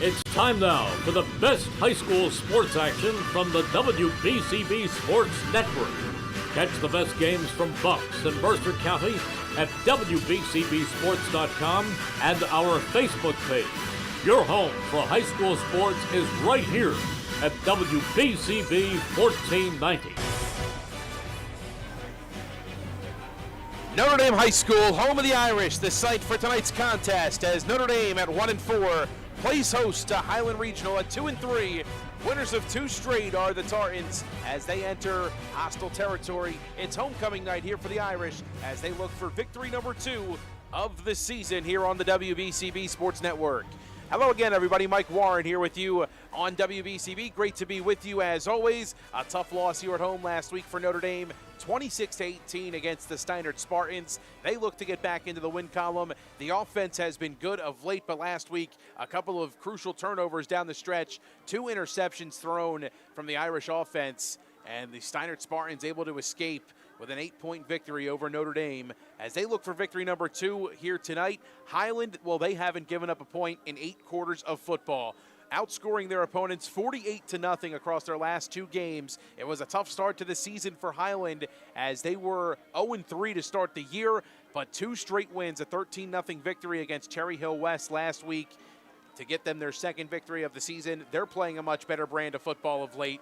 It's time now for the best high school sports action from the WBCB Sports Network. Catch the best games from Bucks and Mercer County at WBCBSports.com and our Facebook page. Your home for high school sports is right here at WBCB 1490. Notre Dame High School, home of the Irish, the site for tonight's contest as Notre Dame at 1-4 plays host to Highland Regional at 2-3. Winners of two straight are the Tartans as they enter hostile territory. It's homecoming night here for the Irish as they look for victory number 2 of the season here on the WBCB Sports Network. Hello again, everybody. Mike Warren here with you on WBCB. Great to be with you as always. A tough loss here at home last week for Notre Dame, 26-18 against the Highland Tartans. They look to get back into the win column. The offense has been good of late, but last week a couple of crucial turnovers down the stretch, 2 interceptions thrown from the Irish offense, and the Highland Tartans able to escape with an 8-point victory over Notre Dame as they look for victory number 2 here tonight. Highland, well, they haven't given up a point in 8 quarters of football, outscoring their opponents 48-0 across their last 2 games. It was a tough start to the season for Highland as they were 0-3 to start the year, but 2 straight wins, a 13-0 victory against Cherry Hill West last week to get them their second victory of the season. They're playing a much better brand of football of late,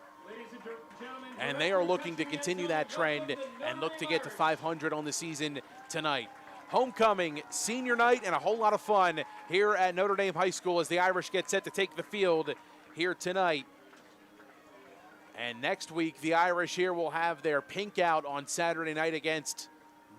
and they are looking to continue that trend and look to get to 500 on the season tonight. Homecoming, senior night, and a whole lot of fun here at Notre Dame High School as the Irish get set to take the field here tonight. And next week, the Irish here will have their pink out on Saturday night against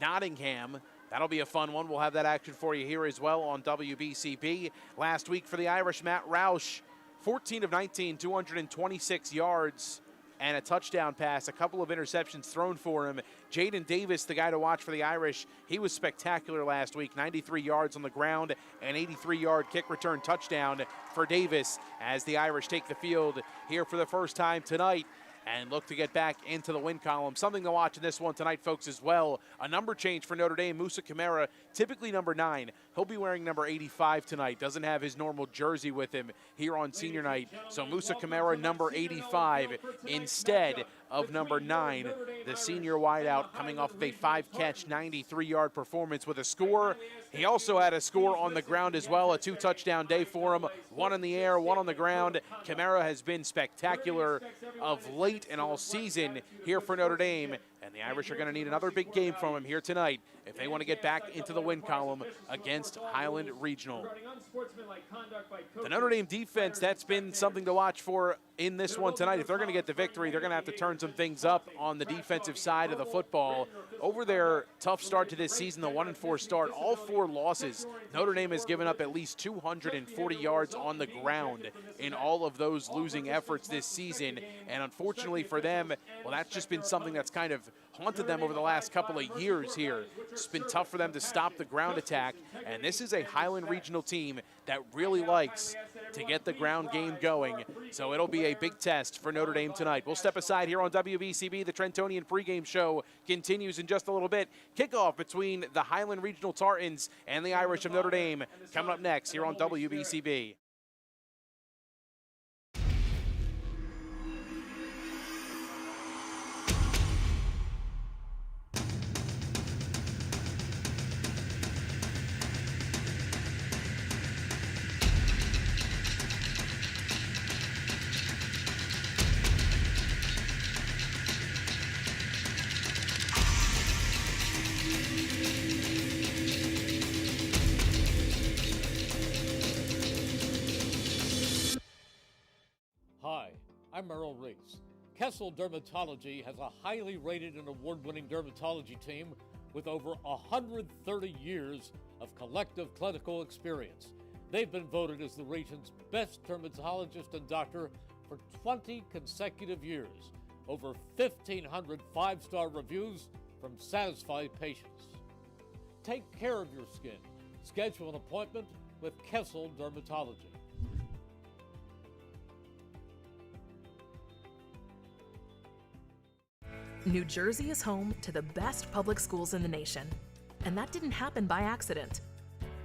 Nottingham. That'll be a fun one. We'll have that action for you here as well on WBCB. Last week for the Irish, Matt Roush, 14 of 19, 226 yards and a touchdown pass, a couple of interceptions thrown for him. Jaden Davis, the guy to watch for the Irish, he was spectacular last week, 93 yards on the ground, an 83-yard kick return touchdown for Davis as the Irish take the field here for the first time tonight and look to get back into the win column. Something to watch in this one tonight, folks, as well. A number change for Notre Dame. Musa Kamara, typically number 9. He'll be wearing number 85 tonight. Doesn't have his normal jersey with him here on senior night. So Musa Kamara, number 85, instead of number 9. The senior wideout coming off of a 5-catch, 93-yard performance with a score. He also had a score on the ground as well, a 2-touchdown day for him. 1 in the air, 1 on the ground. Kamara has been spectacular of late and all season here for Notre Dame, and the Irish are going to need another big game from him here tonight if they want to get back into the win column against Highland Regional. The Notre Dame defense, that's been something to watch for in this one tonight. If they're going to get the victory, they're going to have to turn some things up on the defensive side of the football. Over their tough start to this season, the 1-4 start, all 4 losses, Notre Dame has given up at least 240 yards on the ground in all of those losing efforts this season. And unfortunately for them, well, that's just been something that's kind of haunted them over the last couple of years here. It's been tough for them to stop the ground attack, and this is a Highland Regional team that really likes to get the ground game going. So it'll be a big test for Notre Dame tonight. We'll step aside here on WBCB. The Trentonian pregame show continues in just a little bit. Kickoff between the Highland Regional Tartans and the Irish of Notre Dame coming up next here on WBCB. Hi, I'm Merrill Reese. Kessel Dermatology has a highly rated and award-winning dermatology team with over 130 years of collective clinical experience. They've been voted as the region's best dermatologist and doctor for 20 consecutive years. Over 1,500 5-star reviews from satisfied patients. Take care of your skin. Schedule an appointment with Kessel Dermatology. New Jersey is home to the best public schools in the nation. And that didn't happen by accident.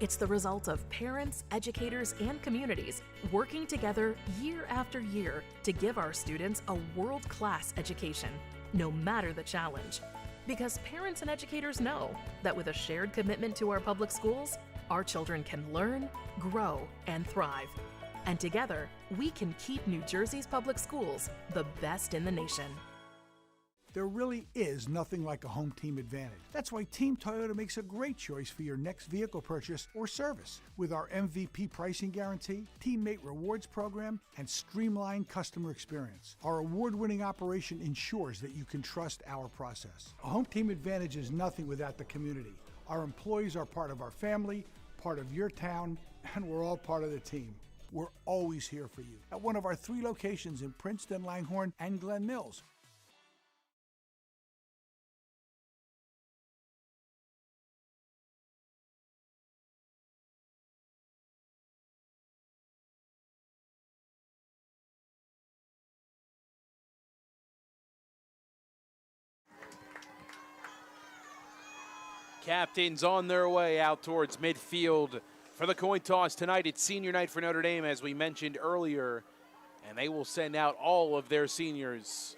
It's the result of parents, educators, and communities working together year after year to give our students a world-class education, no matter the challenge. Because parents and educators know that with a shared commitment to our public schools, our children can learn, grow, and thrive. And together, we can keep New Jersey's public schools the best in the nation. There really is nothing like a home team advantage. That's why Team Toyota makes a great choice for your next vehicle purchase or service. With our MVP pricing guarantee, teammate rewards program, and streamlined customer experience, our award-winning operation ensures that you can trust our process. A home team advantage is nothing without the community. Our employees are part of our family, part of your town, and we're all part of the team. We're always here for you at one of our 3 locations in Princeton, Langhorne, and Glen Mills. Captains on their way out towards midfield for the coin toss tonight. It's senior night for Notre Dame, as we mentioned earlier, and they will send out all of their seniors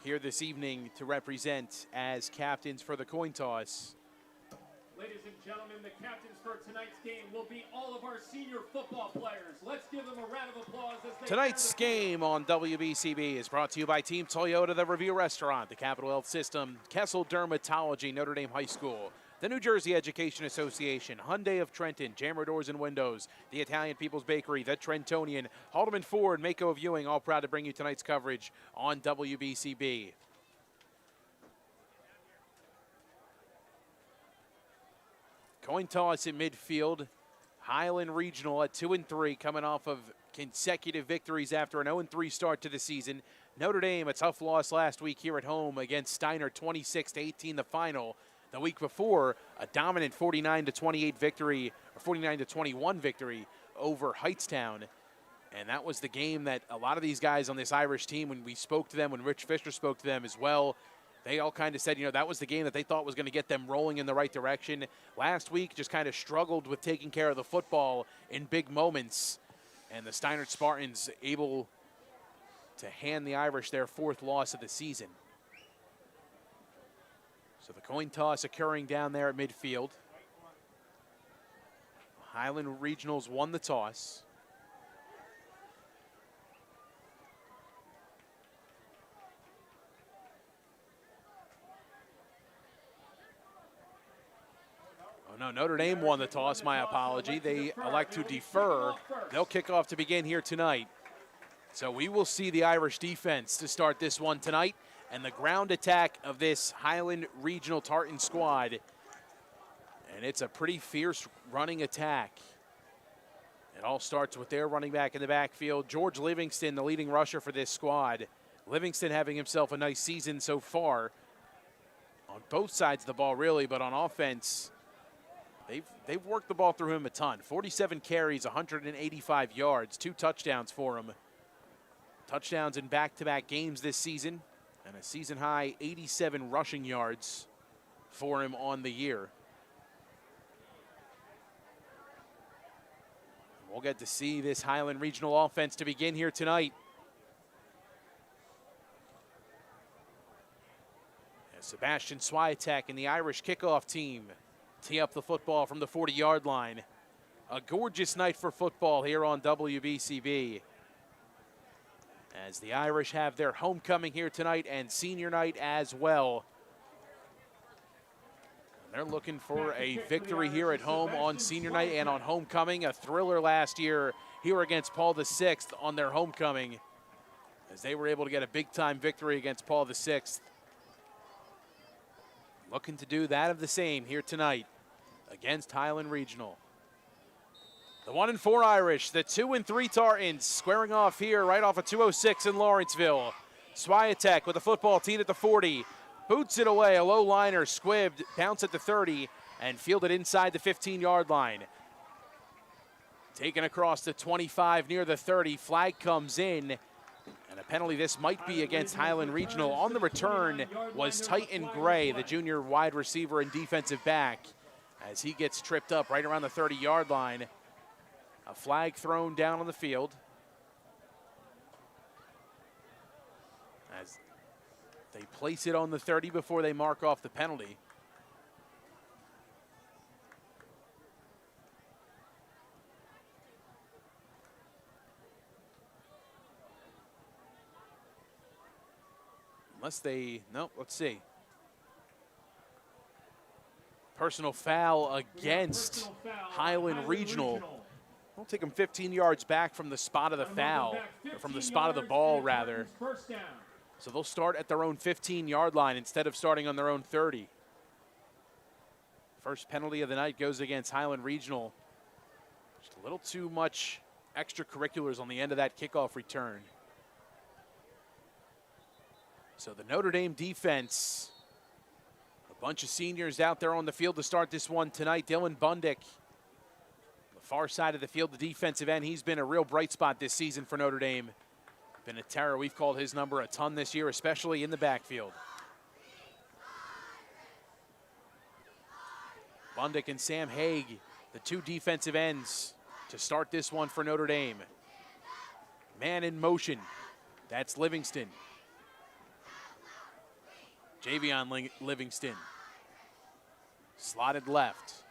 here this evening to represent as captains for the coin toss. Ladies and gentlemen, the captains for tonight's game will be all of our senior football players. Let's give them a round of applause as they Tonight's game on WBCB is brought to you by Team Toyota, the Revere Restaurant, the Capital Health System, Kessel Dermatology, Notre Dame High School, the New Jersey Education Association, Hyundai of Trenton, Jammer Doors and Windows, the Italian People's Bakery, the Trentonian, Haldeman Ford, Mako Viewing, all proud to bring you tonight's coverage on WBCB. Coin toss in midfield. Highland Regional at 2-3, coming off of consecutive victories after an 0-3 start to the season. Notre Dame, a tough loss last week here at home against Steiner, 26-18 the final. The week before, a dominant 49-28 victory, or 49-21 victory over Heightstown. And that was the game that a lot of these guys on this Irish team, when we spoke to them, when Rich Fisher spoke to them as well, they all kind of said, you know, that was the game that they thought was going to get them rolling in the right direction. Last week, just kind of struggled with taking care of the football in big moments. And the Steiner Spartans able to hand the Irish their 4th loss of the season. So the coin toss occurring down there at midfield. Highland Regionals won the toss. Oh no, Notre Dame won the toss, my apology. They elect to defer. They'll kick off to begin here tonight. So we will see the Irish defense to start this one tonight, and the ground attack of this Highland Regional Tartan squad. And it's a pretty fierce running attack. It all starts with their running back in the backfield, George Livingston, the leading rusher for this squad. Livingston having himself a nice season so far on both sides of the ball, really, but on offense, they've worked the ball through him a ton. 47 carries, 185 yards, 2 touchdowns for him. Touchdowns in back-to-back games this season, and a season-high 87 rushing yards for him on the year. We'll get to see this Highland Regional offense to begin here tonight. As Sebastian Swiatek and the Irish kickoff team tee up the football from the 40-yard line. A gorgeous night for football here on WBCB, as the Irish have their homecoming here tonight and senior night as well. They're looking for a victory here at home on senior night and on homecoming. A thriller last year here against Paul VI on their homecoming, as they were able to get a big-time victory against Paul VI. Looking to do that of the same here tonight against Highland Regional. The 1-4 Irish, the 2-3 Tartans squaring off here right off of 206 in Lawrenceville. Swiatek with the football teed at the 40. Boots it away, a low liner, squibbed, bounce at the 30, and fielded inside the 15-yard line. Taken across the 25 near the 30, flag comes in, and a penalty this might be against Highland Regional. On the return was Titan Gray, the junior wide receiver and defensive back as he gets tripped up right around the 30-yard line. A flag thrown down on the field. As they place it on the 30 before they mark off the penalty. Unless they, no, let's see. Personal foul against Highland Regional. We'll take them 15 yards back from the spot of the foul, or from the spot of the ball, rather. So they'll start at their own 15-yard line instead of starting on their own 30. First penalty of the night goes against Highland Regional. Just a little too much extracurriculars on the end of that kickoff return. So the Notre Dame defense, a bunch of seniors out there on the field to start this one tonight. Dylan Bundick, the far side of the field, the defensive end. He's been a real bright spot this season for Notre Dame. Been a terror. We've called his number a ton this year, especially in the backfield. Bundick and Sam Haig, the two defensive ends to start this one for Notre Dame. Man in motion, that's Livingston. Javion Livingston, slotted left.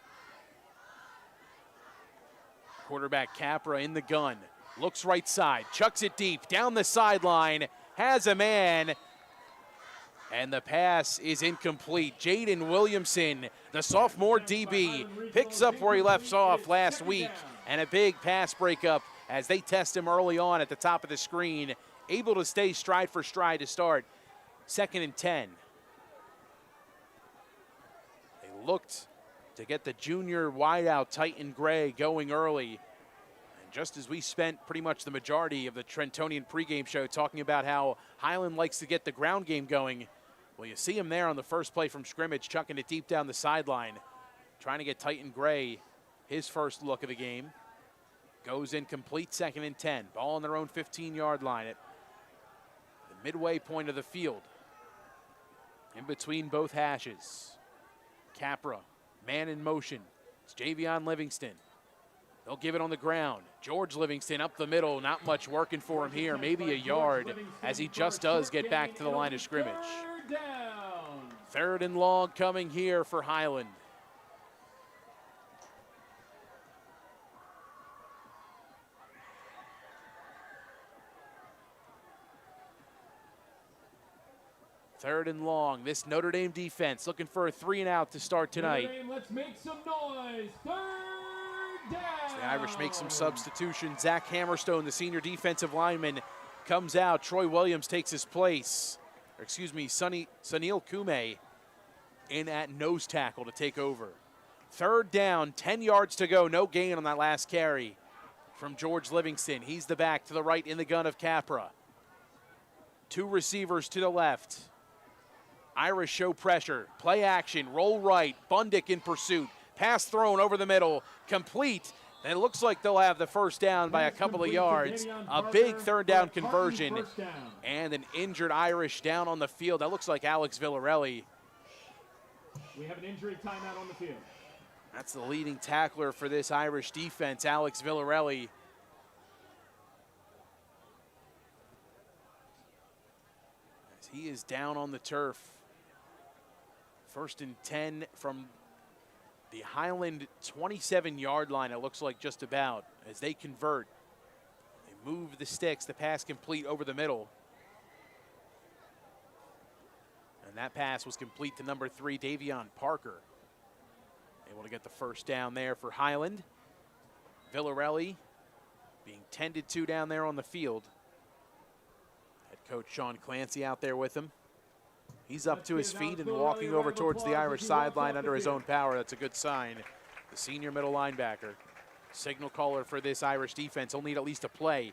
Quarterback Capra in the gun, looks right side, chucks it deep, down the sideline, has a man, and the pass is incomplete. Jaden Williamson, the sophomore DB, picks up where he left off last week, and a big pass breakup as they test him early on at the top of the screen, able to stay stride for stride to start 2nd and 10. Looked to get the junior wideout Titan Gray going early. And just as we spent pretty much the majority of the Trentonian pregame show talking about how Highland likes to get the ground game going, well, you see him there on the first play from scrimmage, chucking it deep down the sideline, trying to get Titan Gray his first look of the game. Goes incomplete, 2nd and 10. Ball on their own 15-yard line at the midway point of the field. In between both hashes. Capra, man in motion. It's Javion Livingston. They'll give it on the ground. George Livingston up the middle, not much working for him here, maybe a yard, as he just does get back to the line of scrimmage. 3rd and long coming here for Highland. Third and long. This Notre Dame defense looking for a 3-and-out to start tonight. Notre Dame, let's make some noise. 3rd down. So the Irish make some substitutions. Zach Hammerstone, the senior defensive lineman, comes out. Troy Williams takes his place. Or excuse me, Sunil Kume in at nose tackle to take over. 3rd down, 10 yards to go. No gain on that last carry from George Livingston. He's the back to the right in the gun of Capra. 2 receivers to the left. Irish show pressure, play action, roll right, Bundick in pursuit, pass thrown over the middle, complete, and it looks like they'll have the first down by a couple of yards. A big 3rd down conversion, and an injured Irish down on the field. That looks like Alex Villarelli. We have an injury timeout on the field. That's the leading tackler for this Irish defense, Alex Villarelli. As he is down on the turf. 1st and 10 from the Highland 27-yard line, it looks like just about, as they convert. They move the sticks, the pass complete over the middle. And that pass was complete to number 3, Davion Parker. Able to get the first down there for Highland. Villarelli being tended to down there on the field. Head coach Sean Clancy out there with him. He's up to his feet and walking over towards the Irish sideline under his own power. That's a good sign. The senior middle linebacker, signal caller for this Irish defense. He'll need at least a play,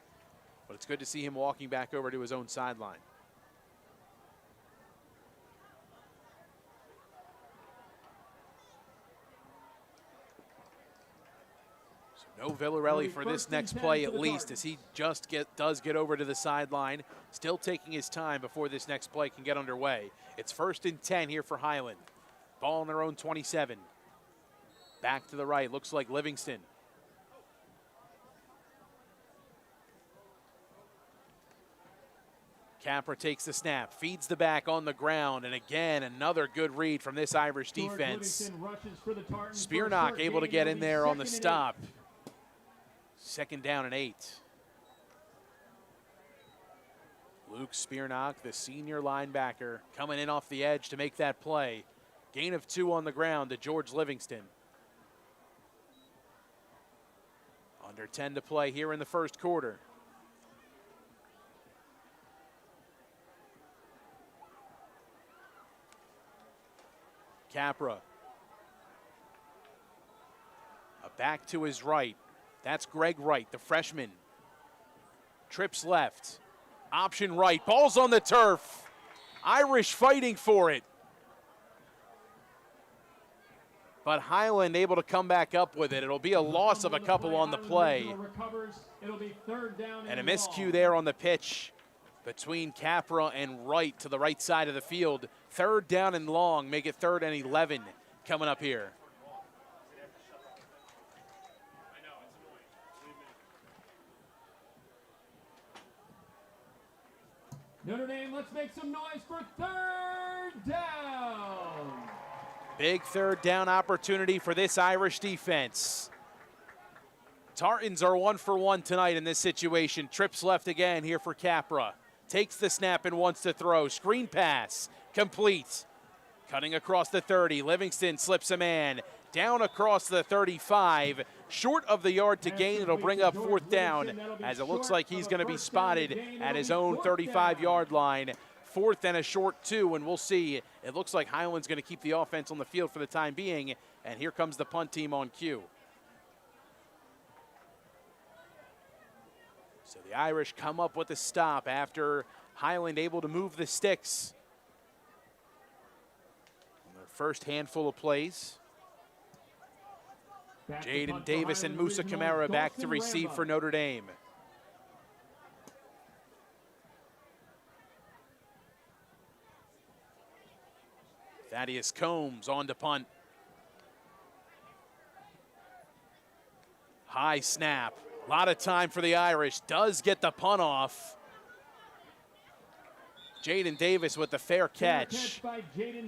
but it's good to see him walking back over to his own sideline. No Villarelli for this next play at least, as he just does get over to the sideline, still taking his time before this next play can get underway. It's 1st and 10 here for Highland. Ball on their own 27. Back to the right, looks like Livingston. Capra takes the snap, feeds the back on the ground, and again, another good read from this Irish defense. Spearnock able to get in there on the stop. 2nd down and 8. Luke Spearnock, the senior linebacker, coming in off the edge to make that play. Gain of 2 on the ground to George Livingston. Under 10 to play here in the first quarter. Capra. A back to his right. That's Greg Wright, the freshman. Trips left. Option right. Ball's on the turf. Irish fighting for it. But Highland able to come back up with it. It'll be a loss of a couple on the play. And a miscue there on the pitch between Capra and Wright to the right side of the field. 3rd down and long, make it 3rd and 11 coming up here. Notre Dame, let's make some noise for 3rd down. Big 3rd down opportunity for this Irish defense. Tartans are 1 for 1 tonight in this situation. Trips left again here for Capra. Takes the snap and wants to throw. Screen pass, complete. Cutting across the 30, Livingston slips a man. Down across the 35, short of the yard to gain. It'll bring up 4th down as it looks like he's going to be spotted at his own 35-yard line. 4th and a short 2, and we'll see. It looks like Highland's going to keep the offense on the field for the time being, and here comes the punt team on cue. So the Irish come up with a stop after Highland able to move the sticks on their first handful of plays. Jaden Davis and Musa Kamara back to receive for Notre Dame. Thaddeus Combs on to punt. High snap. A lot of time for the Irish. Does get the punt off. Jaden Davis with the fair catch.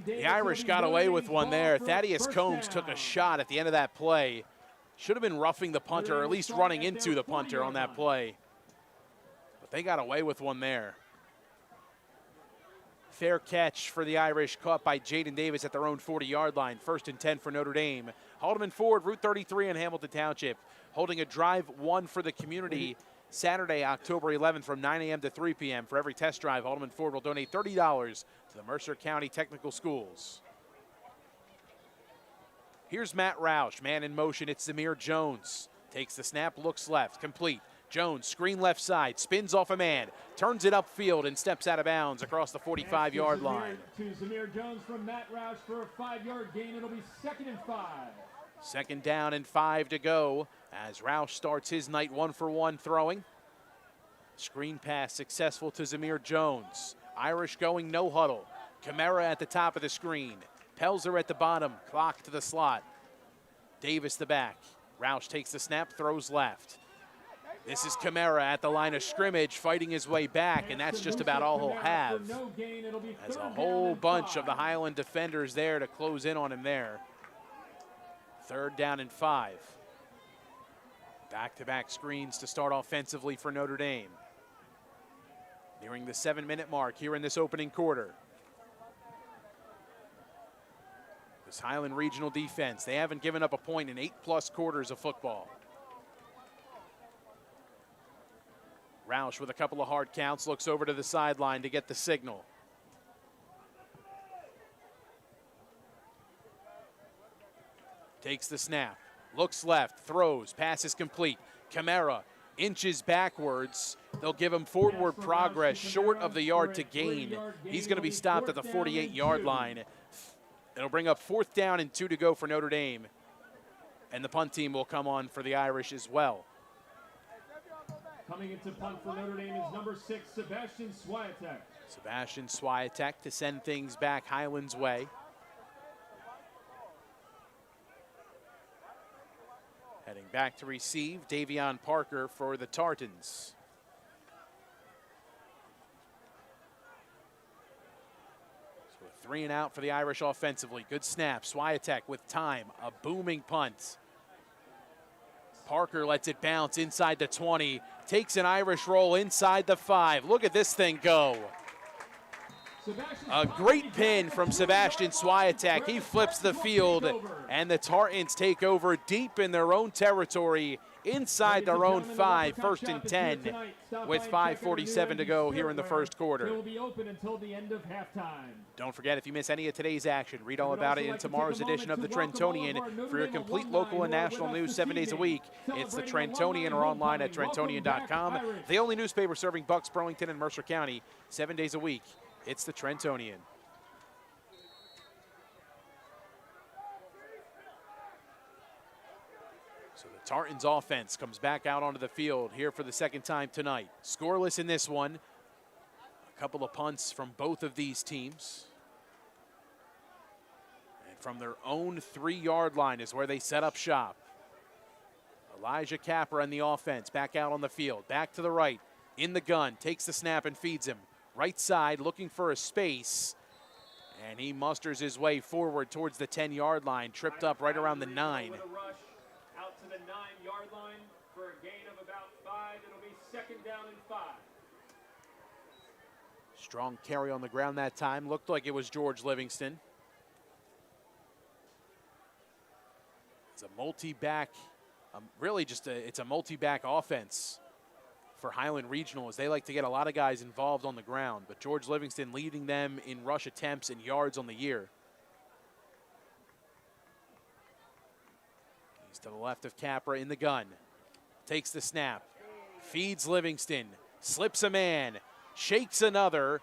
The Irish got away with one there. Thaddeus Combs took a shot at the end of that play. Should have been roughing the punter, or at least running into the punter on that play. But they got away with one there. Fair catch for the Irish, caught by Jaden Davis at their own 40-yard line. 1st and 10 for Notre Dame. Haldeman Ford, Route 33 in Hamilton Township, holding a drive 1 for the community Saturday, October 11th from 9 a.m. to 3 p.m. For every test drive, Haldeman Ford will donate $30 to the Mercer County Technical Schools. Here's Matt Roush, man in motion. It's Zamir Jones. Takes the snap, looks left, complete. Jones, screen left side, spins off a man, turns it upfield and steps out of bounds across the 45-yard line. To Zamir Jones from Matt Roush for a 5-yard gain. It'll be 2nd and 5. 2nd down and 5 to go as Roush starts his night 1 for 1 throwing. Screen pass successful to Zamir Jones. Irish going no huddle. Kamara at the top of the screen. Pelzer at the bottom, clock to the slot. Davis the back. Roush takes the snap, throws left. This is Kamara at the line of scrimmage, fighting his way back, and that's just about all he'll have. As a whole bunch of the Highland defenders there to close in on him there. 3rd down and 5. Back-to-back screens to start offensively for Notre Dame. Nearing the 7-minute mark here in this opening quarter. This Highland Regional defense, they haven't given up a point in 8+ quarters of football. Roush with a couple of hard counts, looks over to the sideline to get the signal. Takes the snap, looks left, throws, pass is complete. Kamara inches backwards. They'll give him forward progress short of the yard to gain. He's going to be stopped at the 48-yard line. It'll bring up 4th down and 2 to go for Notre Dame. And the punt team will come on for the Irish as well. Coming into punt for Notre Dame is number 6, Sebastian Swiatek. Sebastian Swiatek to send things back Highland's way. Heading back to receive, Davion Parker for the Tartans. So a 3 and out for the Irish offensively. Good snap, Swiatek with time, a booming punt. Parker lets it bounce inside the 20, takes an Irish roll inside the 5. Look at this thing go. A great pin from Sebastian Swiatek. He flips the field, and the Tartans take over deep in their own territory, inside their own 5, 1st and 10, with 5:47 to go here in the first quarter. Don't forget, if you miss any of today's action, read all about it in tomorrow's edition of the Trentonian. For your complete local and national news 7 days a week, it's the Trentonian or online at Trentonian.com. The only newspaper serving Bucks, Burlington, and Mercer County 7 days a week. It's the Trentonian. So the Tartans offense comes back out onto the field here for the second time tonight. Scoreless in this one. A couple of punts from both of these teams. And from their own 3-yard line is where they set up shop. Elijah Capper on the offense, back out on the field, back to the right, in the gun, takes the snap and feeds him. Right side, looking for a space, and he musters his way forward towards the 10-yard line, tripped up right around the 9. Out to the 9-yard line for a gain of about 5. It'll be 2nd down and 5. Strong carry on the ground that time. Looked like it was George Livingston. It's a multi-back, it's a multi-back offense for Highland Regional, as they like to get a lot of guys involved on the ground, but George Livingston leading them in rush attempts and yards on the year. He's to the left of Capra in the gun. Takes the snap, feeds Livingston, slips a man, shakes another,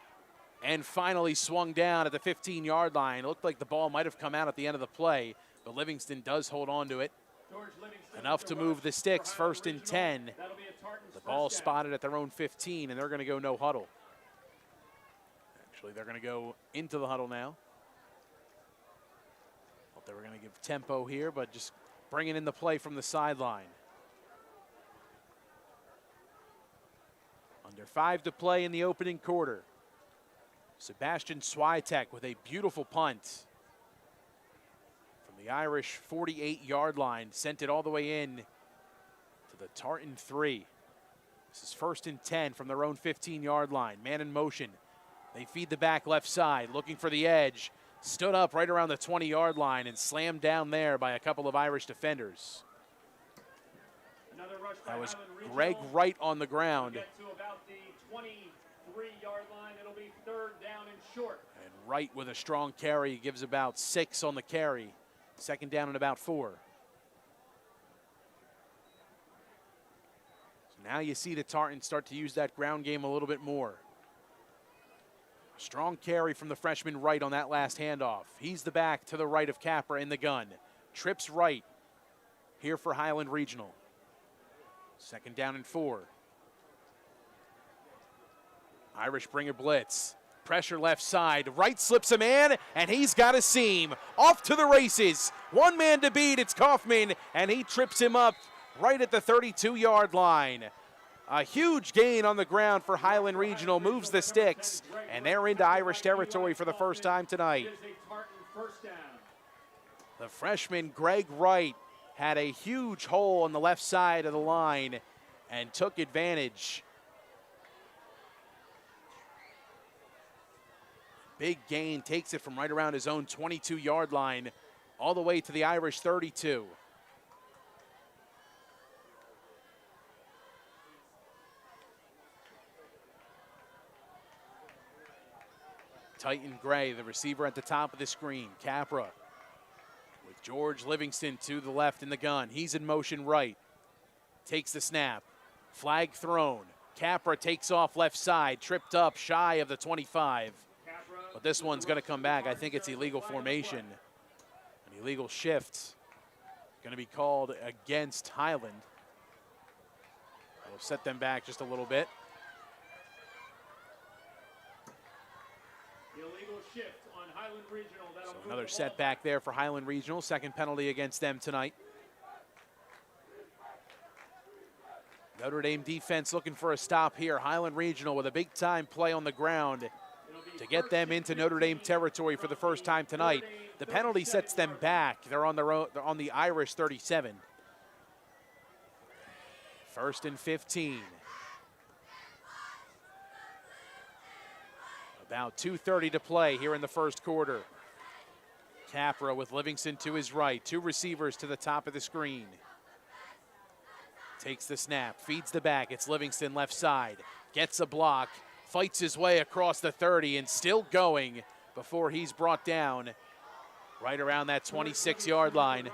and finally swung down at the 15-yard line. It looked like the ball might have come out at the end of the play, but Livingston does hold on to it. Enough to move the sticks, 1st and 10. The ball spotted at their own 15, and they're going to go no huddle. Actually, they're going to go into the huddle now. Thought they were going to give tempo here, but just bringing in the play from the sideline. Under 5 to play in the opening quarter. Sebastian Swiatek with a beautiful punt. The Irish 48-yard line, sent it all the way in to the Tartan 3. This is 1st and 10 from their own 15-yard line. Man in motion. They feed the back left side, looking for the edge. Stood up right around the 20-yard line and slammed down there by a couple of Irish defenders. That was Greg Wright on the ground. Get to about the 23-yard line. It'll be 3rd down and short. And Wright with a strong carry, gives about 6 on the carry. 2nd down and about 4. So now you see the Tartans start to use that ground game a little bit more. Strong carry from the freshman Wright on that last handoff. He's the back to the right of Capra in the gun. Trips right here for Highland Regional. 2nd down and 4. Irish bring a blitz. Pressure left side. Wright slips a man, and he's got a seam. Off to the races. One man to beat. It's Kaufman, and he trips him up right at the 32-yard line. A huge gain on the ground for Highland Regional. Moves the sticks, and they're into Irish territory for the first time tonight. The freshman Greg Wright had a huge hole on the left side of the line and took advantage. Big gain, takes it from right around his own 22-yard line all the way to the Irish 32. Titan Gray, the receiver at the top of the screen. Capra with George Livingston to the left in the gun. He's in motion right. Takes the snap. Flag thrown. Capra takes off left side, tripped up shy of the 25. But this one's going to come back. I think it's illegal formation. An illegal shift going to be called against Highland. It'll set them back just a little bit. Illegal shift on Highland Regional. So another setback there for Highland Regional. 2nd penalty against them tonight. Notre Dame defense looking for a stop here. Highland Regional with a big-time play on the ground to get them into Notre Dame territory for the first time tonight. The penalty sets them back. They're on the Irish 37. 1st and 15. About 2:30 to play here in the first quarter. Capra with Livingston to his right. 2 receivers to the top of the screen. Takes the snap, feeds the back. It's Livingston left side. Gets a block, fights his way across the 30 and still going before he's brought down right around that 26-yard line.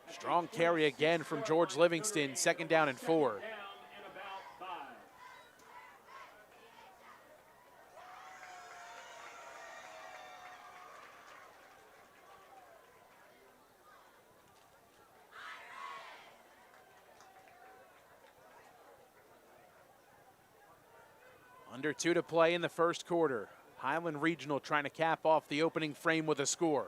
Strong carry again from George Livingston, 2nd down and 4. Under 2 to play in the first quarter. Highland Regional trying to cap off the opening frame with a score.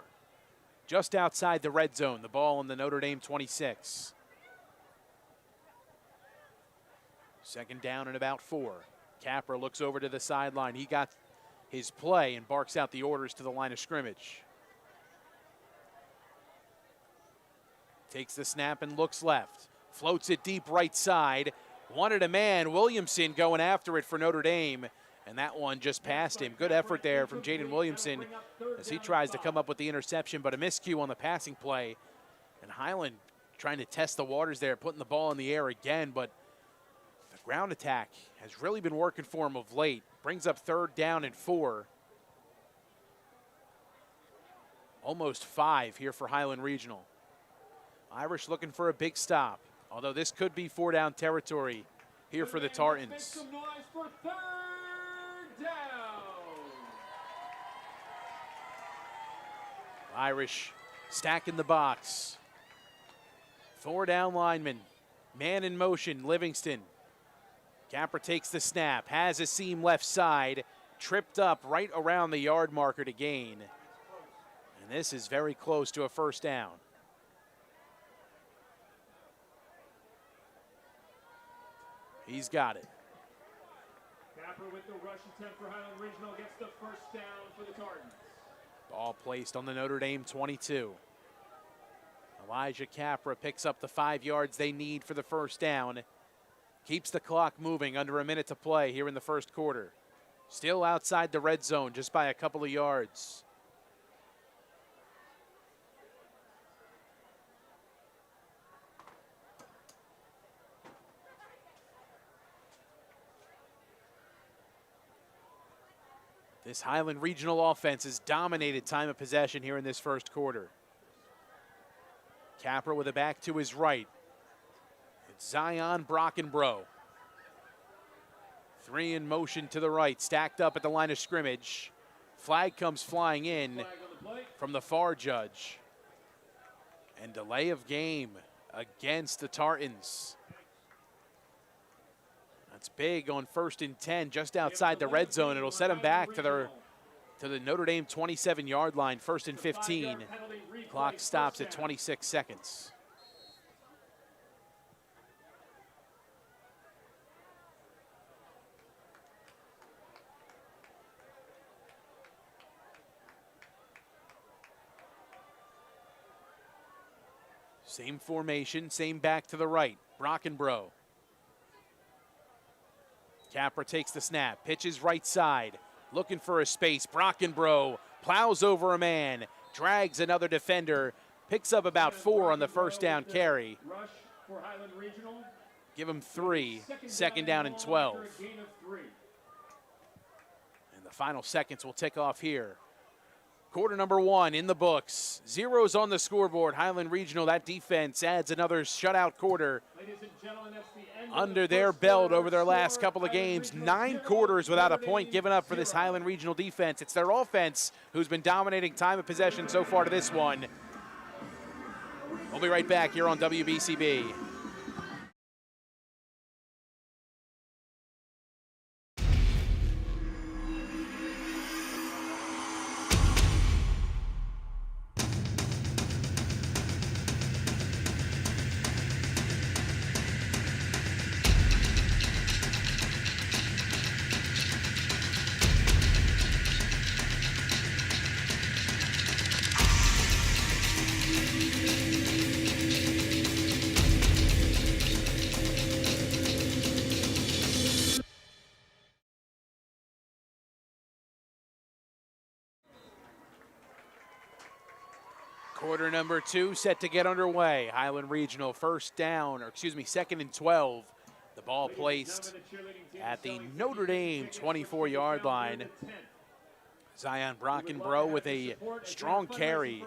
Just outside the red zone, the ball on the Notre Dame 26. 2nd down and about 4. Capra looks over to the sideline. He got his play and barks out the orders to the line of scrimmage. Takes the snap and looks left. Floats it deep right side. Wanted a man, Williamson going after it for Notre Dame, and that one just passed him. Good effort there from Jaden Williamson as he tries to come up with the interception, but a miscue on the passing play. And Highland trying to test the waters there, putting the ball in the air again, but the ground attack has really been working for him of late. Brings up 3rd down and 4. Almost 5 here for Highland Regional. Irish looking for a big stop. Although this could be 4-down territory here for the Tartans. Make some noise for 3rd down. Irish stacking the box. 4-down lineman. Man in motion, Livingston. Capra takes the snap, has a seam left side, tripped up right around the yard marker to gain. And this is very close to a 1st down. He's got it. Capra with the rush attempt for Highland Regional gets the 1st down for the Tartans. Ball placed on the Notre Dame 22. Elijah Capra picks up the 5 yards they need for the 1st down. Keeps the clock moving, under a minute to play here in the first quarter. Still outside the red zone, just by a couple of yards. This Highland Regional offense has dominated time of possession here in this first quarter. Capra with a back to his right. It's Zion Brockenbrough. 3 in motion to the right, stacked up at the line of scrimmage. Flag comes flying in from the far judge. And delay of game against the Tartans. That's big on 1st and 10, just outside the red zone. It'll set them back to the Notre Dame 27-yard line, 1st and 15. Clock stops at 26 seconds. Same formation, same back to the right. Brockenbrough. Capra takes the snap, pitches right side, looking for a space. Brockenbrough plows over a man, drags another defender, picks up about 4 on the 1st down carry. Rush for Highland Regional. Give him 3, 2nd down and 12. And the final seconds will tick off here. Quarter number 1 in the books. 0s on the scoreboard. Highland Regional, that defense adds another shutout quarter under their belt over their last couple of games. 9 quarters without a point given up for this Highland Regional defense. It's their offense who's been dominating time of possession so far to this one. We'll be right back here on WBCB. Quarter number 2 set to get underway. Highland Regional second and 12. The ball placed at the Notre Dame 24-yard line. Zion Brockenbrough with a strong carry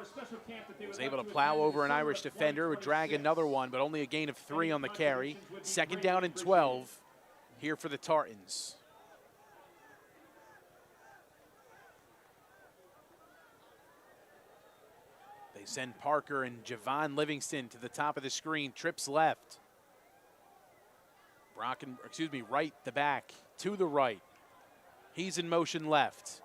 was able to plow over an Irish defender, would drag another one, but only a gain of 3 on the carry. Second down and 12 here for the Tartans. They send Parker and Javon Livingston to the top of the screen. Trips left. Right, the back to the right. He's in motion left.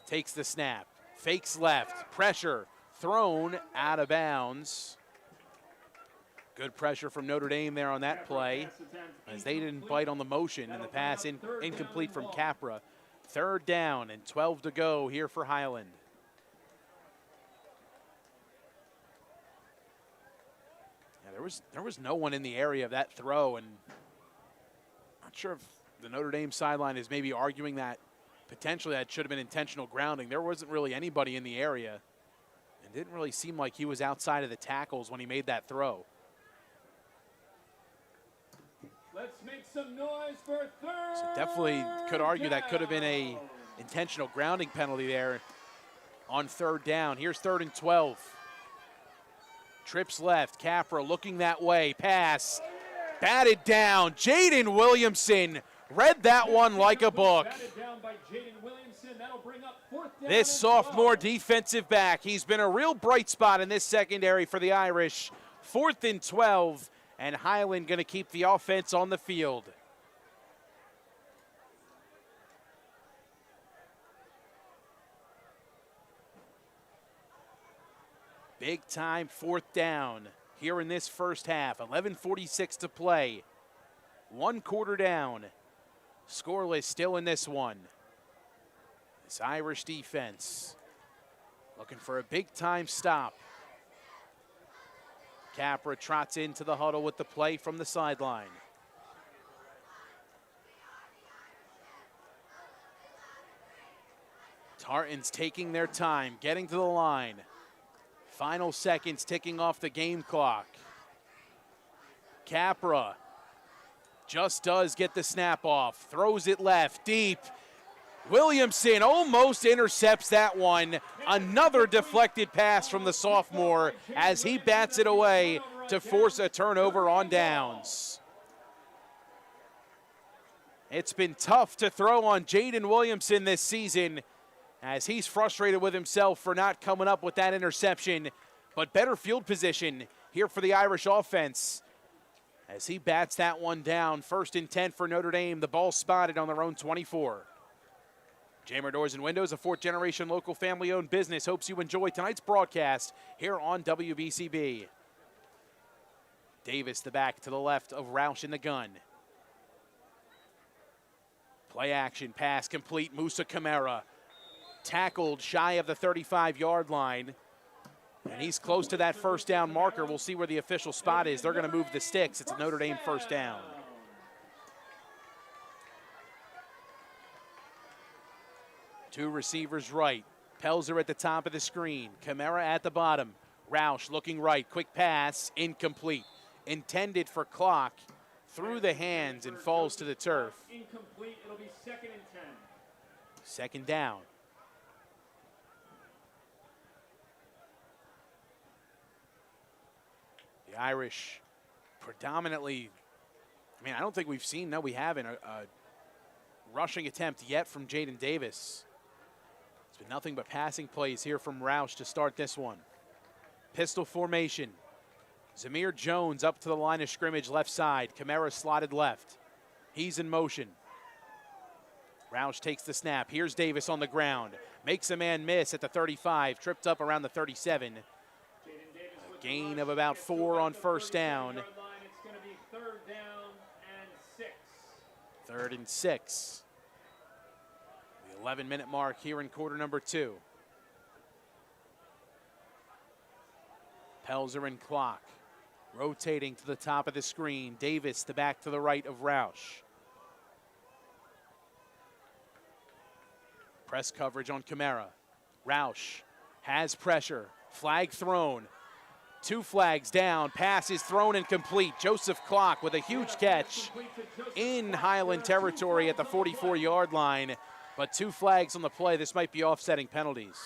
Takes the snap, fakes left, pressure, thrown out of bounds. Good pressure from Notre Dame there on that play, as they didn't bite on the motion, and the pass incomplete from Capra. Third down and 12 to go here for Highland. Yeah, there was no one in the area of that throw, and not sure if the Notre Dame sideline is maybe arguing that potentially that should have been intentional grounding. There wasn't really anybody in the area. It didn't really seem like he was outside of the tackles when he made that throw. Let's make some noise for third. So definitely could argue that could have been a intentional grounding penalty there on third down. Here's 3rd and 12. Trips left, Capra looking that way, pass, batted down. Jaden Williamson read that one like a book. This sophomore defensive back, he's been a real bright spot in this secondary for the Irish. 4th and 12, and Highland going to keep the offense on the field. Big time 4th down here in this first half. 11:46 to play. 1 quarter down. Scoreless still in this one. This Irish defense looking for a big-time stop. Capra trots into the huddle with the play from the sideline. Tartans taking their time, getting to the line. Final seconds ticking off the game clock. Capra just does get the snap off, throws it left, deep. Williamson almost intercepts that one. Another deflected pass from the sophomore as he bats it away to force a turnover on downs. It's been tough to throw on Jaden Williamson this season, as he's frustrated with himself for not coming up with that interception, but better field position here for the Irish offense as he bats that one down. 1st and 10 for Notre Dame. The ball spotted on their own 24. Jammer Doors and Windows, a 4th-generation local family-owned business, hopes you enjoy tonight's broadcast here on WBCB. Davis, the back to the left of Roush in the gun. Play action, pass complete. Musa Kamara tackled shy of the 35-yard line, and he's close to that first down marker. We'll see where the official spot is. They're going to move the sticks. It's a Notre Dame first down. Two receivers right. Pelzer at the top of the screen. Kamara at the bottom. Roush looking right. Quick pass. Incomplete. Intended for clock. Through the hands and falls to the turf. Incomplete. It'll be 2nd and 10. Second down. The Irish predominantly, I don't think we've seen, no we haven't, a rushing attempt yet from Jaden Davis. It's been nothing but passing plays here from Roush to start this one. Pistol formation. Zamir Jones up to the line of scrimmage left side. Kamara slotted left. He's in motion. Roush takes the snap. Here's Davis on the ground. Makes a man miss at the 35. Tripped up around the 37. A gain of about 4 on first down. It's going to be 3rd down and 6. 3rd and 6. The 11-minute mark here in quarter number 2. Pelzer and clock. Rotating to the top of the screen. Davis, the back to the right of Roush. Press coverage on Kamara. Roush has pressure. Flag thrown. 2 flags down. Pass is thrown incomplete. Joseph Clock with a huge catch in Highland territory at the 44-yard line. But 2 flags on the play. This might be offsetting penalties.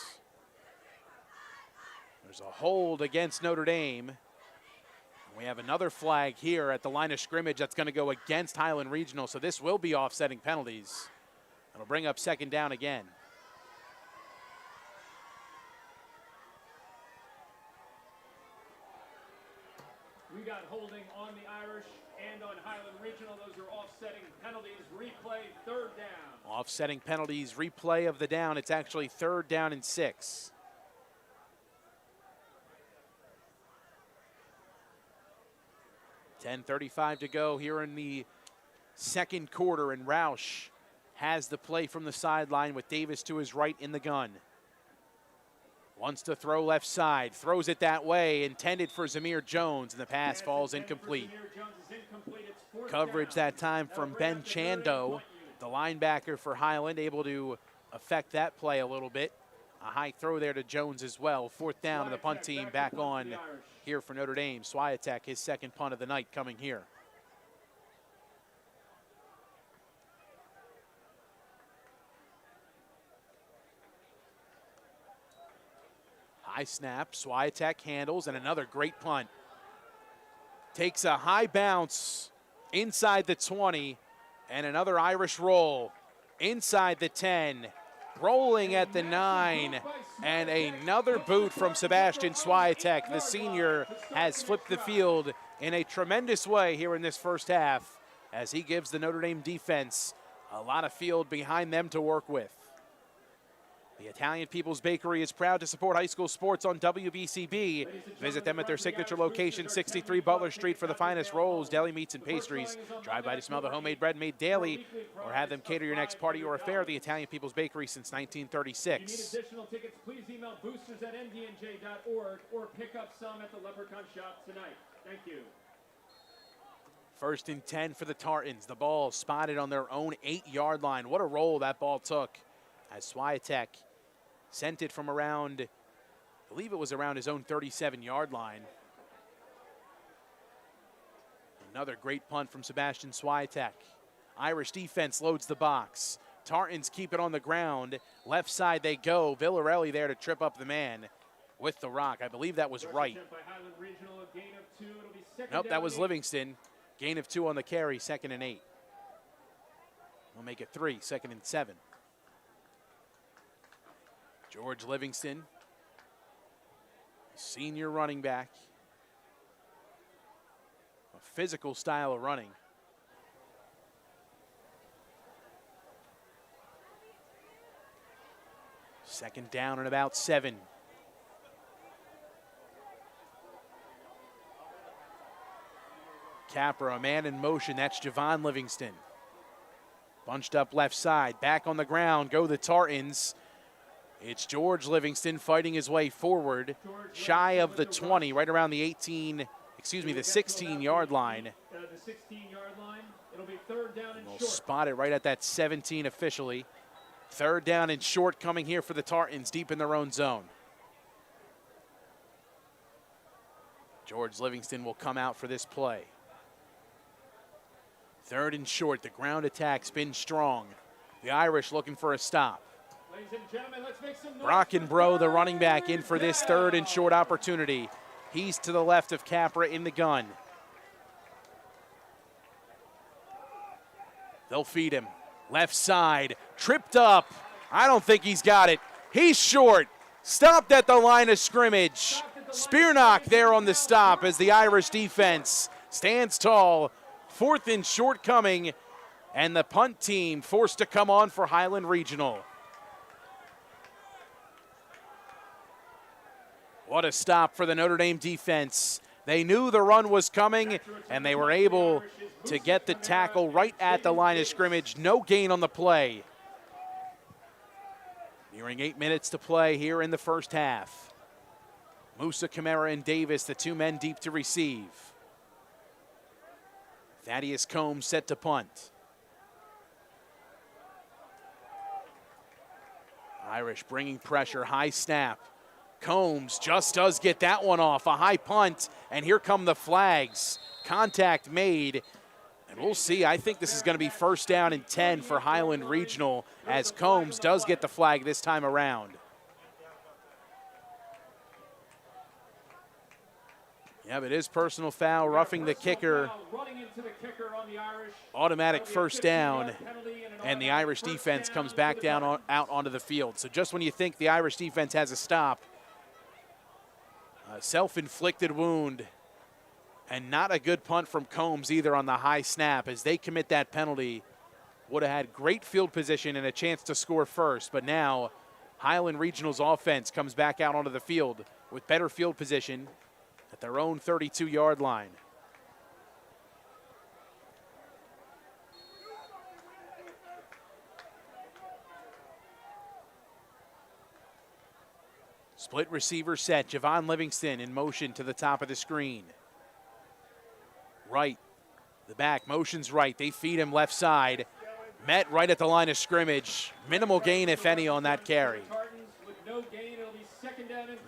There's a hold against Notre Dame. We have another flag here at the line of scrimmage that's going to go against Highland Regional, so this will be offsetting penalties. It'll bring up 2nd down again. We got holding on the Irish and on Highland Regional. Those are offsetting penalties. Replay, 3rd down. Offsetting penalties, replay of the down. It's actually 3rd down and 6. .35 to go here in the 2nd quarter, and Roush has the play from the sideline with Davis to his right in the gun. Wants to throw left side, throws it that way, intended for Zamir Jones, and the pass falls incomplete. Coverage that time from Ben Chando, the linebacker for Highland, able to affect that play a little bit. A high throw there to Jones as well. 4th down, and the punt team back on here for Notre Dame. Swiatek, his 2nd punt of the night, coming here. High snap, Swiatek handles, and another great punt. Takes a high bounce inside the 20, and another Irish roll inside the 10. Rolling at the 9, and another boot from Sebastian Swiatek. The senior has flipped the field in a tremendous way here in this first half as he gives the Notre Dame defense a lot of field behind them to work with. The Italian People's Bakery is proud to support high school sports on WBCB. Visit them at their signature location, 63 Butler Street, for the finest rolls, deli meats, and pastries. Drive by to smell the homemade bread made daily, or have them cater your next party or affair. The Italian People's Bakery since 1936. If you need additional tickets, please email boosters@ndnj.org or pick up some at the Leprechaun Shop tonight. Thank you. 1st and 10 for the Tartans. The ball spotted on their own 8-yard line. What a roll that ball took as Swiatek sent it from around, I believe it was around his own 37-yard line. Another great punt from Sebastian Swiatek. Irish defense loads the box. Tartans keep it on the ground. Left side they go. Villarelli there to trip up the man with the rock. I believe that was right. Nope, that was Livingston. Gain of 2 on the carry, 2nd and 8. We'll make it 3, 2nd and 7. George Livingston, senior running back. A physical style of running. Second down and about 7. Capra, a man in motion. That's Javon Livingston. Bunched up left side. Back on the ground go the Tartans. It's George Livingston fighting his way forward. Shy of the 20, right around the 16-yard line. The 16-yard line. It'll be 3rd down and short. We'll spot it right at that 17 officially. 3rd down and short coming here for the Tartans, deep in their own zone. George Livingston will come out for this play. 3rd and short. The ground attack's been strong. The Irish looking for a stop. Ladies and gentlemen, let's make some noise. Brockenbrough, the running back, in for this 3rd and short opportunity. He's to the left of Capra in the gun. They'll feed him. Left side, tripped up. I don't think he's got it. He's short. Stopped at the line of scrimmage. Spear knock there on the stop as the Irish defense stands tall. 4th and short coming, and the punt team forced to come on for Highland Regional. What a stop for the Notre Dame defense. They knew the run was coming, and they were able to get the tackle right at the line of scrimmage. No gain on the play. Nearing 8 minutes to play here in the first half. Musa Kamara and Davis, the 2 men deep to receive. Thaddeus Combs set to punt. Irish bringing pressure, high snap. Combs just does get that one off. A high punt, and here come the flags. Contact made, and we'll see. I think this is going to be first down and 10 for Highland Regional as Combs does get the flag this time around. Yeah, but it is personal foul, roughing the kicker. Automatic first down, and the Irish defense comes back down out onto the field. So just when you think the Irish defense has a stop, a self-inflicted wound, and not a good punt from Combs either on the high snap as they commit that penalty. Would have had great field position and a chance to score first, but now Highland Regional's offense comes back out onto the field with better field position at their own 32-yard line. Split receiver set. Javon Livingston in motion to the top of the screen. Right. The back motions right. They feed him left side. Met right at the line of scrimmage. Minimal gain, if any, on that carry.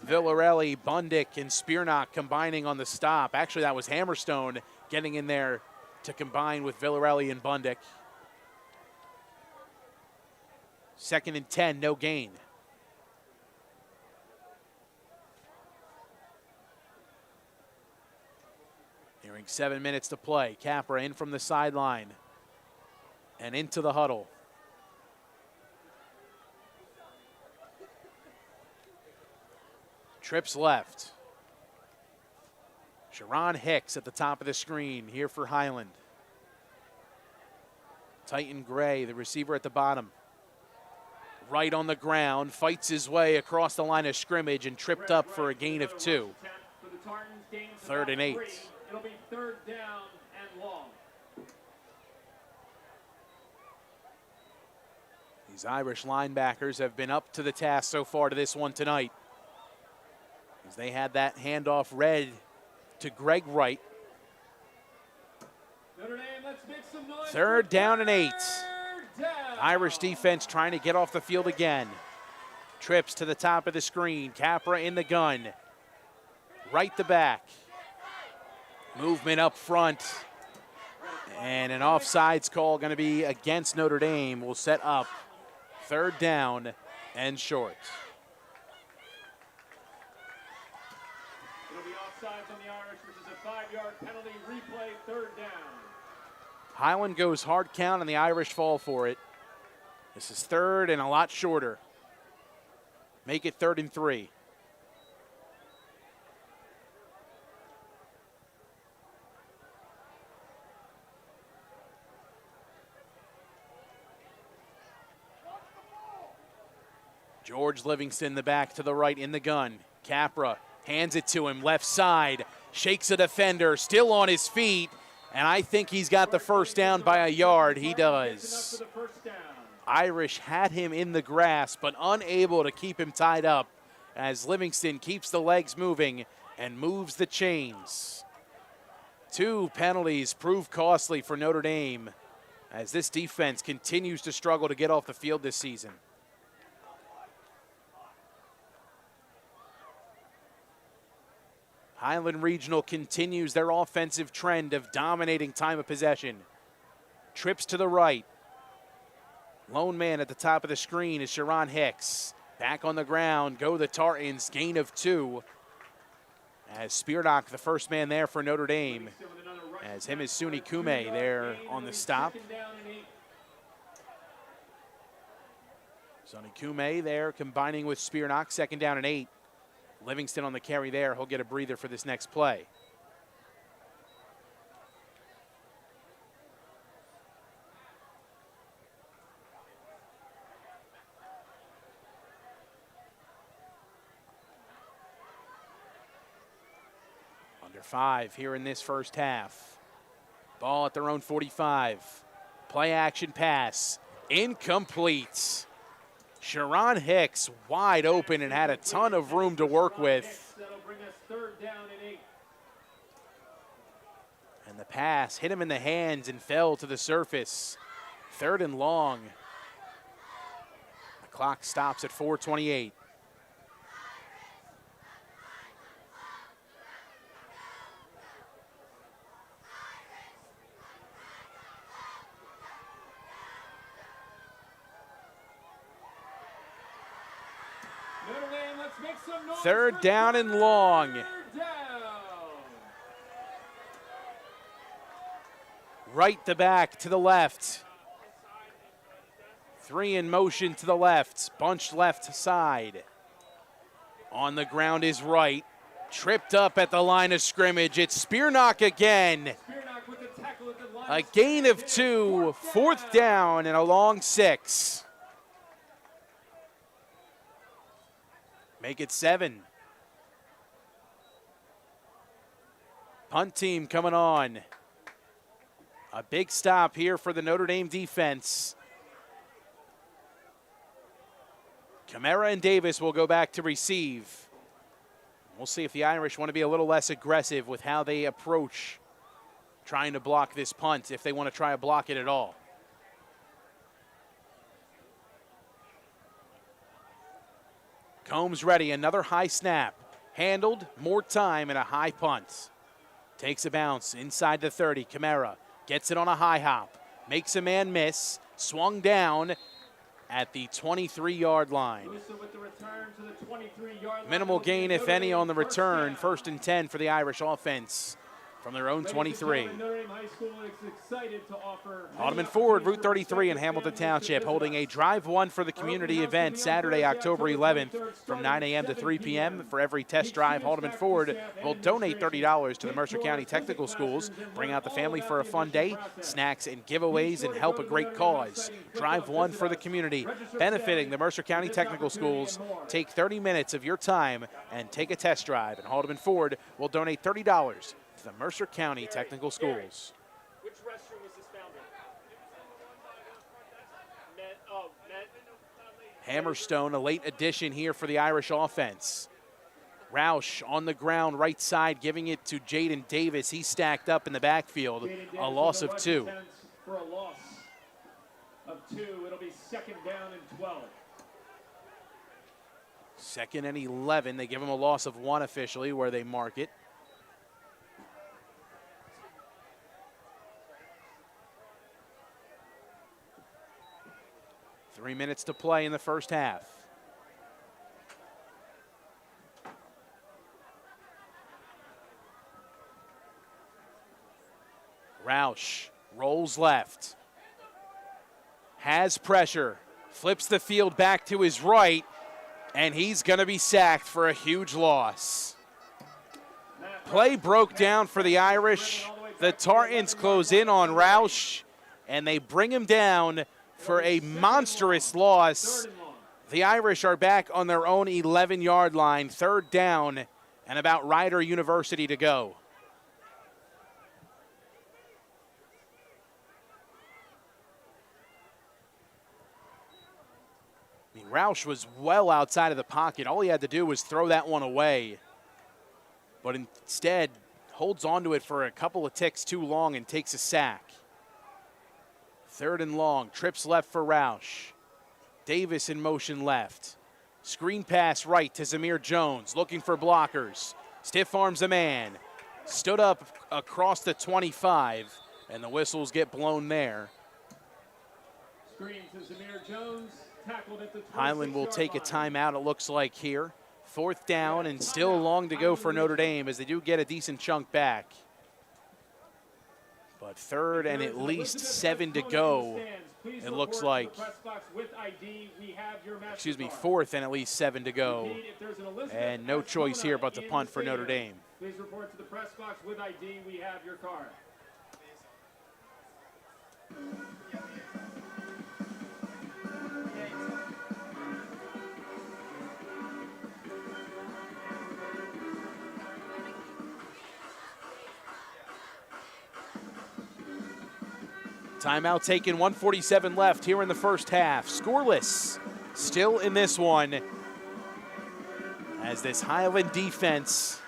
Villarelli, Bundick, and Spearnock combining on the stop. Actually, that was Hammerstone getting in there to combine with Villarelli and Bundick. 2nd and 10, no gain. Nearing 7 minutes to play. Capra in from the sideline and into the huddle. Trips left. Sharon Hicks at the top of the screen here for Highland. Titan Gray, the receiver at the bottom. Right on the ground, fights his way across the line of scrimmage and tripped up for a gain of 2. 3rd and 8. It'll be 3rd down and long. These Irish linebackers have been up to the task so far to this one tonight, as they had that handoff read to Greg Wright. Notre Dame, let's make some noise. 3rd down and 8. Down. Irish defense trying to get off the field again. Trips to the top of the screen. Capra in the gun. Right the back. Movement up front. And an offsides call going to be against Notre Dame. Will set up 3rd down and short. It'll be offsides on the Irish, which is a 5-yard penalty. Replay, 3rd down. Highland goes hard count and the Irish fall for it. This is 3rd and a lot shorter. Make it 3rd and 3. George Livingston, the back to the right in the gun. Capra hands it to him, left side, shakes a defender, still on his feet, and I think he's got the first down by a yard. He does. Irish had him in the grasp, but unable to keep him tied up as Livingston keeps the legs moving and moves the chains. 2 penalties prove costly for Notre Dame as this defense continues to struggle to get off the field this season. Highland Regional continues their offensive trend of dominating time of possession. Trips to the right. Lone man at the top of the screen is Sharon Hicks. Back on the ground go the Tartans, gain of 2. As Spearnock, the first man there for Notre Dame, as him is Suni Kume there on the stop. Suni Kume there combining with Spearnock, 2nd down and 8. Livingston on the carry there. He'll get a breather for this next play. Under 5 here in this first half. Ball at their own 45. Play action pass. Incomplete. Sharon Hicks wide open and had a ton of room to work with. That'll bring us 3rd down and 8. And the pass hit him in the hands and fell to the surface. 3rd and long. The clock stops at 4:28. some noise Third for down and long. third down. Right to back to the left. 3 in motion to the left. Bunched left side. On the ground is right. Tripped up at the line of scrimmage. It's Spearnock again. Spearnock with the tackle at the line A of gain of scrimmage. 2, fourth down and a long 6. Make it 7. Punt team coming on. A big stop here for the Notre Dame defense. Camara and Davis will go back to receive. We'll see if the Irish want to be a little less aggressive with how they approach trying to block this punt, if they want to try to block it at all. Combs ready, another high snap. Handled, more time, and a high punt. Takes a bounce inside the 30. Camara gets it on a high hop. Makes a man miss. Swung down at the 23-yard line. With the return to the 23-yard line. Minimal gain, if any, on the return. First and 10 for the Irish offense from their own 23. Ottoman Ford, Route 33 in Hamilton Township, holding a Drive 1 for the community event Saturday, October 11th from 9 a.m. to 3 p.m. For every test drive, Ottoman Ford will donate $30 to the Mercer County Technical Schools. Bring out the family for a fun day, snacks and giveaways, and help a great cause. Drive 1 for the community, benefiting the Mercer County Technical Schools. Take 30 minutes of your time and take a test drive, and Ottoman Ford will donate $30 to the Mercer County Technical Schools. Which restroom was this found in? Hammerstone, a late addition here for the Irish offense. Roush on the ground, right side, giving it to Jaden Davis. He's stacked up in the backfield, a loss of 2. For a loss of 2, it'll be second down and 12. Second and 11. They give him a loss of 1 officially where they mark it. Three minutes to play in the first half. Roush rolls left. Has pressure. Flips the field back to his right. And he's going to be sacked for a huge loss. Play broke down for the Irish. The Tartans close in on Roush. And they bring him down for a monstrous loss. The Irish are back on their own 11-yard line, third down, and about Rider University to go. I mean, Roush was well outside of the pocket. All he had to do was throw that one away. But instead, holds onto it for a couple of ticks too long and takes a sack. Third and long, trips left for Roush. Davis in motion left. Screen pass right to Zamir Jones, looking for blockers. Stiff arms a man. Stood up across the 25, and the whistles get blown there. Screen to Zamir Jones, tackled at the 26-yard Highland will take a line. timeout, it looks like here. Fourth down and still long to go for Notre Dame as they do get a decent chunk back. But third and at least 7 to go, it looks like. Excuse me, fourth and at least 7 to go. And no choice here but to punt for Notre Dame. Please report to the press box with ID. We have your card. Timeout taken, 1:47 left here in the first half. Scoreless still in this one as this Highland defense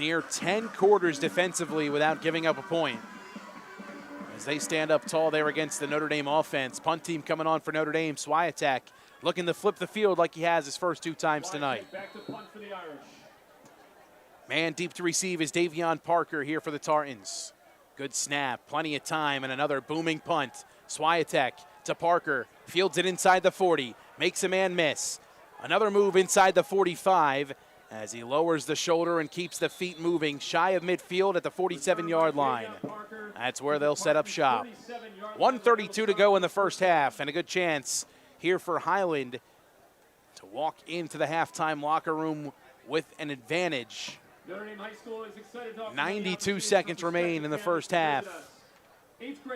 near 10 quarters defensively without giving up a point. As they stand up tall there against the Notre Dame offense. Punt team coming on for Notre Dame. Swiatek looking to flip the field like he has his first 2 times tonight. Back to punt for the Irish. Man deep to receive is Davion Parker here for the Tartans. Good snap, plenty of time, and another booming punt. Swiatek to Parker, fields it inside the 40, makes a man miss. Another move inside the 45 as he lowers the shoulder and keeps the feet moving shy of midfield at the 47-yard line. That's where they'll set up shop. 1:32 to go in the first half, and a good chance here for Highland to walk into the halftime locker room with an advantage. 92 seconds remain in the first half.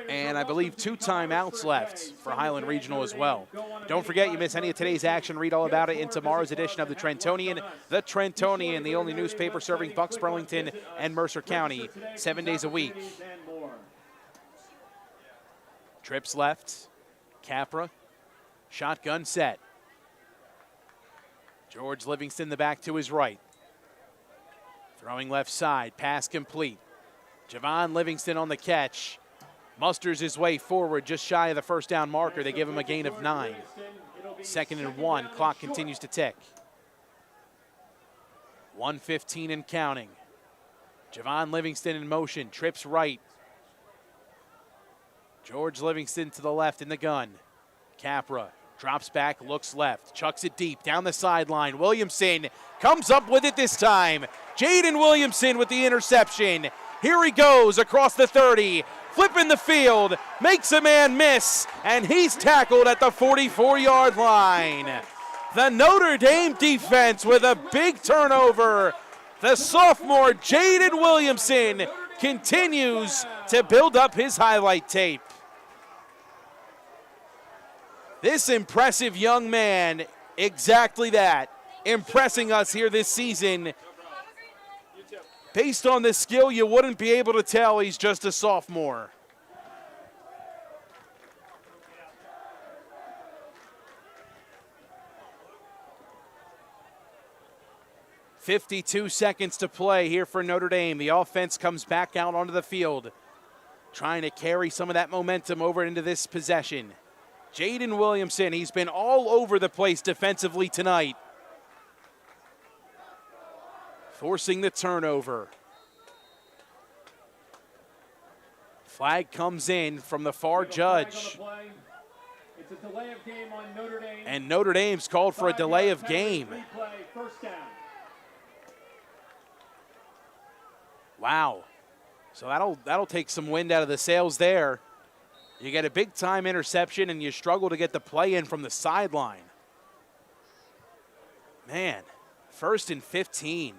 And I believe 2 timeouts left for Highland Regional as well. Don't forget, you miss any of today's action, read all about it in tomorrow's edition of the Trentonian. The Trentonian, the only newspaper serving Bucks, Burlington, and Mercer County 7 days a week. Trips left, Capra, shotgun set. George Livingston the back to his right. Throwing left side, pass complete. Javon Livingston on the catch. Musters his way forward just shy of the first down marker. They give him a gain of 9. 2nd and 1, clock continues to tick. 1:15 and counting. Javon Livingston in motion, trips right. George Livingston to the left in the gun. Capra drops back, looks left, chucks it deep down the sideline. Williamson comes up with it this time. Jaden Williamson with the interception. Here he goes across the 30, flipping the field, makes a man miss, and he's tackled at the 44-yard line. The Notre Dame defense with a big turnover. The sophomore Jaden Williamson continues to build up his highlight tape. This impressive young man, exactly that, impressing us here this season. Based on this skill, you wouldn't be able to tell he's just a sophomore. .52 seconds to play here for Notre Dame. The offense comes back out onto the field, trying to carry some of that momentum over into this possession. Jaden Williamson, he's been all over the place defensively tonight, forcing the turnover. Flag comes in from the far judge. It's a delay of game on Notre Dame. And Notre Dame's called for a delay of game. First down. Wow. So that'll take some wind out of the sails there. You get a big-time interception, and you struggle to get the play in from the sideline. Man, 1st and 15.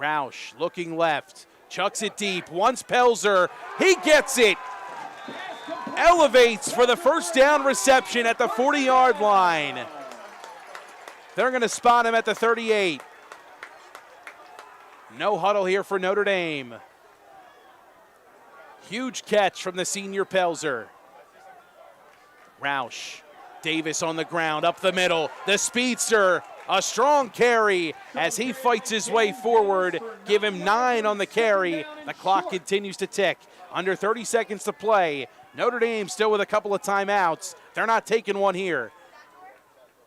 Roush looking left, chucks it deep, wants Pelzer, he gets it. Elevates for the first down reception at the 40-yard line. They're going to spot him at the 38. No huddle here for Notre Dame. Huge catch from the senior Pelzer. Roush, Davis on the ground, up the middle. The speedster, a strong carry as he fights his way forward. Give him 9 on the carry. The clock continues to tick. Under 30 seconds to play. Notre Dame still with a couple of timeouts. They're not taking one here.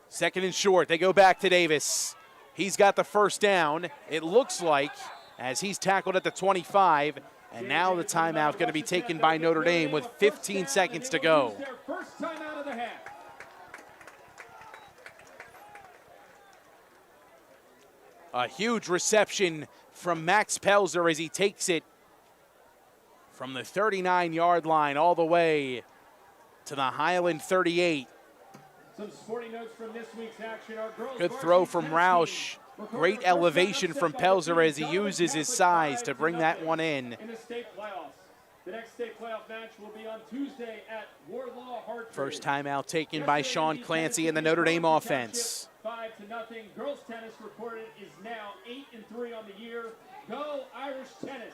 2nd and short. They go back to Davis. He's got the first down, it looks like, as he's tackled at the 25. And now the timeout going to be taken by Notre Dame with 15 seconds to go. First time out of the half. A huge reception from Max Pelzer as he takes it from the 39-yard line all the way to the Highland 38. Some sporting notes from this week's action. Our girls Good throw from Roush. Great elevation from Pelzer as he uses his size to bring that one in. In the state playoffs. The next state playoff match will be on Tuesday at Wardlaw Hartford. First timeout taken by Sean Clancy and the Notre Dame offense. 5-0. Girls tennis reported is now 8-3 on the year. Go Irish tennis.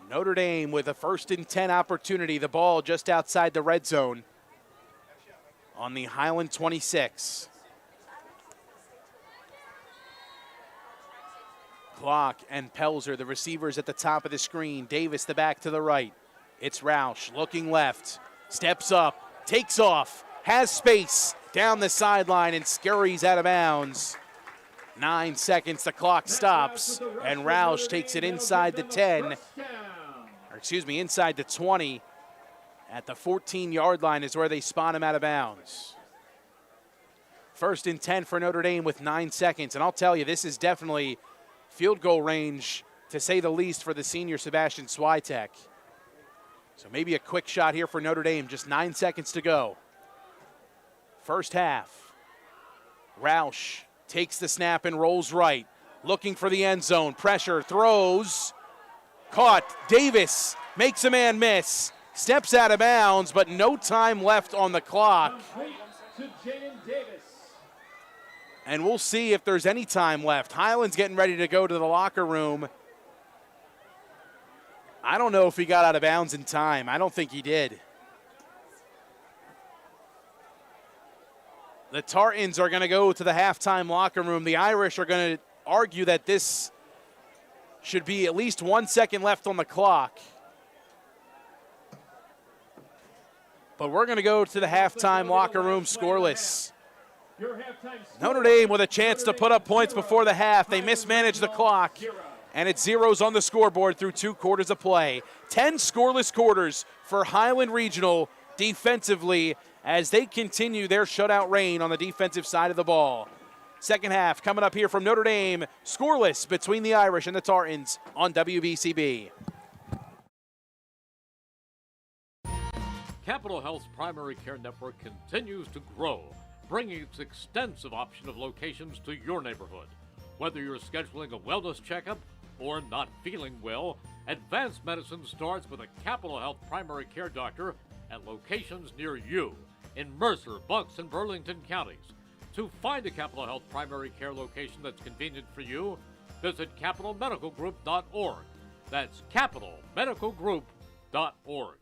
Notre Dame with a 1st and 10 opportunity. The ball just outside the red zone on the Highland 26. Clock and Pelzer, the receivers at the top of the screen. Davis, the back to the right. It's Roush looking left, steps up, takes off, has space down the sideline and scurries out of bounds. 9 seconds, the clock stops, and Roush takes it inside the 10. inside the 20. At the 14-yard line is where they spot him out of bounds. 1st and 10 for Notre Dame with 9 seconds. And I'll tell you, this is definitely field goal range, to say the least, for the senior Sebastian Switek. So maybe a quick shot here for Notre Dame, just 9 seconds to go. First half. Roush takes the snap and rolls right, looking for the end zone. Pressure, throws, caught. Davis makes a man miss, steps out of bounds, but no time left on the clock. To Jaden Davis. And we'll see if there's any time left. Highland's getting ready to go to the locker room. I don't know if he got out of bounds in time. I don't think he did. The Tartans are going to go to the halftime locker room. The Irish are going to argue that this should be at least 1 second left on the clock. But we're going to go to the halftime locker room scoreless. Notre Dame with a chance to put up points before the half. They mismanage the clock, and it's zeros on the scoreboard through 2 quarters of play. 10 scoreless quarters for Highland Regional defensively as they continue their shutout reign on the defensive side of the ball. Second half coming up here from Notre Dame, scoreless between the Irish and the Tartans on WBCB. Capital Health's primary care network continues to grow, bringing its extensive option of locations to your neighborhood. Whether you're scheduling a wellness checkup or not feeling well, advanced medicine starts with a Capital Health primary care doctor at locations near you in Mercer, Bucks, and Burlington counties. To find a Capital Health primary care location that's convenient for you, visit capitalmedicalgroup.org. That's capitalmedicalgroup.org.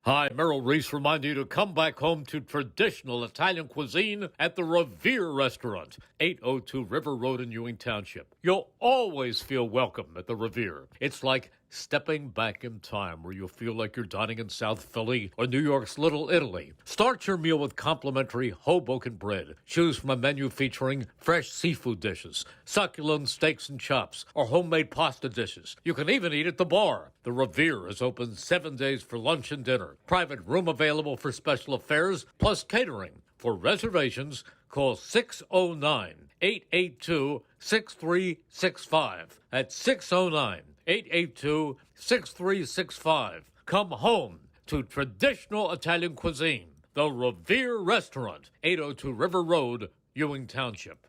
Hi, Merrill Reese reminding you to come back home to traditional Italian cuisine at the Revere Restaurant, 802 River Road in Ewing Township. You'll always feel welcome at the Revere. It's like stepping back in time where you'll feel like you're dining in South Philly or New York's Little Italy. Start your meal with complimentary Hoboken bread. Choose from a menu featuring fresh seafood dishes, succulent steaks and chops, or homemade pasta dishes. You can even eat at the bar. The Revere is open 7 days for lunch and dinner. Private room available for special affairs, plus catering. For reservations, call 609-882-6365. That's 609-882-6365. Come home to traditional Italian cuisine. The Revere Restaurant, 802 River Road, Ewing Township.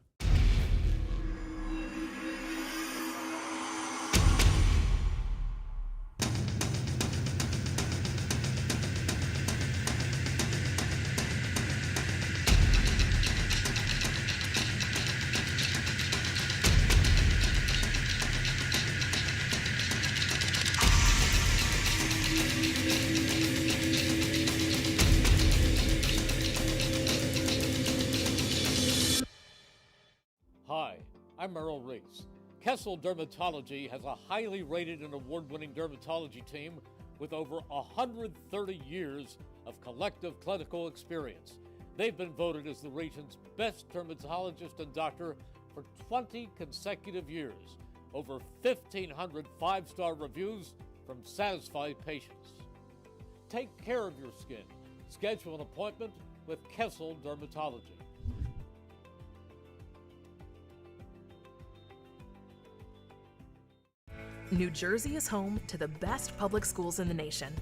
Hi, I'm Merrill Reese. Kessel Dermatology has a highly rated and award-winning dermatology team with over 130 years of collective clinical experience. They've been voted as the region's best dermatologist and doctor for 20 consecutive years. Over 1,500 five-star reviews from satisfied patients. Take care of your skin. Schedule an appointment with Kessel Dermatology. New Jersey is home to the best public schools in the nation.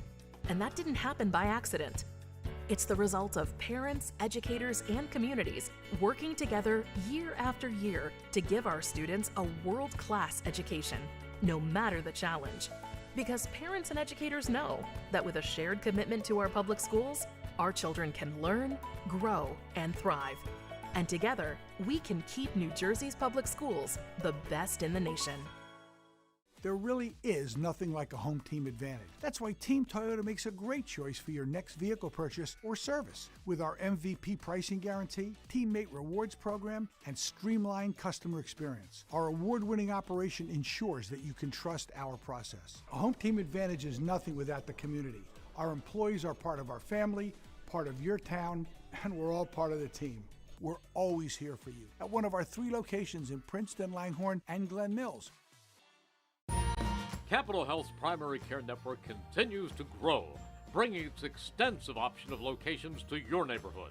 And that didn't happen by accident. It's the result of parents, educators, and communities working together year after year to give our students a world-class education, no matter the challenge. Because parents and educators know that with a shared commitment to our public schools, our children can learn, grow, and thrive. And together, we can keep New Jersey's public schools the best in the nation. There really is nothing like a home team advantage. That's why Team Toyota makes a great choice for your next vehicle purchase or service. With our MVP pricing guarantee, teammate rewards program, and streamlined customer experience, our award-winning operation ensures that you can trust our process. A home team advantage is nothing without the community. Our employees are part of our family, part of your town, and we're all part of the team. We're always here for you at one of our 3 locations in Princeton, Langhorne, and Glen Mills. Capital Health's primary care network continues to grow, bringing its extensive option of locations to your neighborhood.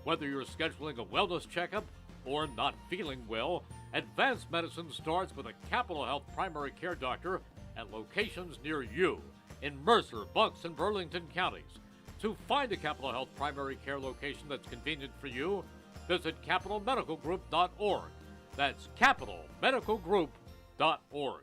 Whether you're scheduling a wellness checkup or not feeling well, advanced medicine starts with a Capital Health primary care doctor at locations near you in Mercer, Bucks, and Burlington counties. To find a Capital Health primary care location that's convenient for you, visit capitalmedicalgroup.org. That's capitalmedicalgroup.org.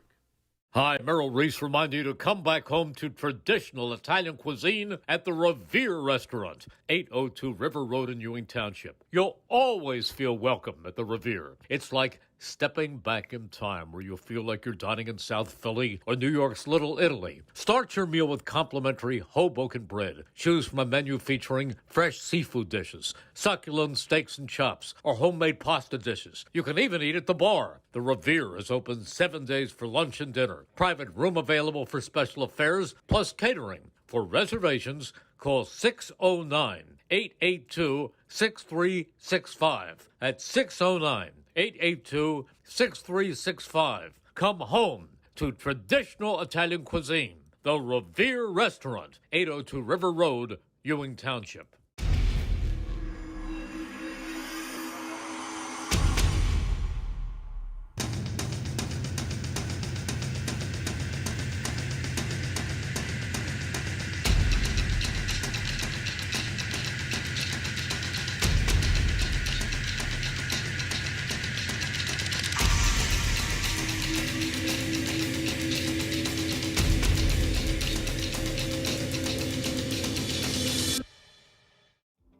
Hi, Merrill Reese reminding you to come back home to traditional Italian cuisine at the Revere Restaurant, 802 River Road in Ewing Township. You'll always feel welcome at the Revere. It's like stepping back in time where you'll feel like you're dining in South Philly or New York's Little Italy. Start your meal with complimentary Hoboken bread. Choose from a menu featuring fresh seafood dishes, succulent steaks and chops, or homemade pasta dishes. You can even eat at the bar. The Revere is open 7 days for lunch and dinner. Private room available for special affairs, plus catering. For reservations, call 609-882-6365. That's 609-882-6365. Come home to traditional Italian cuisine. The Revere Restaurant, 802 River Road, Ewing Township.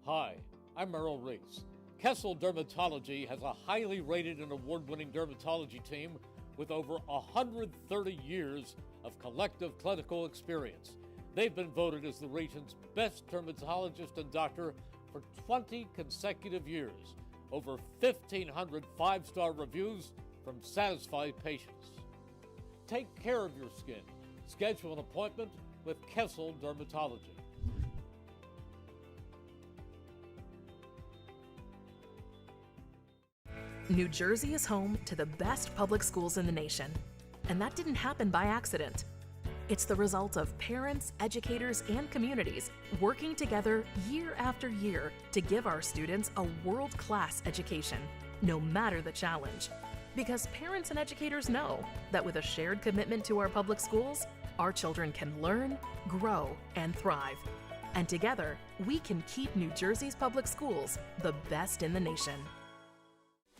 Hi, I'm Merrill Reese. Kessel Dermatology has a highly rated and award-winning dermatology team with over 130 years of collective clinical experience. They've been voted as the region's best dermatologist and doctor for 20 consecutive years. Over 1,500 five-star reviews from satisfied patients. Take care of your skin. Schedule an appointment with Kessel Dermatology. New Jersey is home to the best public schools in the nation. And that didn't happen by accident. It's the result of parents, educators, and communities working together year after year to give our students a world-class education, no matter the challenge. Because parents and educators know that with a shared commitment to our public schools, our children can learn, grow, and thrive. And together, we can keep New Jersey's public schools the best in the nation.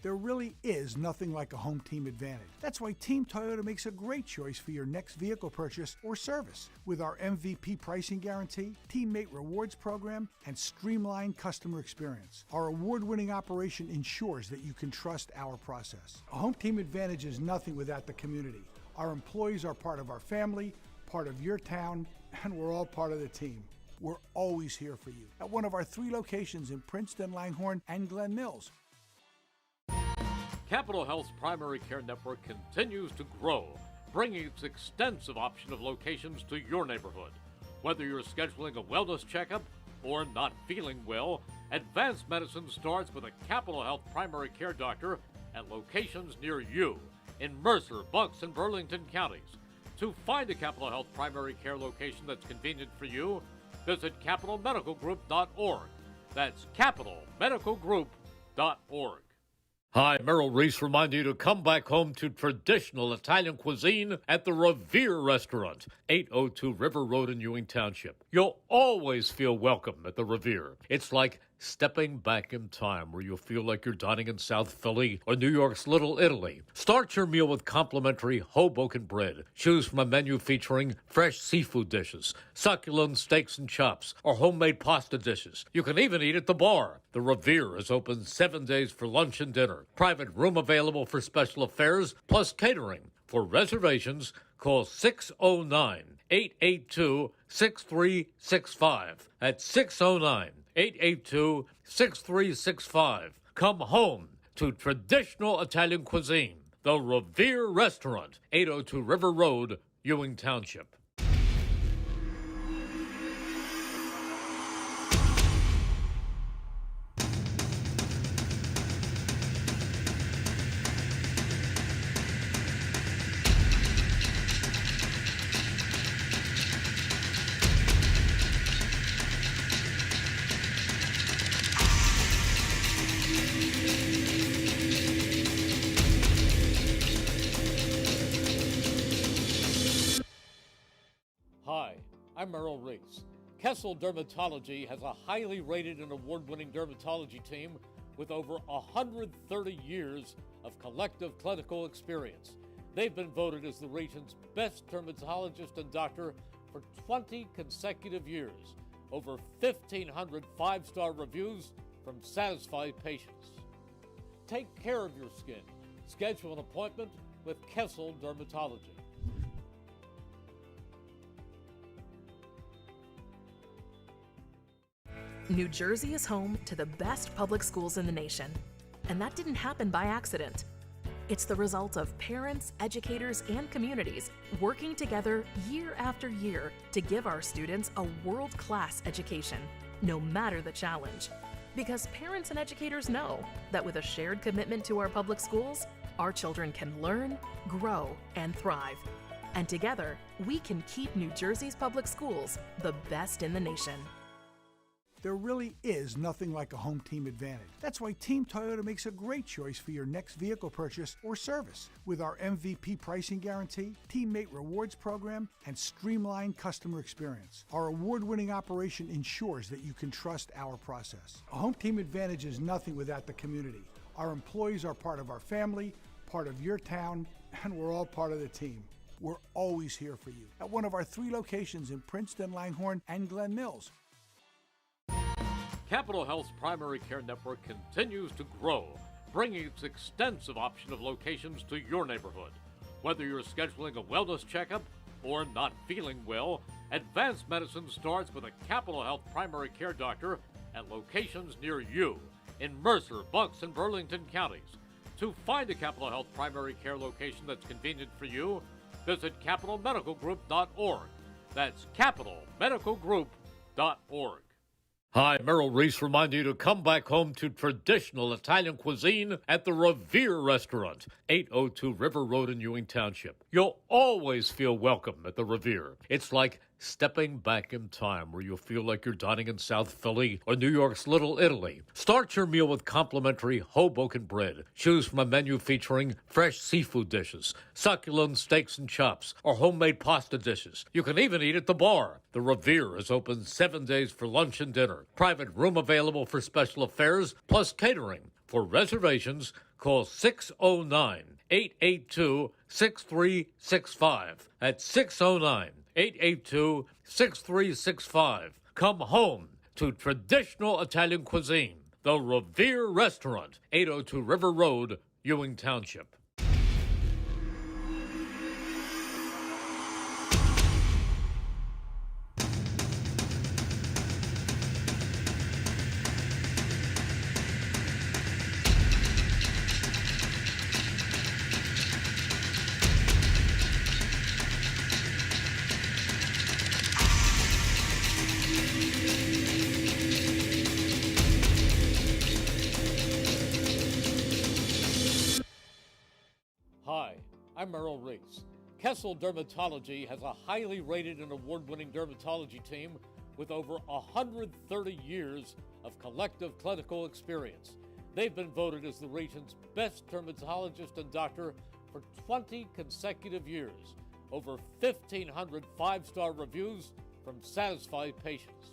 There really is nothing like a home team advantage. That's why Team Toyota makes a great choice for your next vehicle purchase or service. With our MVP pricing guarantee, teammate rewards program, and streamlined customer experience, our award-winning operation ensures that you can trust our process. A home team advantage is nothing without the community. Our employees are part of our family, part of your town, and we're all part of the team. We're always here for you at one of our 3 locations in Princeton, Langhorne, and Glen Mills. Capital Health's primary care network continues to grow, bringing its extensive option of locations to your neighborhood. Whether you're scheduling a wellness checkup or not feeling well, advanced medicine starts with a Capital Health primary care doctor at locations near you in Mercer, Bucks, and Burlington counties. To find a Capital Health primary care location that's convenient for you, visit capitalmedicalgroup.org. That's capitalmedicalgroup.org. Hi, Merrill Reese reminding you to come back home to traditional Italian cuisine at the Revere Restaurant, 802 River Road in Ewing Township. You'll always feel welcome at the Revere. It's like stepping back in time where you'll feel like you're dining in South Philly or New York's Little Italy. Start your meal with complimentary Hoboken bread. Choose from a menu featuring fresh seafood dishes, succulent steaks and chops, or homemade pasta dishes. You can even eat at the bar. The Revere is open 7 days for lunch and dinner. Private room available for special affairs, plus catering. For reservations, call 609-882-6365. That's 609-882-6365. Come home to traditional Italian cuisine. The Revere Restaurant, 802 River Road, Ewing Township. Merrill Reese. Kessel Dermatology has a highly rated and award-winning dermatology team with over 130 years of collective clinical experience. They've been voted as the region's best dermatologist and doctor for 20 consecutive years. Over 1,500 five-star reviews from satisfied patients. Take care of your skin. Schedule an appointment with Kessel Dermatology. New Jersey is home to the best public schools in the nation. And that didn't happen by accident. It's the result of parents, educators, and communities working together year after year to give our students a world-class education, no matter the challenge. Because parents and educators know that with a shared commitment to our public schools, our children can learn, grow, and thrive. And together, we can keep New Jersey's public schools the best in the nation. There really is nothing like a home team advantage. That's why Team Toyota makes a great choice for your next vehicle purchase or service. With our MVP pricing guarantee, teammate rewards program, and streamlined customer experience, our award-winning operation ensures that you can trust our process. A home team advantage is nothing without the community. Our employees are part of our family, part of your town, and we're all part of the team. We're always here for you at one of our 3 locations in Princeton, Langhorne, and Glen Mills. Capital Health's primary care network continues to grow, bringing its extensive option of locations to your neighborhood. Whether you're scheduling a wellness checkup or not feeling well, advanced medicine starts with a Capital Health primary care doctor at locations near you in Mercer, Bucks, and Burlington counties. To find a Capital Health primary care location that's convenient for you, visit capitalmedicalgroup.org. That's capitalmedicalgroup.org. Hi, Merrill Reese reminding you to come back home to traditional Italian cuisine at the Revere Restaurant, 802 River Road in Ewing Township. You'll always feel welcome at the Revere. It's like stepping back in time where you'll feel like you're dining in South Philly or New York's Little Italy. Start your meal with complimentary Hoboken bread. Choose from a menu featuring fresh seafood dishes, succulent steaks and chops, or homemade pasta dishes. You can even eat at the bar. The Revere is open 7 days for lunch and dinner. Private room available for special affairs, plus catering. For reservations, call 609-882-6365. That's 609-882-6365. Come home to traditional Italian cuisine. The Revere Restaurant, 802 River Road, Ewing Township. Hi, I'm Merrill Reese. Kessel Dermatology has a highly rated and award-winning dermatology team with over 130 years of collective clinical experience. They've been voted as the region's best dermatologist and doctor for 20 consecutive years. Over 1,500 five-star reviews from satisfied patients.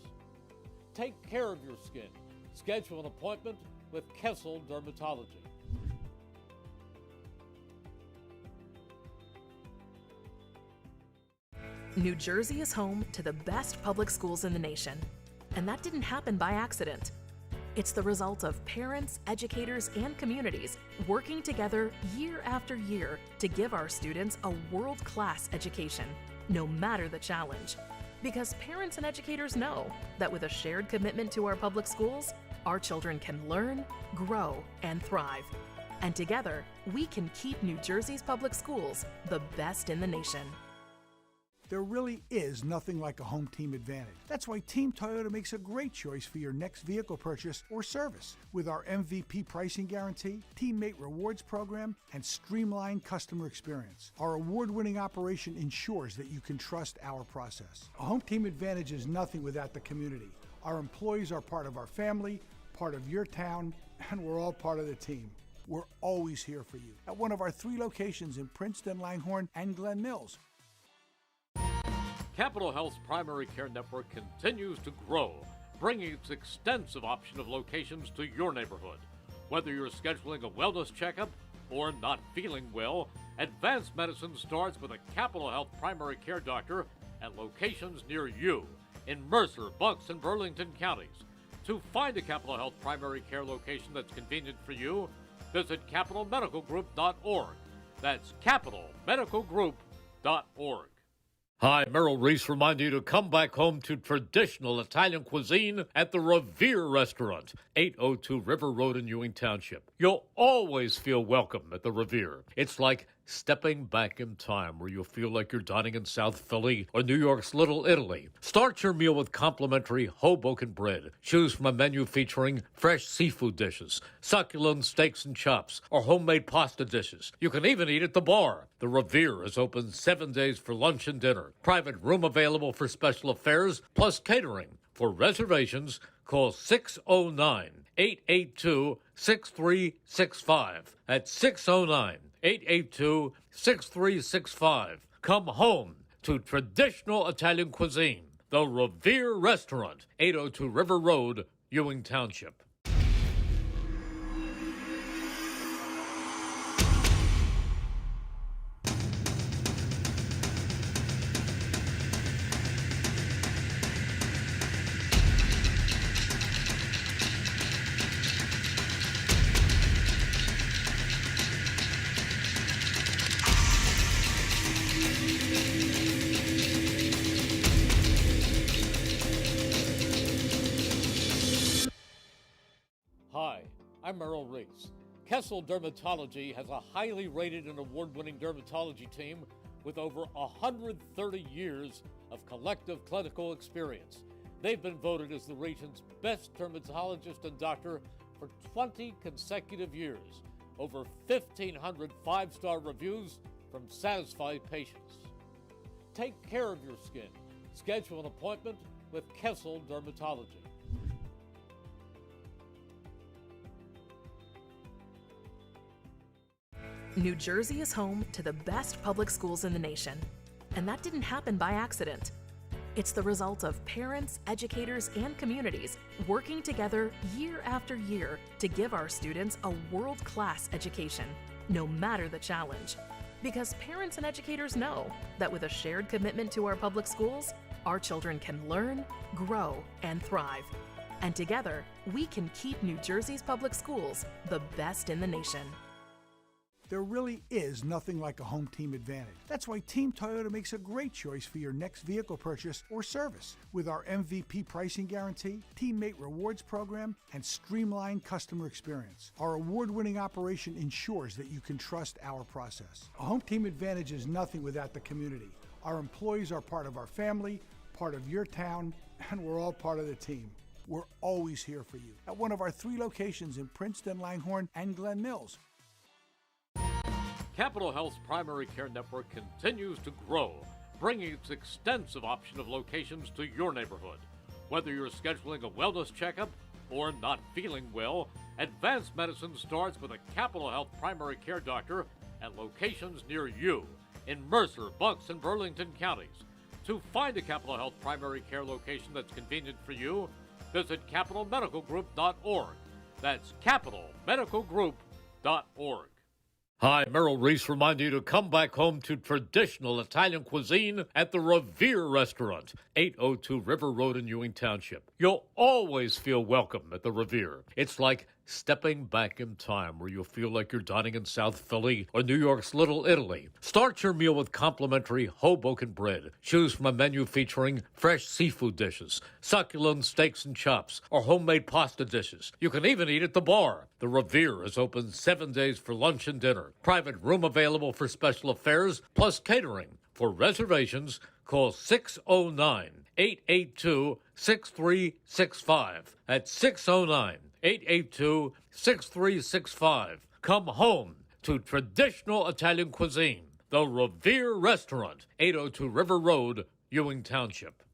Take care of your skin. Schedule an appointment with Kessel Dermatology. New Jersey is home to the best public schools in the nation. And that didn't happen by accident. It's the result of parents, educators, and communities working together year after year to give our students a world-class education, no matter the challenge. Because parents and educators know that with a shared commitment to our public schools, our children can learn, grow, and thrive. And together, we can keep New Jersey's public schools the best in the nation. There really is nothing like a home team advantage. That's why Team Toyota makes a great choice for your next vehicle purchase or service. With our MVP pricing guarantee, teammate rewards program, and streamlined customer experience, our award-winning operation ensures that you can trust our process. A home team advantage is nothing without the community. Our employees are part of our family, part of your town, and we're all part of the team. We're always here for you at one of our 3 locations in Princeton, Langhorne, and Glen Mills. Capital Health's primary care network continues to grow, bringing its extensive option of locations to your neighborhood. Whether you're scheduling a wellness checkup or not feeling well, advanced medicine starts with a Capital Health primary care doctor at locations near you in Mercer, Bucks, and Burlington counties. To find a Capital Health primary care location that's convenient for you, visit capitalmedicalgroup.org. That's capitalmedicalgroup.org. Hi, Merrill Reese reminding you to come back home to traditional Italian cuisine at the Revere Restaurant, 802 River Road in Ewing Township. You'll always feel welcome at the Revere. It's like stepping back in time where you'll feel like you're dining in South Philly or New York's Little Italy. Start your meal with complimentary Hoboken bread. Choose from a menu featuring fresh seafood dishes, succulent steaks and chops, or homemade pasta dishes. You can even eat at the bar. The Revere is open 7 days for lunch and dinner. Private room available for special affairs, plus catering. For reservations, call 609-882-6365. That's 609-882-6365. Come home to traditional Italian cuisine. The Revere Restaurant, 802 River Road, Ewing Township. Hi, I'm Merrill Reese. Kessel Dermatology has a highly rated and award-winning dermatology team with over 130 years of collective clinical experience. They've been voted as the region's best dermatologist and doctor for 20 consecutive years. Over 1,500 five-star reviews from satisfied patients. Take care of your skin. Schedule an appointment with Kessel Dermatology. New Jersey is home to the best public schools in the nation. And that didn't happen by accident. It's the result of parents, educators, and communities working together year after year to give our students a world-class education, no matter the challenge. Because parents and educators know that with a shared commitment to our public schools, our children can learn, grow, and thrive. And together, we can keep New Jersey's public schools the best in the nation. There really is nothing like a home team advantage. That's why Team Toyota makes a great choice for your next vehicle purchase or service. With our MVP pricing guarantee, teammate rewards program, and streamlined customer experience, our award-winning operation ensures that you can trust our process. A home team advantage is nothing without the community. Our employees are part of our family, part of your town, and we're all part of the team. We're always here for you at one of our 3 locations in Princeton, Langhorne, and Glen Mills. Capital Health's primary care network continues to grow, bringing its extensive option of locations to your neighborhood. Whether you're scheduling a wellness checkup or not feeling well, advanced medicine starts with a Capital Health primary care doctor at locations near you in Mercer, Bucks, and Burlington counties. To find a Capital Health primary care location that's convenient for you, visit capitalmedicalgroup.org. That's capitalmedicalgroup.org. Hi, Merrill Reese reminding you to come back home to traditional Italian cuisine at the Revere Restaurant, 802 River Road in Ewing Township. You'll always feel welcome at the Revere. It's like stepping back in time where you'll feel like you're dining in South Philly or New York's Little Italy. Start your meal with complimentary Hoboken bread. Choose from a menu featuring fresh seafood dishes, succulent steaks and chops, or homemade pasta dishes. You can even eat at the bar. The Revere is open 7 days for lunch and dinner. Private room available for special affairs, plus catering. For reservations, call 609-882-6365. That's 609-882-6365. Come home to traditional Italian cuisine. The Revere Restaurant, 802 River Road, Ewing Township.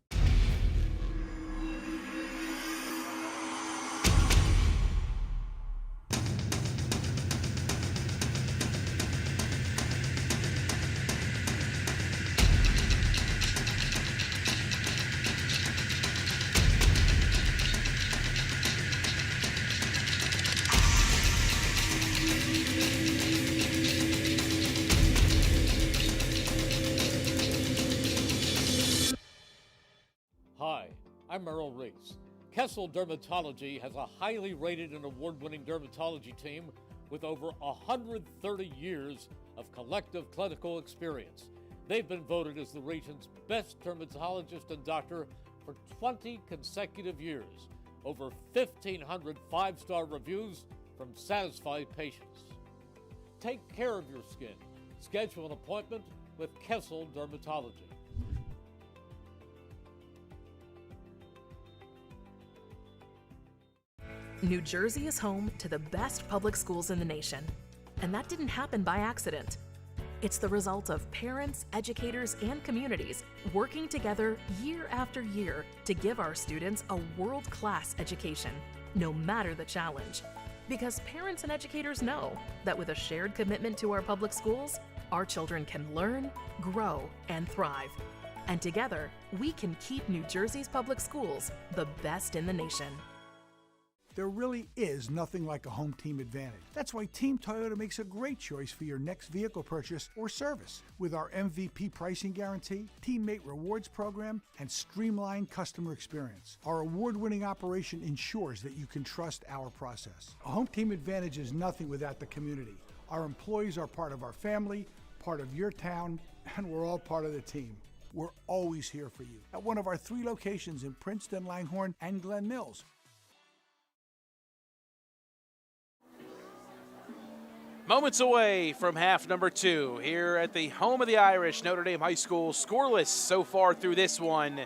I'm Merrill Reese. Kessel Dermatology has a highly rated and award-winning dermatology team with over 130 years of collective clinical experience. They've been voted as the region's best dermatologist and doctor for 20 consecutive years. Over 1,500 five-star reviews from satisfied patients. Take care of your skin. Schedule an appointment with Kessel Dermatology. New Jersey is home to the best public schools in the nation. And that didn't happen by accident. It's the result of parents, educators, and communities working together year after year to give our students a world-class education, no matter the challenge. Because parents and educators know that with a shared commitment to our public schools, our children can learn, grow, and thrive. And together, we can keep New Jersey's public schools the best in the nation. There really is nothing like a home team advantage. That's why Team Toyota makes a great choice for your next vehicle purchase or service. With our MVP pricing guarantee, teammate rewards program, and streamlined customer experience, our award-winning operation ensures that you can trust our process. A home team advantage is nothing without the community. Our employees are part of our family, part of your town, and we're all part of the team. We're always here for you at one of our 3 locations in Princeton, Langhorne, and Glen Mills. Moments away from half number 2 here at the home of the Irish, Notre Dame High School. Scoreless so far through this one,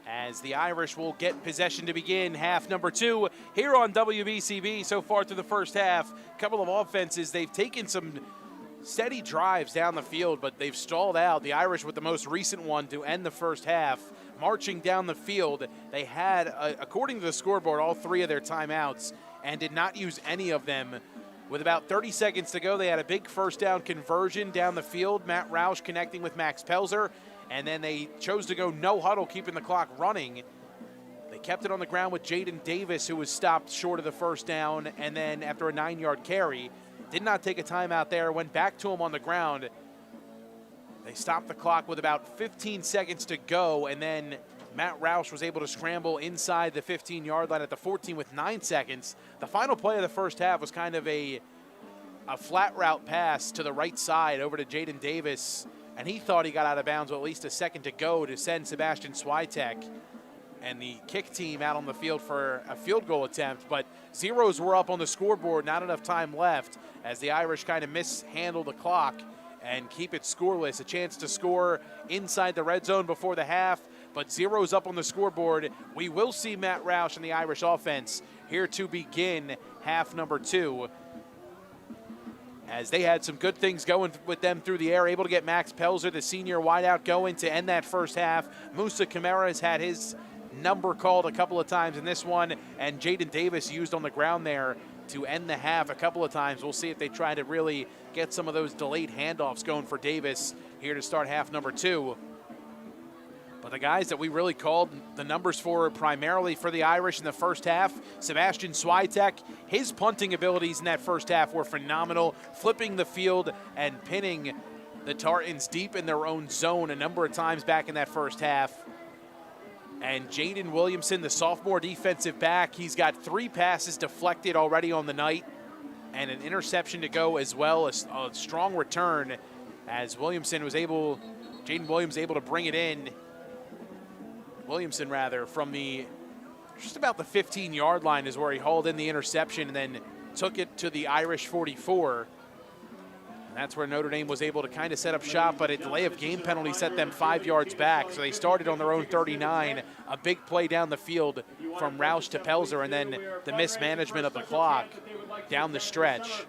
as the Irish will get possession to begin half number 2 here on WBCB. So far through the first half, a couple of offenses. They've taken some steady drives down the field, but they've stalled out. The Irish with the most recent one to end the first half, marching down the field. They had, according to the scoreboard, all 3 of their timeouts and did not use any of them. With about 30 seconds to go, they had a big first down conversion down the field. Matt Roush connecting with Max Pelzer, and then they chose to go no huddle, keeping the clock running. They kept it on the ground with Jaden Davis, who was stopped short of the first down, and then after a 9-yard carry, did not take a timeout there, went back to him on the ground. They stopped the clock with about 15 seconds to go, and then Matt Roush was able to scramble inside the 15-yard line at the 14 with 9 seconds. The final play of the first half was kind of a flat route pass to the right side over to Jaden Davis, and he thought he got out of bounds with at least a second to go to send Sebastian Switek and the kick team out on the field for a field goal attempt. But zeros were up on the scoreboard, not enough time left, as the Irish kind of mishandled the clock and keep it scoreless. A chance to score inside the red zone before the half, but zeros up on the scoreboard. We will see Matt Roush and the Irish offense here to begin half number 2, as they had some good things going with them through the air, able to get Max Pelzer, the senior wideout, going to end that first half. Musa Kamara has had his number called a couple of times in this one, and Jaden Davis used on the ground there to end the half a couple of times. We'll see if they try to really get some of those delayed handoffs going for Davis here to start half number 2. But the guys that we really called the numbers for primarily for the Irish in the first half, Sebastian Switek, his punting abilities in that first half were phenomenal, flipping the field and pinning the Tartans deep in their own zone a number of times back in that first half. And Jaden Williamson, the sophomore defensive back, he's got 3 passes deflected already on the night and an interception to go as well, a strong return as Jaden Williams able to bring it in. Williamson from just about the 15-yard line is where he hauled in the interception and then took it to the Irish 44. And that's where Notre Dame was able to kind of set up shop, but a delay of game penalty set them 5 yards back. So they started on their own 39. A big play down the field from Roush to Pelzer, and then the mismanagement of the clock down the stretch.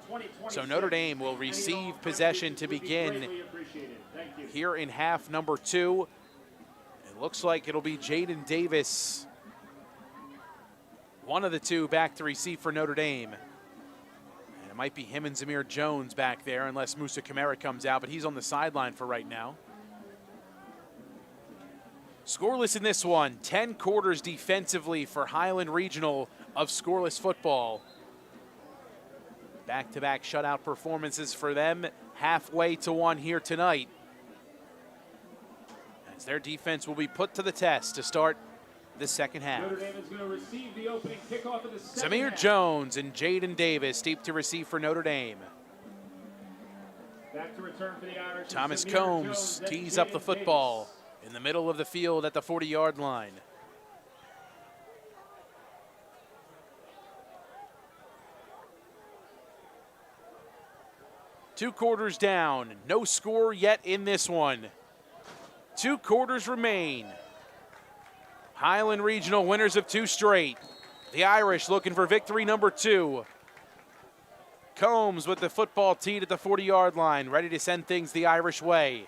So Notre Dame will receive possession to begin here in half number 2. Looks like it'll be Jaden Davis, one of the 2 back to receive for Notre Dame. And it might be him and Zamir Jones back there unless Musa Kamara comes out, but he's on the sideline for right now. Scoreless in this one, 10 quarters defensively for Highland Regional of scoreless football. Back-to-back shutout performances for them, halfway to one here tonight. Their defense will be put to the test to start the second half. Notre Dame is going to receive the opening kickoff of the second Zamir half. Jones and Jaden Davis deep to receive for Notre Dame. Back to return for the Irish. Thomas Zamir Combs Jones and tees up the Jaden football Davis. in the middle of the field at the 40-yard line. Two quarters down, no score yet in this one. 2 quarters remain. Highland Regional winners of 2 straight. The Irish looking for victory number 2. Combs with the football teed at the 40-yard line, ready to send things the Irish way.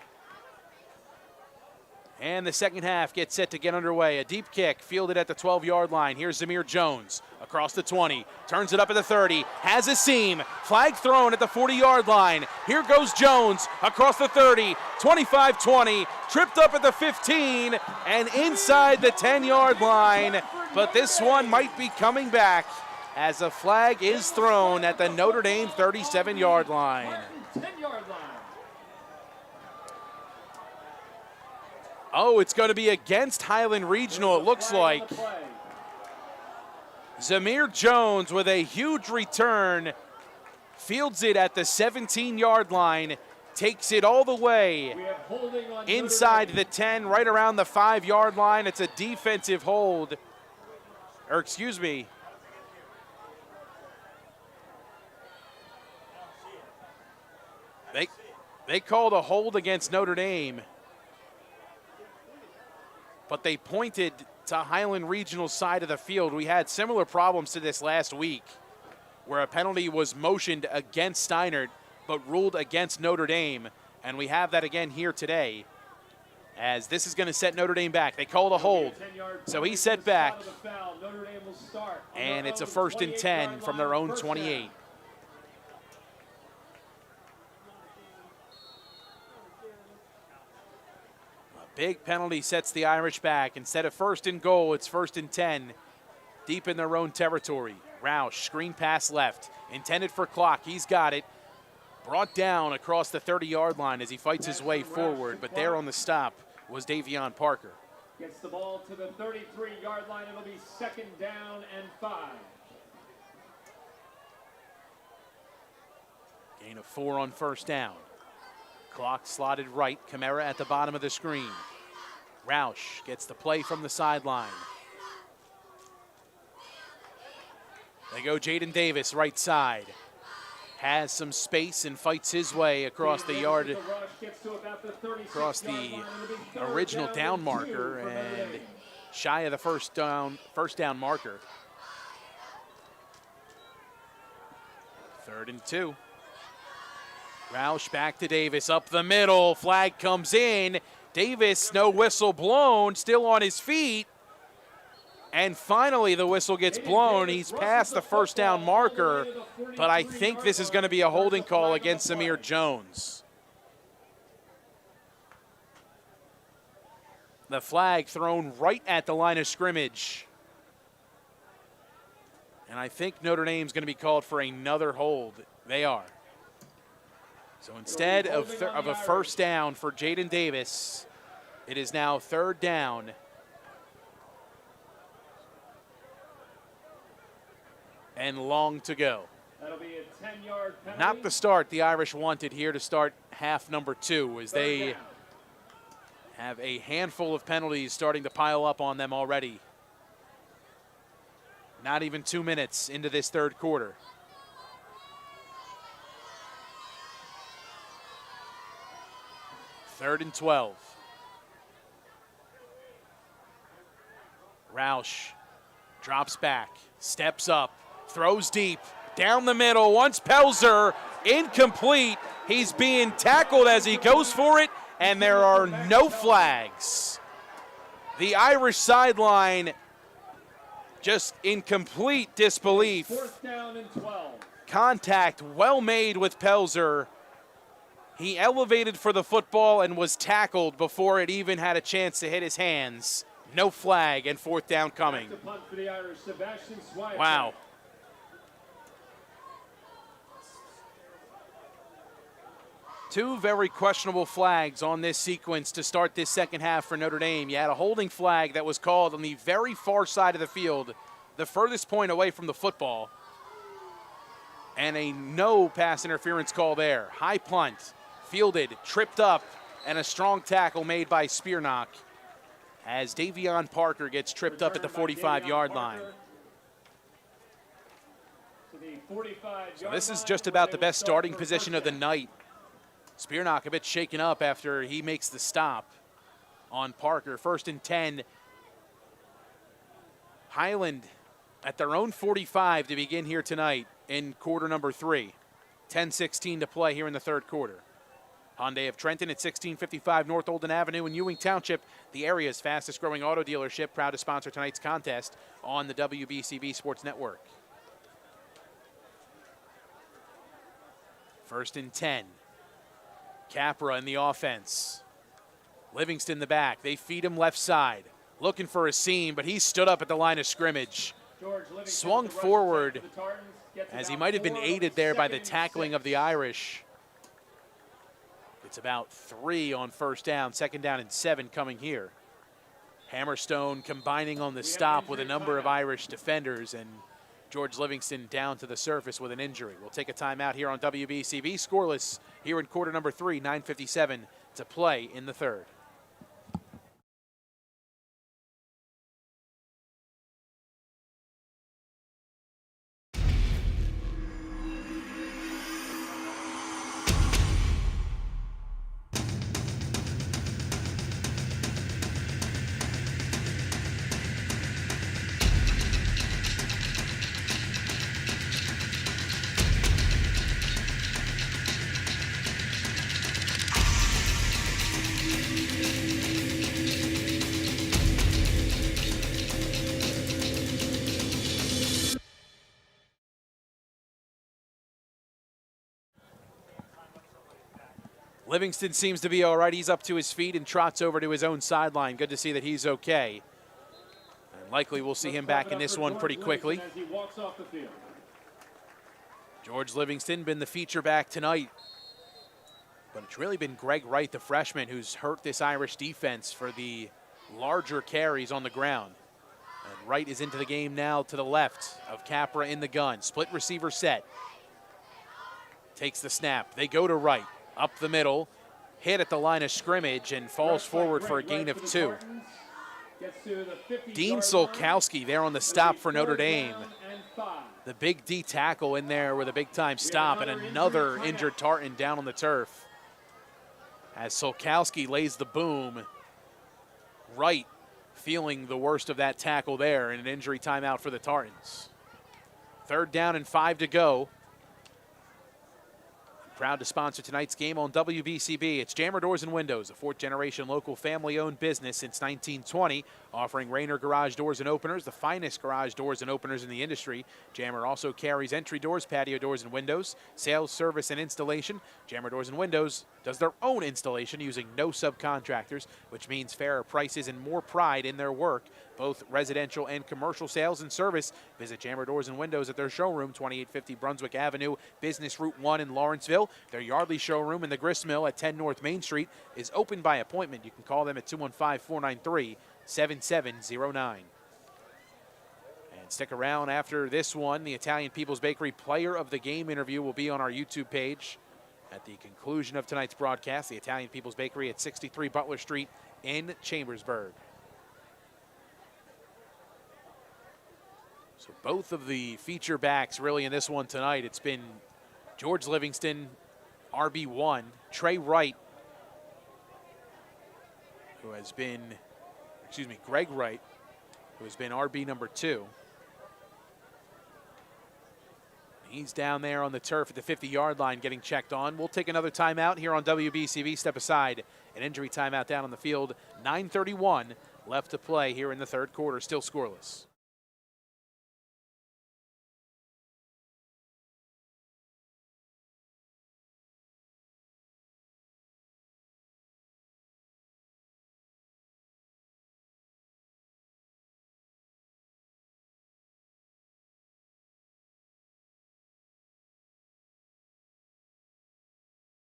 And the second half gets set to get underway. A deep kick fielded at the 12-yard line. Here's Zamir Jones across the 20, turns it up at the 30, has a seam, flag thrown at the 40-yard line. Here goes Jones across the 30, 25-20, tripped up at the 15, and inside the 10-yard line. But this one might be coming back as a flag is thrown at the Notre Dame 37-yard line. 10-yard line. Oh, it's going to be against Highland Regional, it looks like. Zamir Jones with a huge return, fields it at the 17-yard line, takes it all the way inside the 10, right around the 5-yard line. It's a defensive hold, or excuse me. They called a hold against Notre Dame, but they pointed to Highland Regional's side of the field. We had similar problems to this last week, where a penalty was motioned against Steinert but ruled against Notre Dame, and we have that again here today, as this is going to set Notre Dame back. They called a hold, so he's set back, and it's a 1st and 10 from their own 28. Big penalty sets the Irish back. Instead of 1st and goal, it's 1st and 10, deep in their own territory. Roush, screen pass left, intended for clock. He's got it. Brought down across the 30-yard line as he fights his way forward, but there on the stop was Davion Parker. Gets the ball to the 33-yard line. It'll be 2nd down and 5. Gain of 4 on 1st down. Clock slotted right, Camara at the bottom of the screen. Roush gets the play from the sideline. They go Jaden Davis, right side. Has some space and fights his way across the yard, across the original down marker, and shy of the first down marker. 3rd and 2. Roush back to Davis, up the middle, flag comes in. Davis, no whistle blown, still on his feet. And finally the whistle gets blown. He's past the 1st down marker, but I think this is going to be a holding call against Zamir Jones. The flag thrown right at the line of scrimmage. And I think Notre Dame's going to be called for another hold. They are. So instead of a 1st down for Jaden Davis, it is now 3rd down. And long to go. That'll be a 10-yard penalty. Not the start the Irish wanted here to start half number 2, as they have a handful of penalties starting to pile up on them already. Not even 2 minutes into this 3rd quarter. Third and 12. Roush drops back, steps up, throws deep, down the middle, wants Pelzer, incomplete. He's being tackled as he goes for it, and there are no flags. The Irish sideline just in complete disbelief. 4th down and 12. Contact well made with Pelzer. He elevated for the football and was tackled before it even had a chance to hit his hands. No flag, and 4th down coming. Wow. Two very questionable flags on this sequence to start this second half for Notre Dame. You had a holding flag that was called on the very far side of the field, the furthest point away from the football, and a no pass interference call there. High punt, fielded, tripped up, and a strong tackle made by Spearnock as Davion Parker gets tripped up at the 45-yard line. So this is just about the best starting position of the night. Spearnock a bit shaken up after he makes the stop on Parker. 1st and 10. Highland at their own 45 to begin here tonight in quarter number 3. 10:16 to play here in the third quarter. Hyundai of Trenton at 1655 North Olden Avenue in Ewing Township, the area's fastest growing auto dealership, proud to sponsor tonight's contest on the WBCB Sports Network. 1st and 10. Capra in the offense. Livingston in the back. They feed him left side. Looking for a seam, but he stood up at the line of scrimmage. Swung forward as he might have been aided there by the tackling of the Irish. It's about 3 on 1st down, 2nd down and 7 coming here. Hammerstone combining on the stop with a number of Irish defenders, and George Livingston down to the surface with an injury. We'll take a timeout here on WBCB. Scoreless here in quarter number 3, 9:57 to play in the third. Livingston seems to be all right. He's up to his feet and trots over to his own sideline. Good to see that he's okay. And likely we'll see him back in this one pretty quickly. George Livingston been the feature back tonight. But it's really been Greg Wright, the freshman, who's hurt this Irish defense for the larger carries on the ground. And Wright is into the game now to the left of Capra in the gun. Split receiver set. Takes the snap. They go to Wright. Up the middle, hit at the line of scrimmage, and falls forward for a gain of 2. Dean Solkowski there on the stop for Notre Dame. The big D tackle in there with a big-time stop, and another injured Tartan down on the turf. As Solkowski lays the boom, Wright feeling the worst of that tackle there, and an injury timeout for the Tartans. 3rd down and 5 to go. Proud to sponsor tonight's game on WBCB. It's Jammer Doors and Windows, a 4th-generation local family-owned business since 1920, offering Rainer garage doors and openers, the finest garage doors and openers in the industry. Jammer also carries entry doors, patio doors and windows, sales, service, and installation. Jammer Doors and Windows does their own installation using no subcontractors, which means fairer prices and more pride in their work. Both residential and commercial sales and service. Visit Jammer Doors and Windows at their showroom, 2850 Brunswick Avenue, Business Route 1 in Lawrenceville. Their Yardley showroom in the Grist Mill at 10 North Main Street is open by appointment. You can call them at 215-493-7709. And stick around after this one. The Italian People's Bakery Player of the Game interview will be on our YouTube page at the conclusion of tonight's broadcast. The Italian People's Bakery at 63 Butler Street in Chambersburg. So both of the feature backs really in this one tonight. It's been George Livingston, RB1, Trey Wright, who has been, Greg Wright, who has been RB number 2. He's down there on the turf at the 50-yard line getting checked on. We'll take another timeout here on WBCB. Step aside, an injury timeout down on the field. 9:31 left to play here in the third quarter, still scoreless.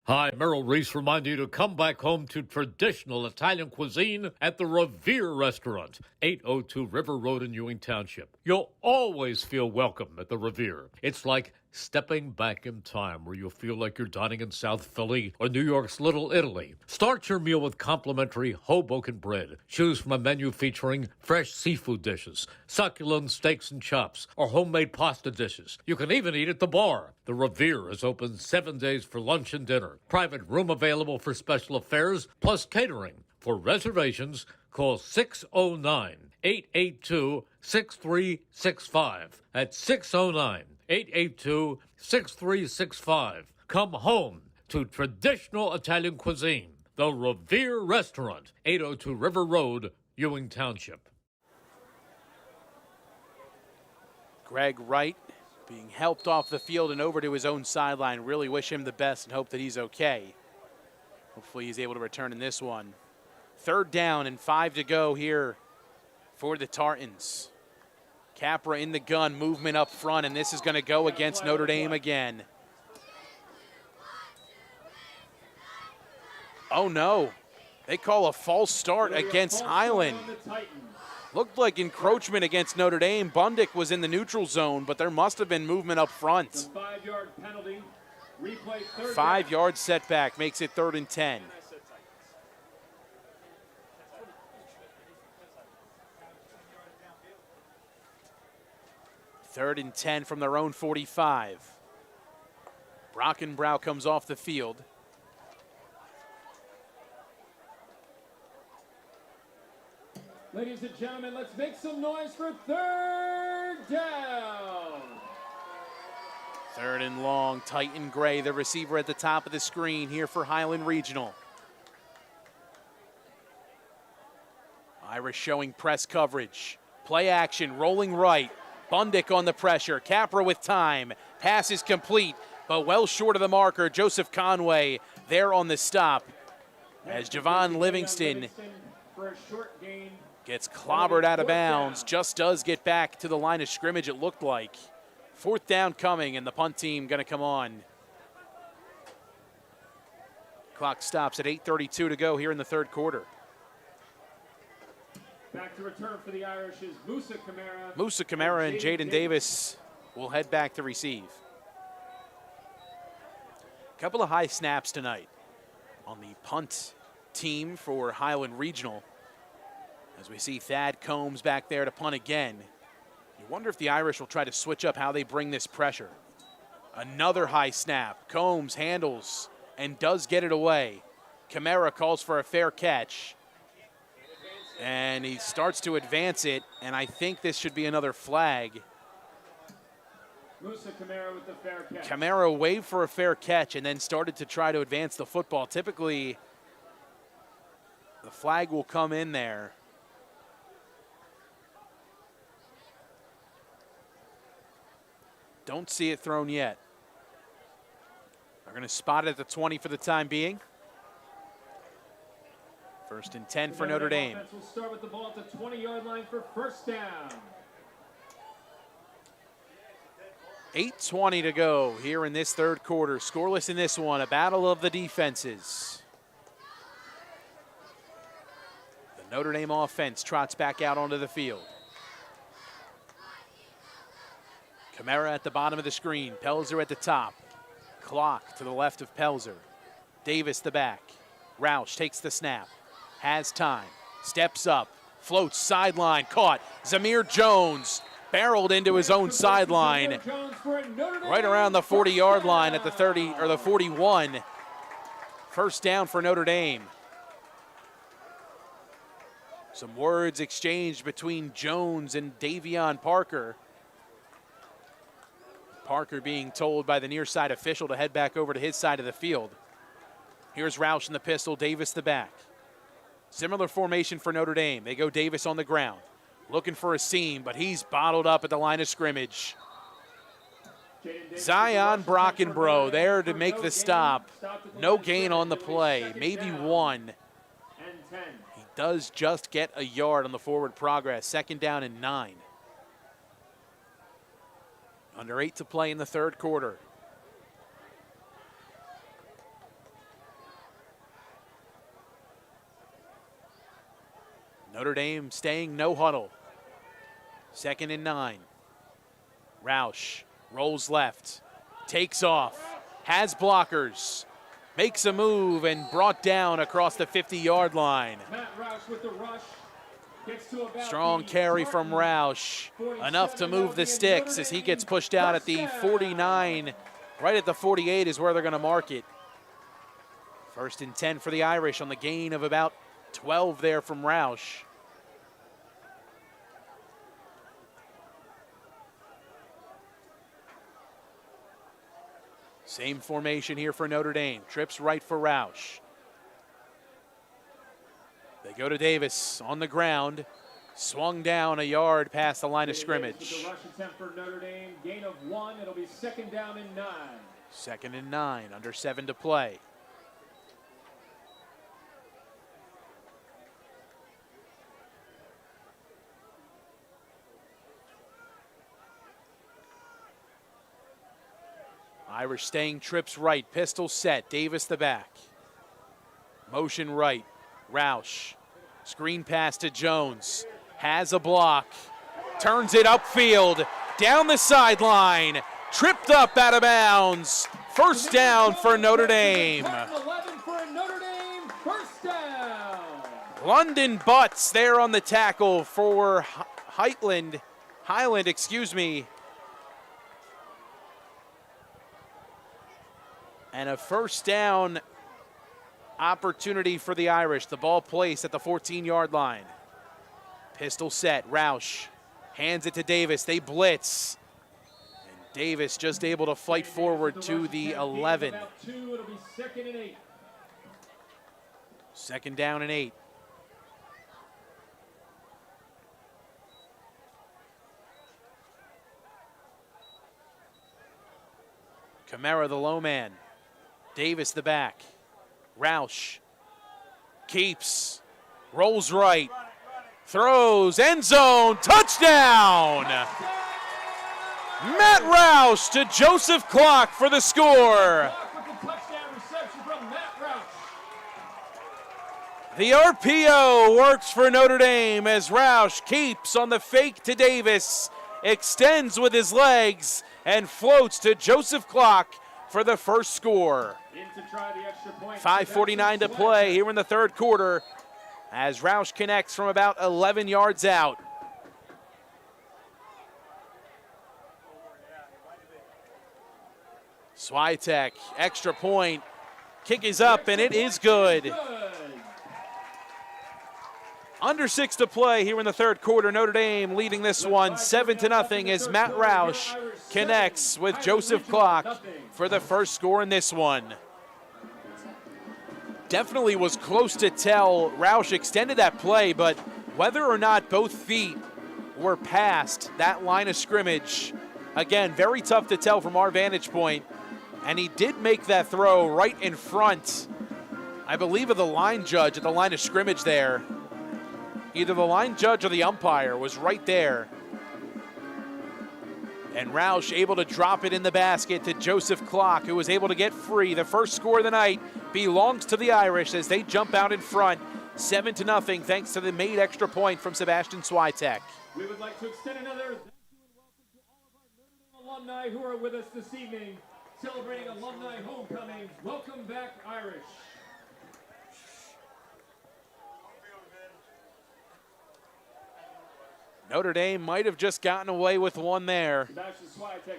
Hi, Merrill Reese reminding you to come back home to traditional Italian cuisine at the Revere Restaurant, 802 River Road in Ewing Township. You'll always feel welcome at the Revere. It's like stepping back in time where you'll feel like you're dining in South Philly or New York's Little Italy. Start your meal with complimentary Hoboken bread. Choose from a menu featuring fresh seafood dishes, succulent steaks and chops, or homemade pasta dishes. You can even eat at the bar. The Revere is open 7 days for lunch and dinner. Private room available for special affairs, plus catering. For reservations, call 609-882-6365. That's 609-882-6365. Come home to traditional Italian cuisine. The Revere Restaurant, 802 River Road, Ewing Township. Greg Wright being helped off the field and over to his own sideline. Really wish him the best and hope that he's okay. Hopefully he's able to return in this one. 3rd down and 5 to go here for the Tartans. Capra in the gun, movement up front, and this is going to go against Notre Dame again. Oh no, they call a false start against Highland. Looked like encroachment against Notre Dame. Bundick was in the neutral zone, but there must have been movement up front. 5-yard penalty. Replay 3rd 5-yard setback makes it 3rd and 10. Third and 10 from their own 45. Brockenbrough comes off the field. Ladies and gentlemen, let's make some noise for 3rd down. 3rd and long, Titan Gray, the receiver at the top of the screen here for Highland Regional. Irish showing press coverage. Play action, rolling right. Bundick on the pressure. Capra with time. Pass is complete, but well short of the marker. Joseph Conway there on the stop as Javon Livingston for a short gain. gets clobbered out of bounds. Just does get back to the line of scrimmage, it looked like. 4th down coming, and the punt team going to come on. Clock stops at 8:32 to go here in the 3rd quarter. Back to return for the Irish is Musa Kamara. Musa Kamara and Jaden Davis will head back to receive. A couple of high snaps tonight on the punt team for Highland Regional. As we see Thad Combs back there to punt again. You wonder if the Irish will try to switch up how they bring this pressure. Another high snap. Combs handles and does get it away. Kamara calls for a fair catch. And he starts to advance it, and I think this should be another flag. Musa Kamara with the fair catch. Kamara waved for a fair catch and then started to try to advance the football. Typically, the flag will come in there. Don't see it thrown yet. They're going to spot it at the 20 for the time being. 1st and 10 for Notre Dame. We'll start with the ball at the 20-yard line for 1st down. 8:20 to go here in this 3rd quarter. Scoreless in this one, a battle of the defenses. The Notre Dame offense trots back out onto the field. Kamara at the bottom of the screen, Pelzer at the top. Clock to the left of Pelzer. Davis the back. Roush takes the snap. Has time, steps up, floats sideline, caught. Zamir Jones barreled into his own sideline, right around the 40-yard line at the 30 or the 41. 1st down for Notre Dame. Some words exchanged between Jones and Davion Parker. Parker being told by the near side official to head back over to his side of the field. Here's Roush in the pistol, Davis the back. Similar formation for Notre Dame. They go Davis on the ground, looking for a seam, but he's bottled up at the line of scrimmage. Zion Brockenbrough there to make the stop. No gain on the play, maybe 1. He does just get a yard on the forward progress. 2nd down and 9. Under 8 to play in the 3rd quarter. Notre Dame staying no huddle. 2nd and 9. Roush rolls left, takes off, has blockers, makes a move and brought down across the 50-yard line. Matt Roush with the rush. Gets to about Strong the carry from Roush, enough to move the sticks as he gets pushed out at the 49. Right at the 48 is where they're going to mark it. 1st and 10 for the Irish on the gain of about 12 there from Roush. Same formation here for Notre Dame. Trips right for Roush. They go to Davis on the ground. Swung down a yard past the line of scrimmage. With the rush attempt for Notre Dame, gain of 1. It'll be 2nd down and 9. 2nd and 9, under 7 to play. Irish staying trips right, pistol set, Davis the back. Motion right, Roush. Screen pass to Jones, has a block, turns it upfield, down the sideline, tripped up out of bounds. 1st down for Notre Dame. 11 for Notre Dame, 1st down. London Butts there on the tackle for Highland, excuse me. And a 1st down opportunity for the Irish. The ball placed at the 14-yard line. Pistol set, Roush hands it to Davis. They blitz. And Davis just able to fight forward to the 11. It'll be 2nd and 8. 2nd down and 8. Camara, the low man. Davis, the back. Roush keeps, rolls right, throws, end zone, touchdown! Matt Roush to Joseph Clark for the score. The RPO works for Notre Dame as Roush keeps on the fake to Davis, extends with his legs, and floats to Joseph Clark for the 1st score. 5:49 to play here in the 3rd quarter as Roush connects from about 11 yards out. Swiatek, extra point, kick is up and it is good. Under 6 to play here in the 3rd quarter. Notre Dame leading this one 7-0 as Matt Roush connects with Joseph Clark for the 1st score in this one. Definitely was close to tell. Roush extended that play, but whether or not both feet were past that line of scrimmage, again, very tough to tell from our vantage point. And he did make that throw right in front, I believe, of the line judge at the line of scrimmage there. Either the line judge or the umpire was right there. And Roush able to drop it in the basket to Joseph Clark, who was able to get free. The 1st score of the night belongs to the Irish as they jump out in front 7-0 thanks to the made extra point from Sebastian Swiatek. We would like to extend another thank you and welcome to all of our Notre Dame alumni who are with us this evening, celebrating alumni homecoming. Welcome back, Irish. Notre Dame might have just gotten away with one there,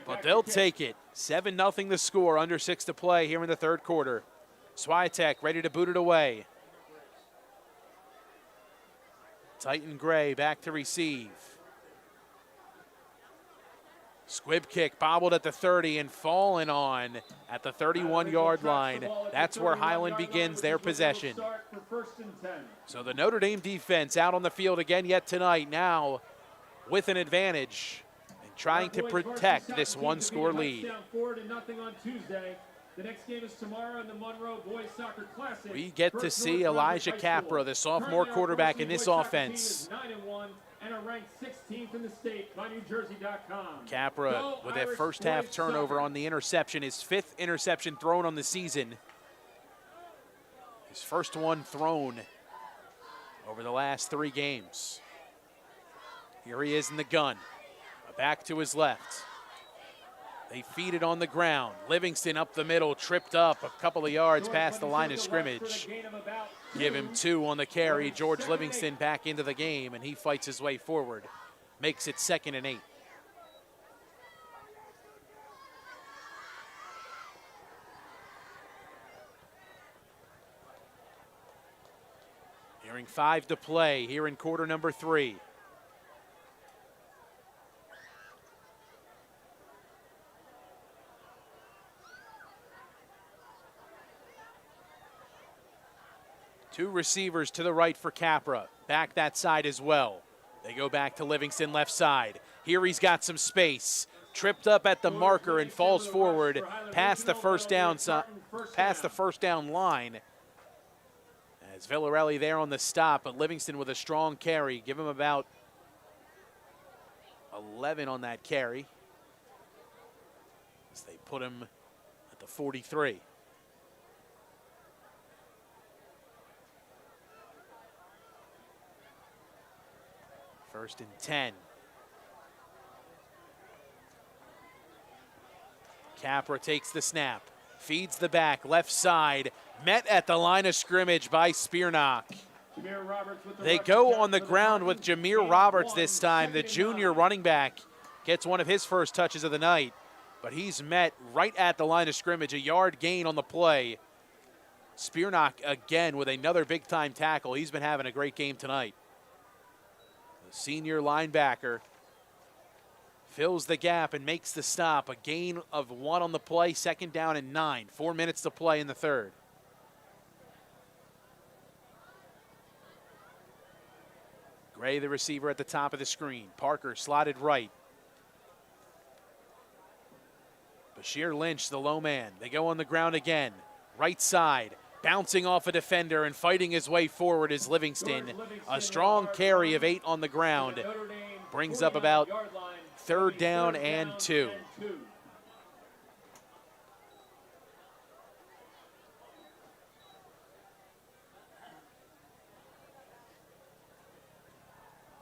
but they'll take it. 7-0 the score, under 6 to play here in the 3rd quarter. Swiatek ready to boot it away. Titan Gray back to receive. Squib kick bobbled at the 30 and fallen on at the 31-yard line. That's where Highland begins their possession. So the Notre Dame defense out on the field again yet tonight, now with an advantage and trying to protect this 1-score lead. The next game is tomorrow in the Monroe Boys Soccer Classic. We get to see Elijah Capra, the sophomore quarterback in this offense. 9-1 and are ranked 16th in the state by NewJersey.com. Capra with a first half turnover on the interception, his 5th interception thrown on the season. His first one thrown over the last 3 games. Here he is in the gun, back to his left. They feed it on the ground. Livingston up the middle, tripped up a couple of yards past the line of scrimmage. Give him 2 on the carry. George Livingston back into the game, and he fights his way forward. Makes it 2nd and 8. Nearing 5 to play here in quarter number 3. Two receivers to the right for Capra. Back that side as well. They go back to Livingston left side. Here he's got some space. Tripped up at the marker and falls forward past the first down line. As Villarelli there on the stop, but Livingston with a strong carry. Give him about 11 on that carry. As they put him at the 43. First and 10. Capra takes the snap, feeds the back, left side, met at the line of scrimmage by Spearnock. They go on the ground with Jameer Roberts this time. The junior running back gets one of his first touches of the night, but he's met right at the line of scrimmage, a yard gain on the play. Spearnock again with another big-time tackle. He's been having a great game tonight. The senior linebacker fills the gap and makes the stop. A gain of 1 on the play, 2nd down and 9. 4 minutes to play in the 3rd. Gray, the receiver, at the top of the screen. Parker slotted right. Bashir Lynch, the low man. They go on the ground again. Right side. Bouncing off a defender and fighting his way forward is Livingston. A strong carry of 8 on the ground. Brings up about 3rd down and 2.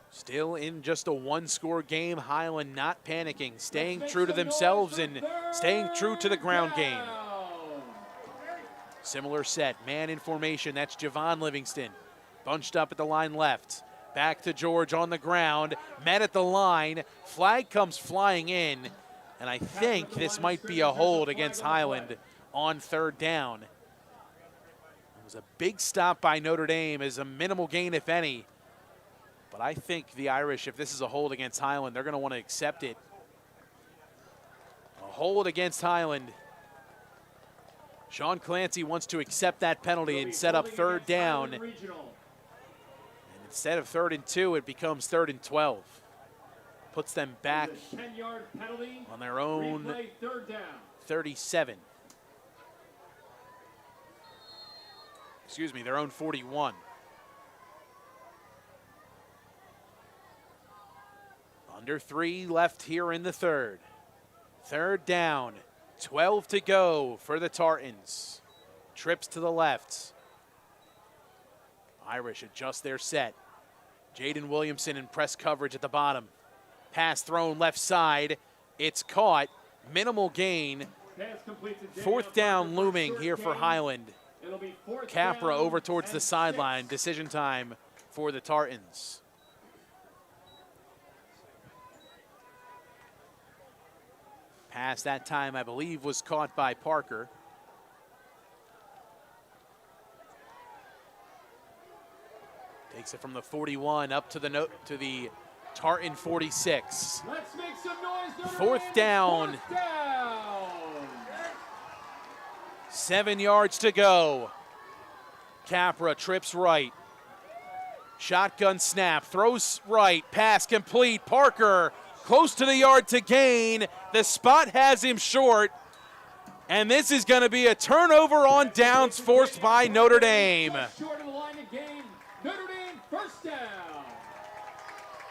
Still in just a 1-score game. Highland not panicking, staying true to themselves and staying true to the ground game. Similar set, man in formation, that's Javon Livingston. Bunched up at the line left. Back to George on the ground, met at the line. Flag comes flying in, and I think this might be a hold against Highland on 3rd down. It was a big stop by Notre Dame, as a minimal gain, if any. But I think the Irish, if this is a hold against Highland, they're going to want to accept it. A hold against Highland. Sean Clancy wants to accept that penalty and set up 3rd down. And instead of 3rd and 2, it becomes 3rd and 12. Puts them back on their own 37. Excuse me, their own 41. Under 3 left here in the 3rd. 3rd down. 12 to go for the Tartans. Trips to the left. Irish adjust their set. Jaden Williamson in press coverage at the bottom. Pass thrown left side. It's caught. Minimal gain. 4th down looming here for Highland. Capra over towards the sideline. Decision time for the Tartans. Pass that time, I believe, was caught by Parker. Takes it from the 41 up to the Tartan 46. Let's make some noise, 4th down. 4th down. 7 yards to go. Capra trips right. Shotgun snap, throws right, pass complete. Parker close to the yard to gain. The spot has him short. And this is going to be a turnover on downs forced by Notre Dame. Short of the line of game. Notre Dame 1st down.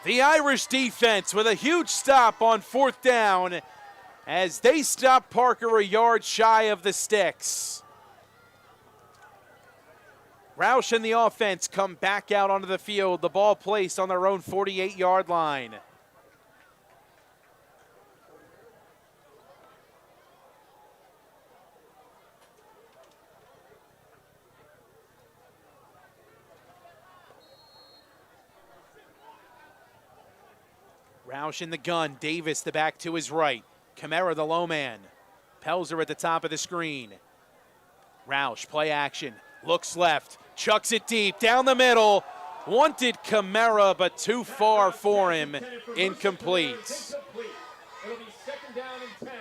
The Irish defense with a huge stop on 4th down as they stop Parker a yard shy of the sticks. Roush and the offense come back out onto the field. The ball placed on their own 48-yard line. Roush in the gun. Davis, the back to his right. Camara, the low man. Pelzer at the top of the screen. Roush, play action. Looks left. Chucks it deep. Down the middle. Wanted Camara, but too far for him. Incomplete. It'll be second down and 10.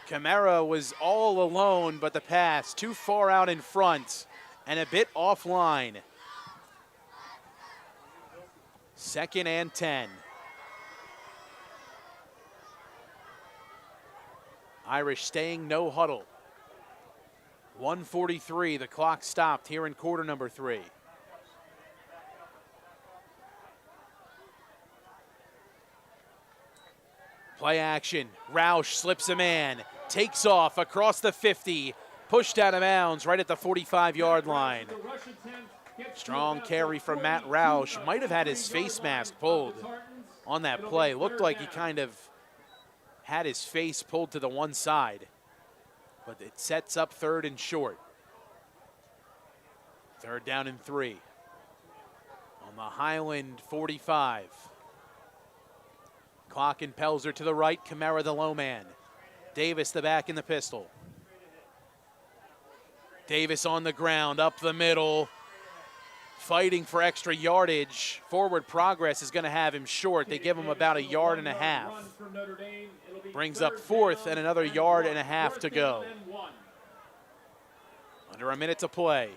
Camara was all alone, but the pass too far out in front and a bit offline. Second and 10. Irish staying no huddle. 1:43, the clock stopped here in quarter number 3. Play action. Roush slips a man, takes off across the 50, pushed out of bounds right at the 45-yard line. Strong carry from Matt Roush. Might have had his face mask pulled on that play. Looked like he kind of had his face pulled to the one side, but it sets up third and short. Third down and 3 on the Highland 45. Clock and Pelzer to the right, Camara the low man. Davis the back in the pistol. Davis on the ground, up the middle, fighting for extra yardage. Forward progress is going to have him short. They give him about a yard and a half. Brings up fourth and another yard and a half to go. Under a minute to play.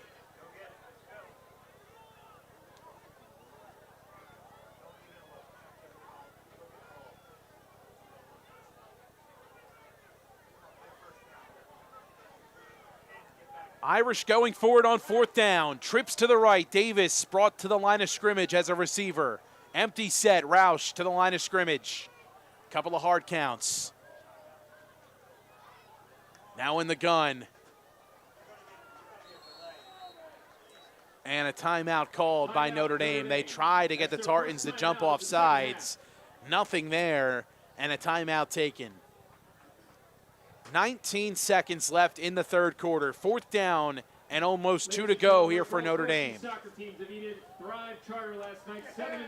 Irish going forward on fourth down. Trips to the right. Davis brought to the line of scrimmage as a receiver. Empty set. Roush to the line of scrimmage. Couple of hard counts. Now in the gun. And a timeout called by Notre Dame. They try to get the Tartans to jump off sides. Nothing there, and a timeout taken. 19 seconds left in the third quarter. Fourth down and almost 2 to go here for Notre Dame.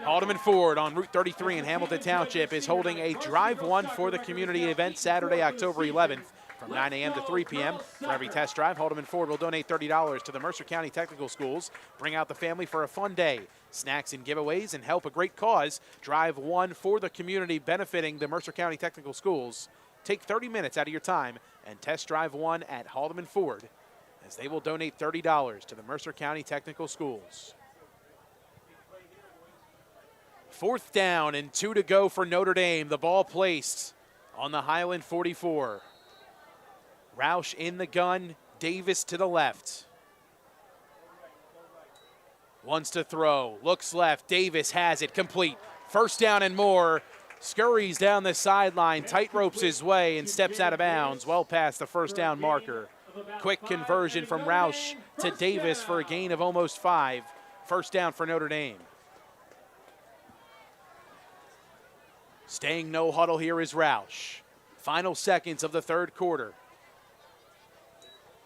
Haldeman Ford on Route 33 in Hamilton Township is holding a Drive 1 for the community event Saturday, October 11th from 9 a.m. to 3 p.m. For every test drive, Haldeman Ford will donate $30 to the Mercer County Technical Schools. Bring out the family for a fun day. Snacks and giveaways and help a great cause. Drive 1 for the community benefiting the Mercer County Technical Schools. Take 30 minutes out of your time and test drive 1 at Haldeman Ford, as they will donate $30 to the Mercer County Technical Schools. Fourth down and 2 to go for Notre Dame. The ball placed on the Highland 44. Roush in the gun, Davis to the left. Wants to throw, looks left, Davis has it, complete. First down and more. Scurries down the sideline, tight ropes his way, and steps out of bounds, well past the first down marker. Quick conversion from Roush to Davis for a gain of almost 5. First down for Notre Dame. Staying no huddle here is Roush. Final seconds of the third quarter.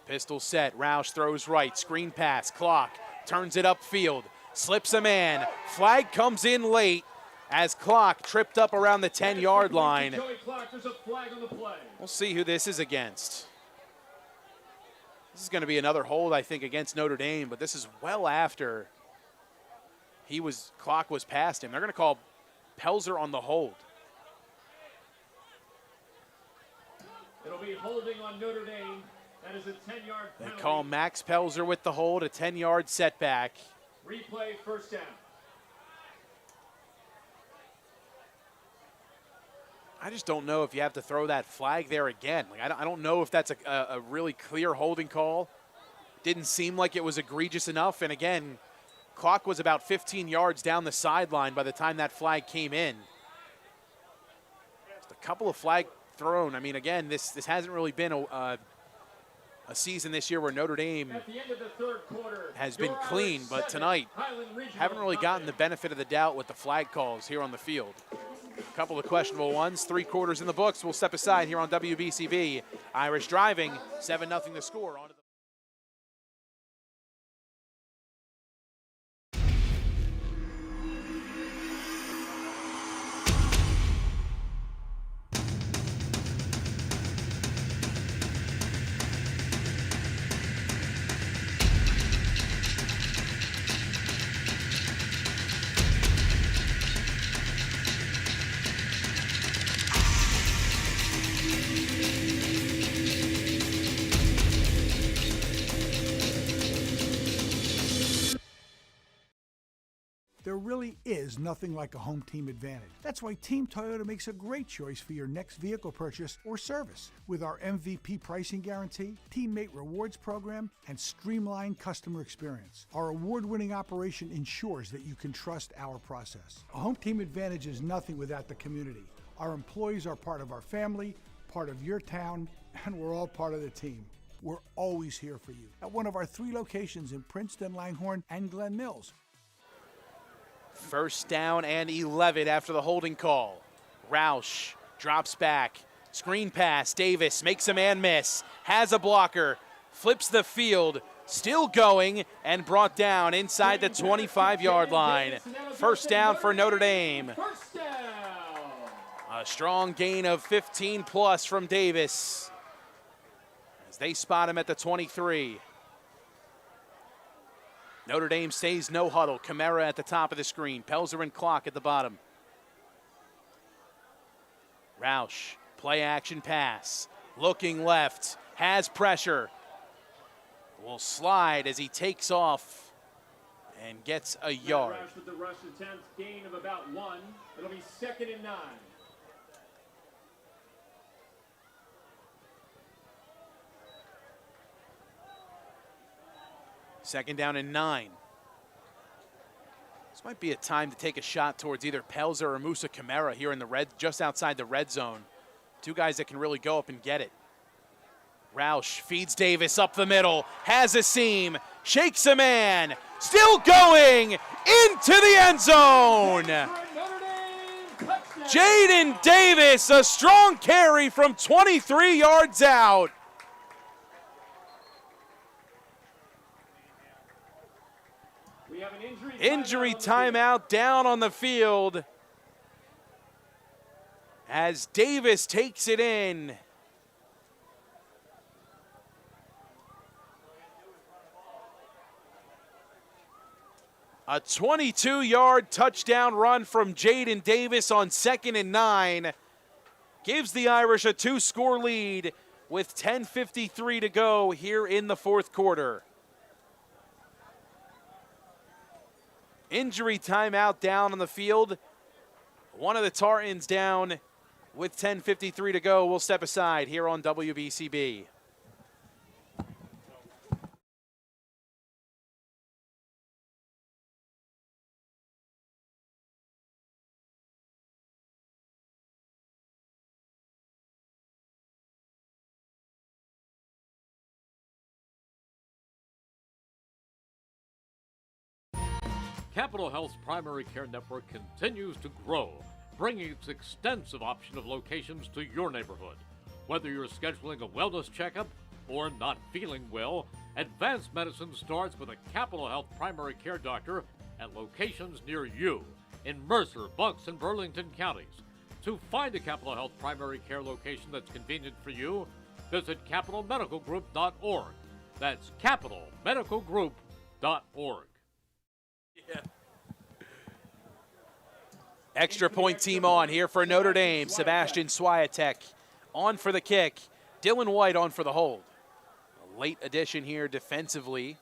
Pistol set, Roush throws right, screen pass, clock, turns it upfield, slips a man, flag comes in late, as Clock tripped up around the 10-yard line. We'll see who this is against. This is going to be another hold, I think, against Notre Dame, but this is well after Clock was past him. They're going to call Pelzer on the hold. It'll be holding on Notre Dame. That is a 10-yard penalty. They call Max Pelzer with the hold, a 10-yard setback. Replay, first down. I just don't know if you have to throw that flag there again. Like, I don't know if that's a really clear holding call. Didn't seem like it was egregious enough. And again, Clock was about 15 yards down the sideline by the time that flag came in. Just a couple of flag thrown. I mean, again, this hasn't really been a a season this year where Notre Dame At the end of the third quarter, has been your clean, Irish but second, tonight Highland Regional haven't really gotten the nothing. benefit of the doubt with the flag calls here on the field. A couple of questionable ones, 3 quarters in the books. We'll step aside here on WBCB. Irish driving, 7-0 the score. On to the There really is nothing like a home team advantage. That's why Team Toyota makes a great choice for your next vehicle purchase or service. With our MVP pricing guarantee, teammate rewards program, and streamlined customer experience, our award-winning operation ensures that you can trust our process. A home team advantage is nothing without the community. Our employees are part of our family, part of your town, and we're all part of the team. We're always here for you at one of our 3 locations in Princeton, Langhorne, and Glen Mills. First down and 11 after the holding call. Roush drops back. Screen pass. Davis makes a man miss. Has a blocker. Flips the field. Still going and brought down inside the 25-yard line. First down for Notre Dame. First down. A strong gain of 15 plus from Davis as they spot him at the 23. Notre Dame stays no huddle. Camara at the top of the screen. Pelzer and Clock at the bottom. Roush, play action pass. Looking left, has pressure. Will slide as he takes off and gets a yard. Roush with the rush attempt, gain of about 1. It'll be 2nd and 9. Second down and 9. This might be a time to take a shot towards either Pelzer or Musa Camara here in the red, just outside the red zone. 2 guys that can really go up and get it. Roush feeds Davis up the middle, has a seam, shakes a man, still going into the end zone. Jaden Davis, a strong carry from 23 yards out. We have an Injury timeout down on the field as Davis takes it in. A 22-yard touchdown run from Jaden Davis on 2nd and 9 gives the Irish a 2-score lead with 10:53 to go here in the 4th quarter. Injury timeout down on the field. One of the Tartans down with 10:53 to go. We'll step aside here on WBCB. Capital Health's primary care network continues to grow, bringing its extensive option of locations to your neighborhood. Whether you're scheduling a wellness checkup or not feeling well, advanced medicine starts with a Capital Health primary care doctor at locations near you in Mercer, Bucks, and Burlington counties. To find a Capital Health primary care location that's convenient for you, visit capitalmedicalgroup.org. That's capitalmedicalgroup.org. Yeah. Extra point team on here for Notre Dame. Sebastian Swiatek on for the kick. Dylan White on for the hold. A late addition here defensively.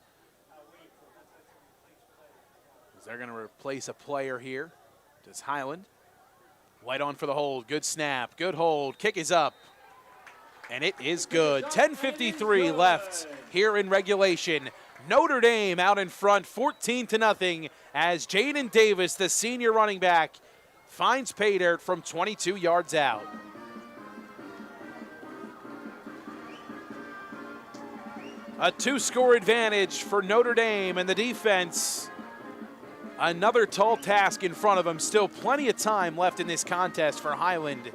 They're going to replace a player here. Does Highland. White on for the hold. Good snap. Good hold. Kick is up. And it is good. 10:53 left here in regulation. Notre Dame out in front, 14-0, as Jaden Davis, the senior running back, finds pay dirt from 22 yards out. A 2-score advantage for Notre Dame, and the defense, another tall task in front of them. Still plenty of time left in this contest for Highland.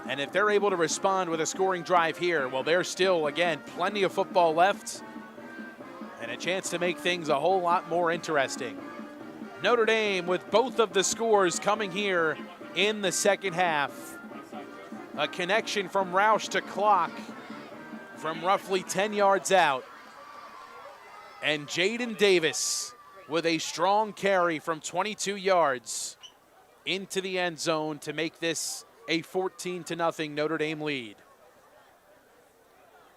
And if they're able to respond with a scoring drive here, well, there's still, again, plenty of football left and a chance to make things a whole lot more interesting. Notre Dame with both of the scores coming here in the second half. A connection from Roush to Clock from roughly 10 yards out. And Jaden Davis with a strong carry from 22 yards into the end zone to make this a 14-0 Notre Dame lead.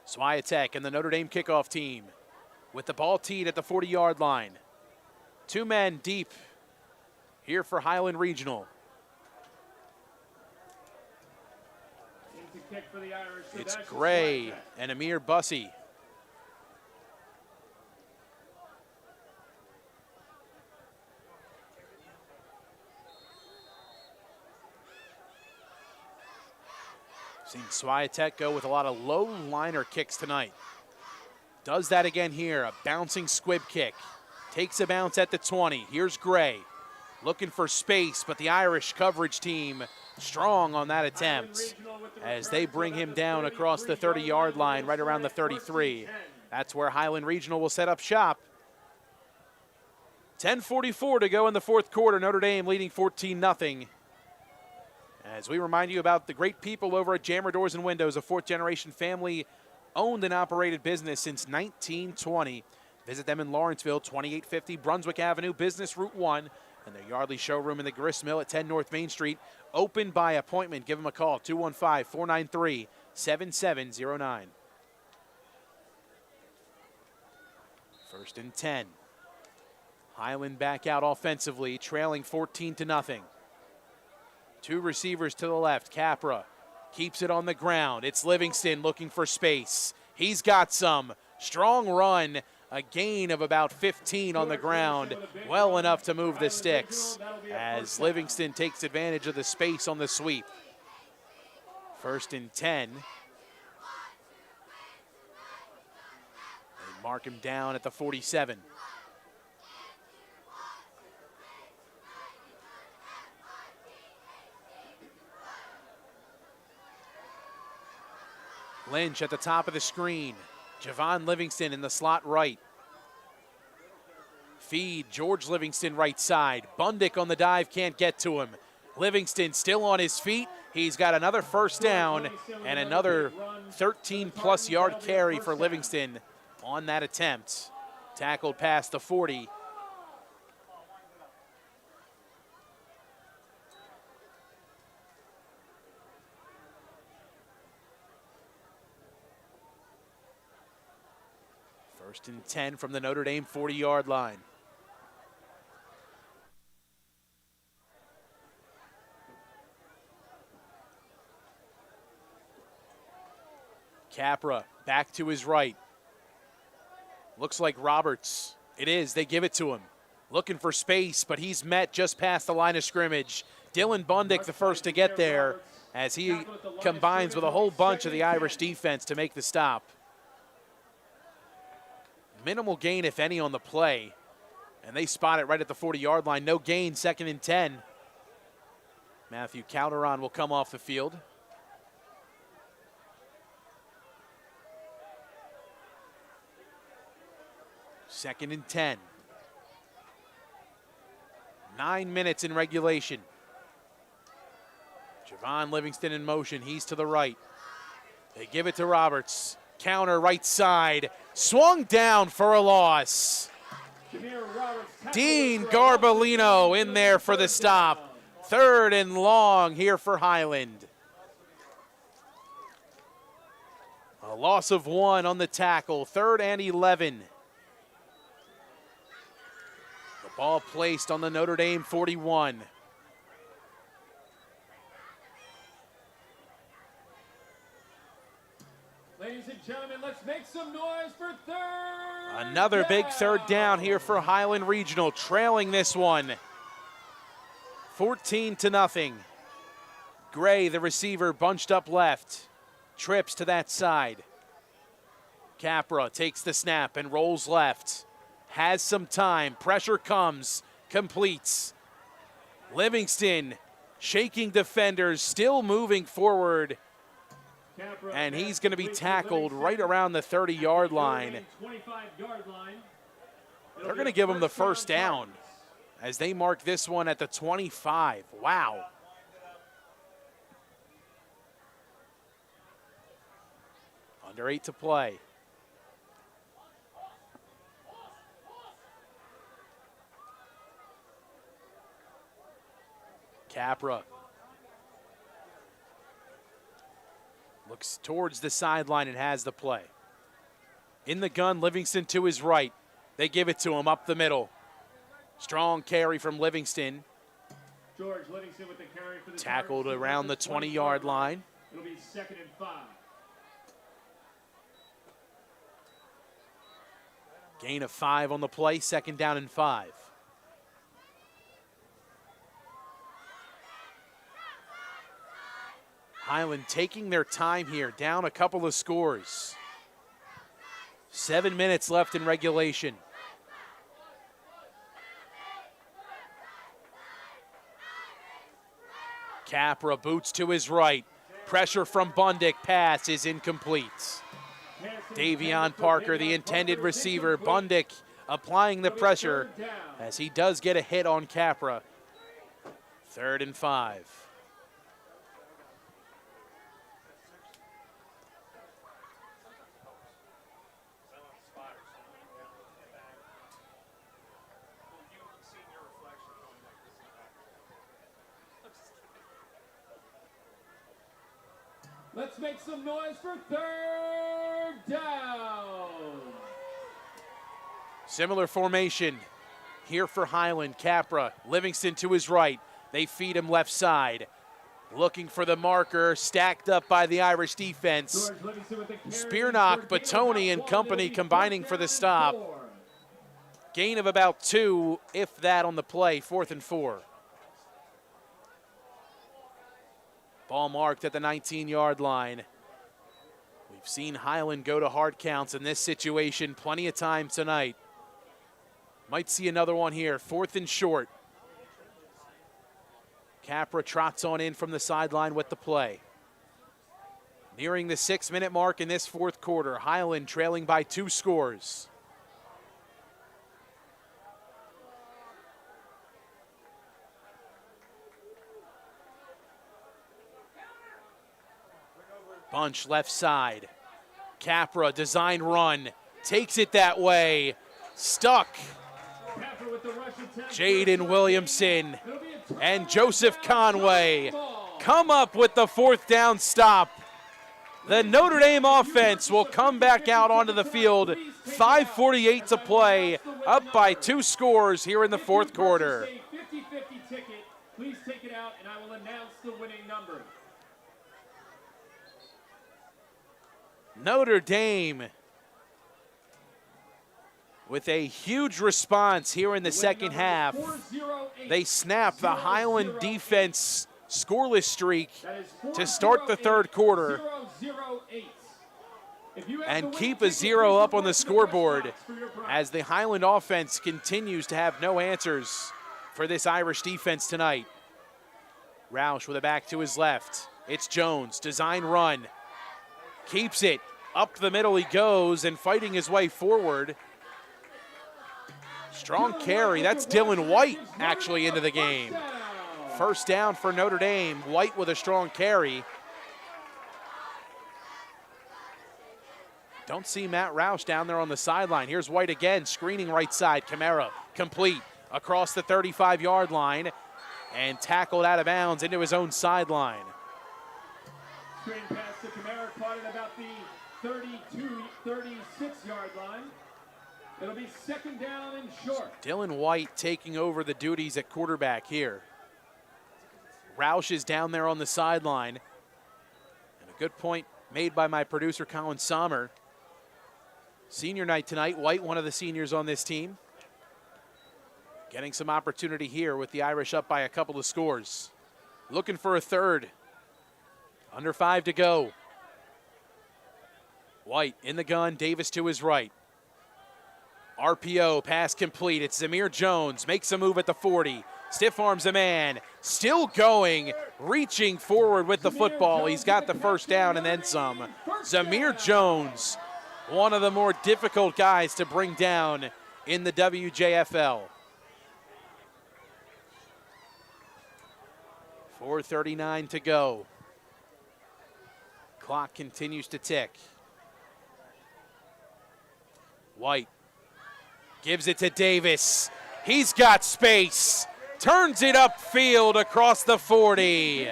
Swiatek and the Notre Dame kickoff team with the ball teed at the 40-yard line. 2 men deep here for Highland Regional. Kick for the Irish. It's Gray and Amir Bussey. Seen Swiatek go with a lot of low liner kicks tonight. Does that again here, a bouncing squib kick. Takes a bounce at the 20. Here's Gray looking for space, but the Irish coverage team strong on that attempt as they bring him down across the 30-yard line right around the 33. That's where Highland Regional will set up shop. 10:44 to go in the fourth quarter. Notre Dame leading 14-0. As we remind you about the great people over at Jammer Doors and Windows, a fourth-generation family-owned and operated business since 1920. Visit them in Lawrenceville, 2850 Brunswick Avenue, Business Route 1, and their Yardley showroom in the Grist Mill at 10 North Main Street. Open by appointment. Give them a call, 215-493-7709. First and 10. Highland back out offensively, trailing 14-0. 2 receivers to the left. Capra keeps it on the ground. It's Livingston looking for space. He's got some. Strong run. A gain of about 15 on the ground. Well enough to move the sticks as Livingston takes advantage of the space on the sweep. First and 10. They mark him down at the 47. Lynch at the top of the screen. Javon Livingston in the slot right. Feed, George Livingston right side. Bundick on the dive, can't get to him. Livingston still on his feet. He's got another first down and another 13-plus yard carry for Livingston on that attempt. Tackled past the 40. First and 10 from the Notre Dame 40-yard line. Capra back to his right. Looks like Roberts. It is. They give it to him. Looking for space, but he's met just past the line of scrimmage. Dylan Bundick the first to get there as he combines with a whole bunch of the Irish defense to make the stop. Minimal gain, if any, on the play. And they spot it right at the 40-yard line. No gain, second and 10. Matthew Calderon will come off the field. Second and 10. 9 minutes in regulation. Javon Livingston in motion. He's to the right. They give it to Roberts. Counter right side. Swung down for a loss. Dean Garbolino in there for the stop. Third and long here for Highland. A loss of 1 on the tackle. 3rd and 11. The ball placed on the Notre Dame 41. Ladies and gentlemen, let's make some noise for third. Another big third down here for Highland Regional, trailing this one 14-0. Gray, the receiver, bunched up left. Trips to that side. Capra takes the snap and rolls left. Has some time. Pressure comes. Completes. Livingston shaking defenders, still moving forward. And he's going to be tackled right around the 30-yard line. They're going to give him the first down as they mark this one at the 25. Wow. Under 8 to play. Capra looks towards the sideline and has the play. In the gun, Livingston to his right. They give it to him up the middle. Strong carry from Livingston. George Livingston with the carry for the tackled around the 20-yard line. It'll be 2nd and 5. Gain of 5 on the play, 2nd down and 5. Highland taking their time here, down a couple of scores. 7 minutes left in regulation. Capra boots to his right. Pressure from Bundick, pass is incomplete. Davion Parker, the intended receiver. Bundick applying the pressure as he does get a hit on Capra. 3rd and 5. Let's make some noise for 3rd down. Similar formation here for Highland. Capra, Livingston to his right. They feed him left side. Looking for the marker, stacked up by the Irish defense. Spearnock, Batoni, and company combining for the stop. Gain of about 2, if that, on the play, 4th and 4. Ball marked at the 19-yard line. We've seen Highland go to hard counts in this situation plenty of times tonight. Might see another one here, 4th and short. Capra trots on in from the sideline with the play. Nearing the 6-minute mark in this 4th quarter. Highland trailing by 2 scores. Bunch left side. Capra, design run. Takes it that way. Stuck. Jaden Williamson and Joseph Conway come up with the 4th down stop. The Notre Dame offense will come back out onto the field. 5:48 to play. Up by 2 scores here in the 4th quarter. 50-50 ticket. Please take it out and I will announce the winning number. Notre Dame with a huge response here in the second half. They snap the Highland defense scoreless streak to start the 3rd quarter and keep a 0 up on the scoreboard as the Highland offense continues to have no answers for this Irish defense tonight. Roush with a back to his left. It's Jones, design run. Keeps it. Up the middle he goes and fighting his way forward. Strong carry. That's Dylan White actually into the game. 1st down for Notre Dame. White with a strong carry. Don't see Matt Roush down there on the sideline. Here's White again, screening right side. Camara complete across the 35-yard line and tackled out of bounds into his own sideline. Screen pass to Camara, caught at about the 36-yard line. It'll be 2nd down and short. Dylan White taking over the duties at quarterback here. Roush is down there on the sideline. And a good point made by my producer, Colin Sommer. Senior night tonight. White, one of the seniors on this team. Getting some opportunity here with the Irish up by a couple of scores. Looking for a 3rd. Under 5 to go. White in the gun, Davis to his right. RPO, pass complete. It's Zamir Jones, makes a move at the 40. Stiff arms a man, still going, reaching forward with the football. He's got the first down and then some. Zamir Jones, one of the more difficult guys to bring down in the WJFL. 4:39 to go. Clock continues to tick. White gives it to Davis. He's got space. Turns it upfield across the 40.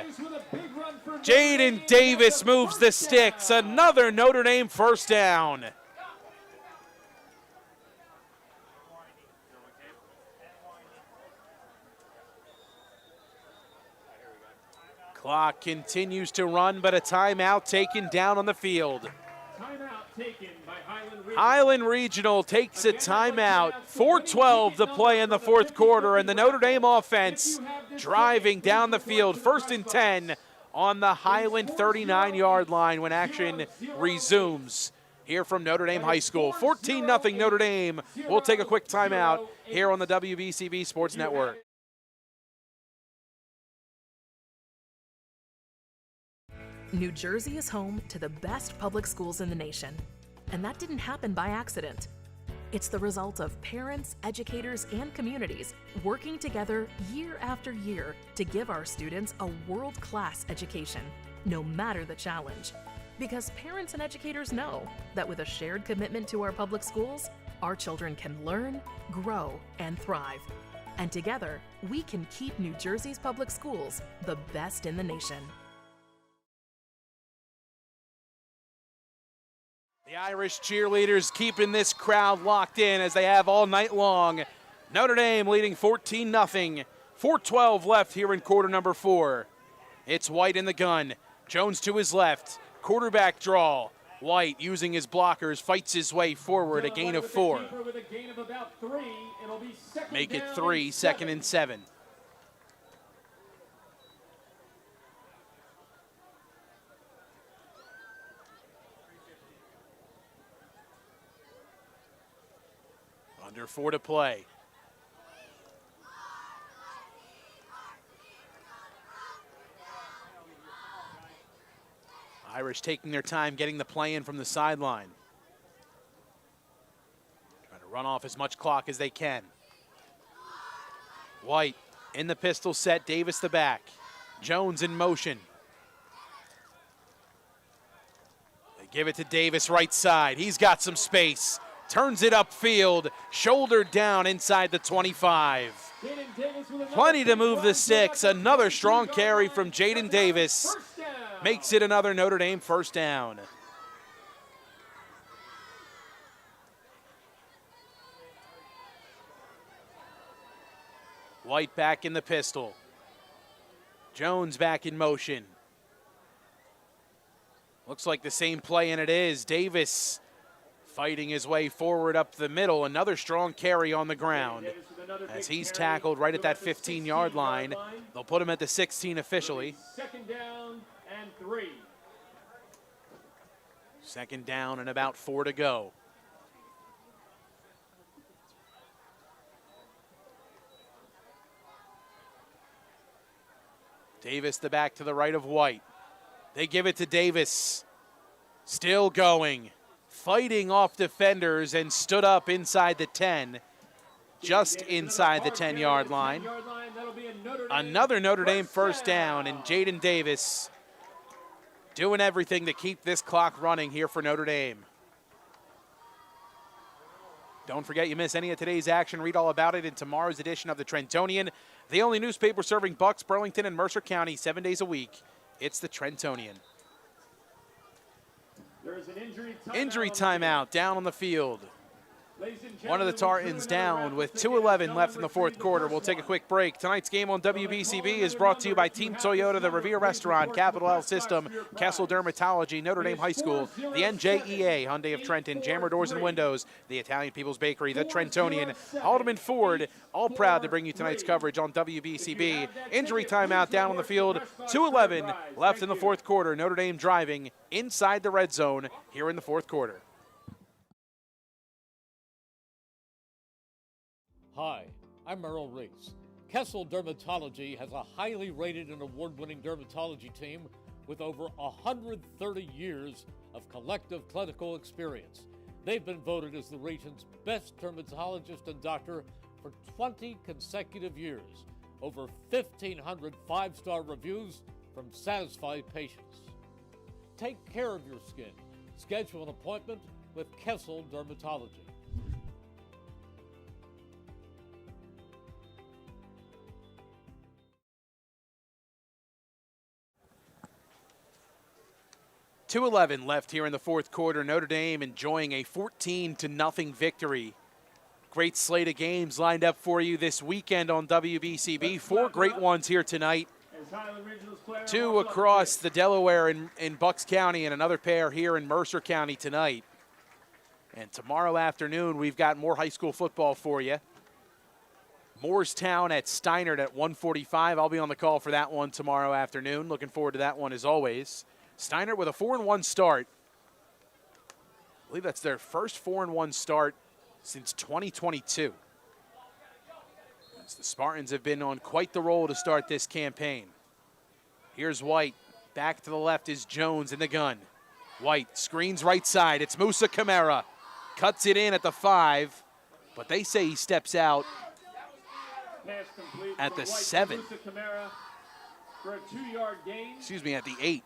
Jaden Davis moves the sticks. Another Notre Dame first down. Clock continues to run, but a timeout taken down on the field. Timeout taken by Highland Regional. Highland Regional takes a timeout. 4:12 to play in the fourth quarter, and the Notre Dame offense driving down the field. 1st and 10 on the Highland 39-yard line when action resumes here from Notre Dame High School. 14-0 Notre Dame. We'll take a quick timeout here on the WBCB Sports Network. New Jersey is home to the best public schools in the nation. And that didn't happen by accident. It's the result of parents, educators, and communities working together year after year to give our students a world-class education, no matter the challenge. Because parents and educators know that with a shared commitment to our public schools, our children can learn, grow, and thrive. And together, we can keep New Jersey's public schools the best in the nation. The Irish cheerleaders keeping this crowd locked in as they have all night long. Notre Dame leading 14-0. 4:12 left here in quarter number 4. It's White in the gun. Jones to his left. Quarterback draw. White using his blockers, fights his way forward, a gain of 4. Make it 3, 2nd and 7. Under 4 to play. Irish taking their time getting the play in from the sideline. Trying to run off as much clock as they can. White in the pistol set, Davis the back. Jones in motion. They give it to Davis right side. He's got some space. Turns it upfield, shouldered down inside the 25. Plenty to move the sticks. Another strong carry from Jaden Davis. Makes it another Notre Dame first down. White back in the pistol. Jones back in motion. Looks like the same play, and it is. Davis fighting his way forward up the middle. Another strong carry on the ground as he's tackled right at that 15-yard line. They'll put him at the 16 officially. 2nd down and 3. 2nd down and about 4 to go. Davis the back to the right of White. They give it to Davis. Still going. Fighting off defenders and stood up inside the 10, just inside the 10-yard line. Another Notre Dame first down, and Jaden Davis doing everything to keep this clock running here for Notre Dame. Don't forget, you miss any of today's action, read all about it in tomorrow's edition of the Trentonian, the only newspaper serving Bucks, Burlington, and Mercer County 7 days a week. It's the Trentonian. There is an Injury timeout down on the field. One of the Tartans down with 2:11 left in the fourth quarter. We'll take a quick break. Tonight's game on WBCB is brought to you by Team Toyota, the Revere Restaurant, Capital Health System, Kessel Dermatology, Notre Dame High School, the NJEA, Hyundai of Trenton, Jammer Doors and Windows, the Italian People's Bakery, the Trentonian, Haldeman Ford, all proud to bring you tonight's coverage on WBCB. Injury timeout down on the field, 2:11 left in the fourth quarter. Notre Dame driving inside the red zone here in the fourth quarter. Hi, I'm Merrill Reese. Kessel Dermatology has a highly rated and award-winning dermatology team with over 130 years of collective clinical experience. They've been voted as the region's best dermatologist and doctor for 20 consecutive years. Over 1,500 five-star reviews from satisfied patients. Take care of your skin. Schedule an appointment with Kessel Dermatology. .211 left here in the fourth quarter. Notre Dame enjoying a 14-0 victory. Great slate of games lined up for you this weekend on WBCB. 4 great ones here tonight. 2 across the Delaware in Bucks County and another pair here in Mercer County tonight. And tomorrow afternoon, we've got more high school football for you. Moorestown at Steinert at 1:45. I'll be on the call for that one tomorrow afternoon. Looking forward to that one as always. Steinert with a 4-1 start. I believe that's their first 4-1 start since 2022. As the Spartans have been on quite the roll to start this campaign. Here's White. Back to the left is Jones in the gun. White screens right side. It's Musa Kamara. Cuts it in at the 5, but they say he steps out at the 7. For a 2-yard gain. Excuse me, at the 8.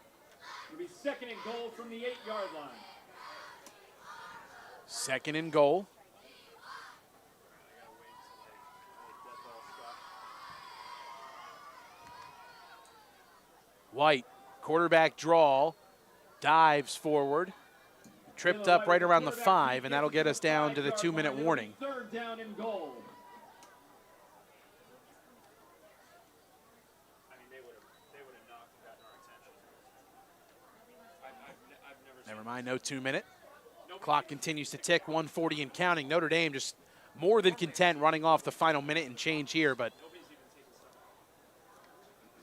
It'll be second and goal from the 8-yard line. Second and goal. White, quarterback draw, dives forward, tripped up right around the 5, and that'll get us down to the 2-minute warning. Third down and goal. Never mind, no 2-minute. Clock continues to tick, 1:40 and counting. Notre Dame just more than content running off the final minute and change here, but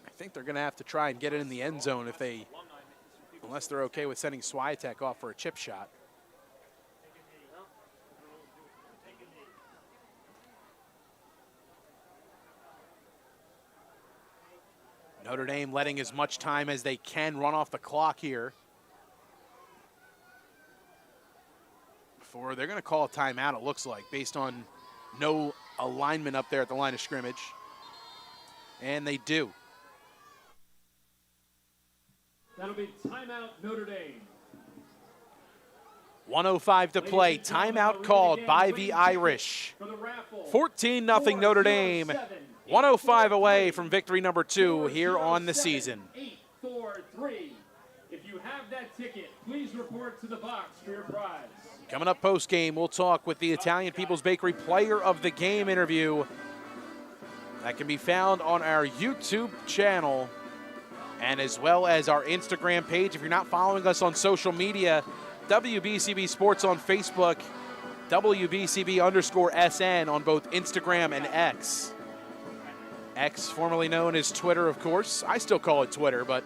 I think they're going to have to try and get it in the end zone unless they're okay with sending Swiatek off for a chip shot. Notre Dame letting as much time as they can run off the clock here. They're going to call a timeout, it looks like, based on no alignment up there at the line of scrimmage. And they do. That'll be timeout Notre Dame. 1:05 to play. Timeout called by the Irish. 14-0 Notre Dame. 1:05 away from victory number 2 here on the season. 843. If you have that ticket, please report to the box for your prize. Coming up post-game, we'll talk with the Italian People's Bakery Player of the Game interview. That can be found on our YouTube channel and as well as our Instagram page. If you're not following us on social media, WBCB Sports on Facebook, WBCB_SN on both Instagram and X. X, formerly known as Twitter, of course. I still call it Twitter, but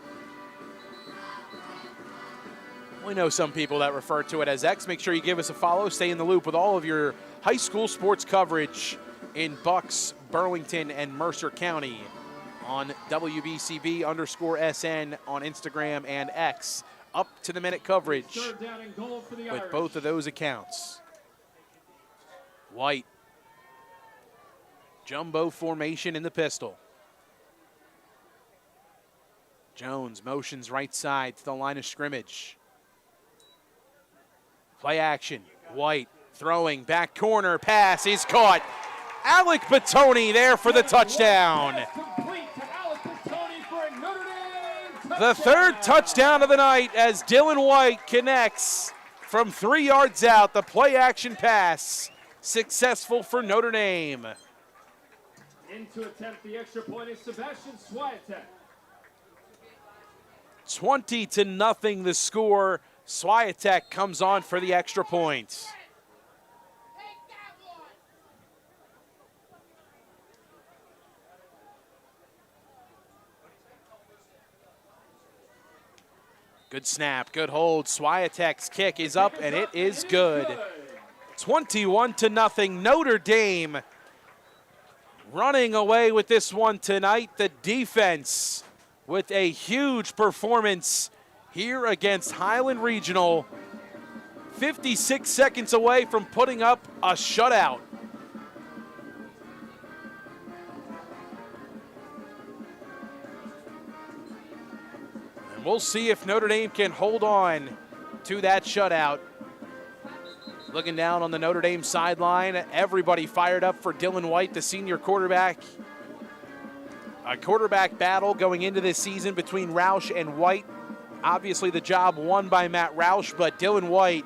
we know some people that refer to it as X. Make sure you give us a follow. Stay in the loop with all of your high school sports coverage in Bucks, Burlington, and Mercer County on WBCB_SN on Instagram and X. Up to the minute coverage with both of those accounts. White. Jumbo formation in the pistol. Jones motions right side to the line of scrimmage. Play action. White throwing back corner. Pass is caught. Alec Batoni there for the touchdown. The third touchdown of the night as Dylan White connects from 3 yards out. The play action pass successful for Notre Dame. In to attempt the extra point is Sebastian Swiatek. 20-0 the score. Swiatek comes on for the extra point. Good snap, good hold. Swiatek's kick is up, and it is good. 21-0 Notre Dame running away with this one tonight. The defense with a huge performance here against Highland Regional. 56 seconds away from putting up a shutout. And we'll see if Notre Dame can hold on to that shutout. Looking down on the Notre Dame sideline, everybody fired up for Dylan White, the senior quarterback. A quarterback battle going into this season between Roush and White. Obviously the job won by Matt Roush, but Dylan White,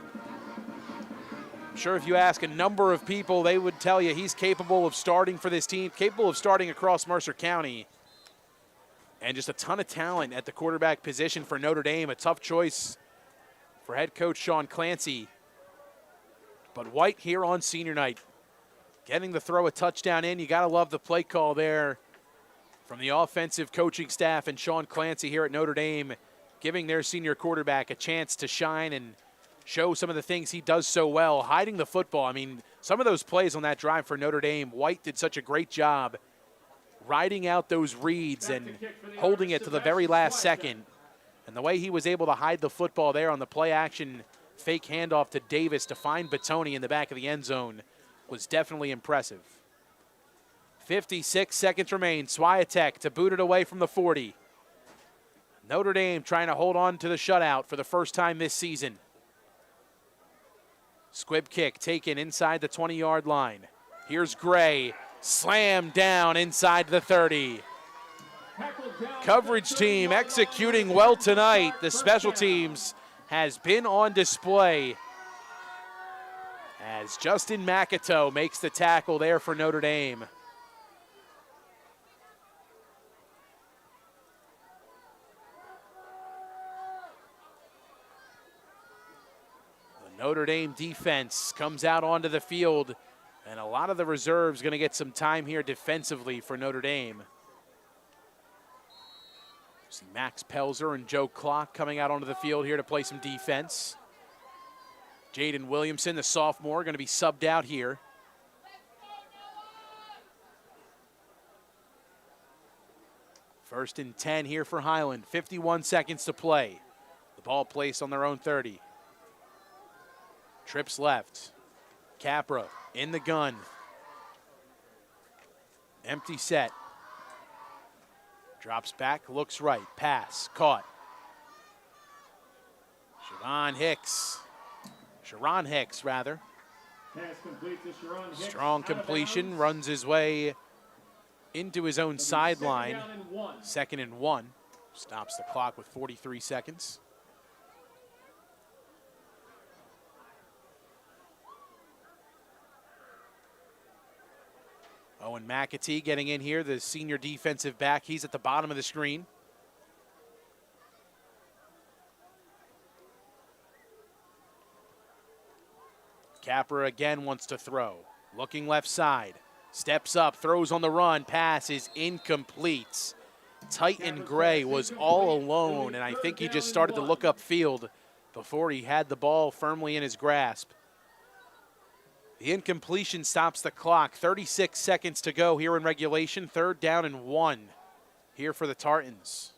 I'm sure if you ask a number of people, they would tell you he's capable of starting for this team, capable of starting across Mercer County. And just a ton of talent at the quarterback position for Notre Dame. A tough choice for head coach Sean Clancy. But White here on senior night, getting the throw a touchdown in. You got to love the play call there from the offensive coaching staff and Sean Clancy here at Notre Dame, giving their senior quarterback a chance to shine and show some of the things he does so well, hiding the football. I mean, some of those plays on that drive for Notre Dame, White did such a great job riding out those reads and holding it to the very last second. And the way he was able to hide the football there on the play action fake handoff to Davis to find Batoni in the back of the end zone was definitely impressive. 56 seconds remain. Swiatek to boot it away from the 40. Notre Dame trying to hold on to the shutout for the first time this season. Squib kick taken inside the 20-yard line. Here's Gray, slammed down inside the 30. Coverage team executing well tonight. The special teams has been on display as Justin McAteau makes the tackle there for Notre Dame. The Notre Dame defense comes out onto the field, and a lot of the reserves going to get some time here defensively for Notre Dame. See Max Pelzer and Joe Klock coming out onto the field here to play some defense. Jaden Williamson, the sophomore, going to be subbed out here. First and 10 here for Highland. 51 seconds to play. The ball placed on their own 30. Trips left. Capra in the gun. Empty set. Drops back, looks right, pass, caught. Sharon Hicks, rather. Pass complete to Sharon Hicks. Strong completion, runs his way into his own sideline. Second and 1. Stops the clock with 43 seconds. Owen McAtee getting in here, the senior defensive back. He's at the bottom of the screen. Capra again wants to throw. Looking left side. Steps up, throws on the run. Pass is incomplete. Titan Gray was all alone, and I think he just started to look upfield before he had the ball firmly in his grasp. The incompletion stops the clock. 36 seconds to go here in regulation. 3rd down and 1 here for the Tartans.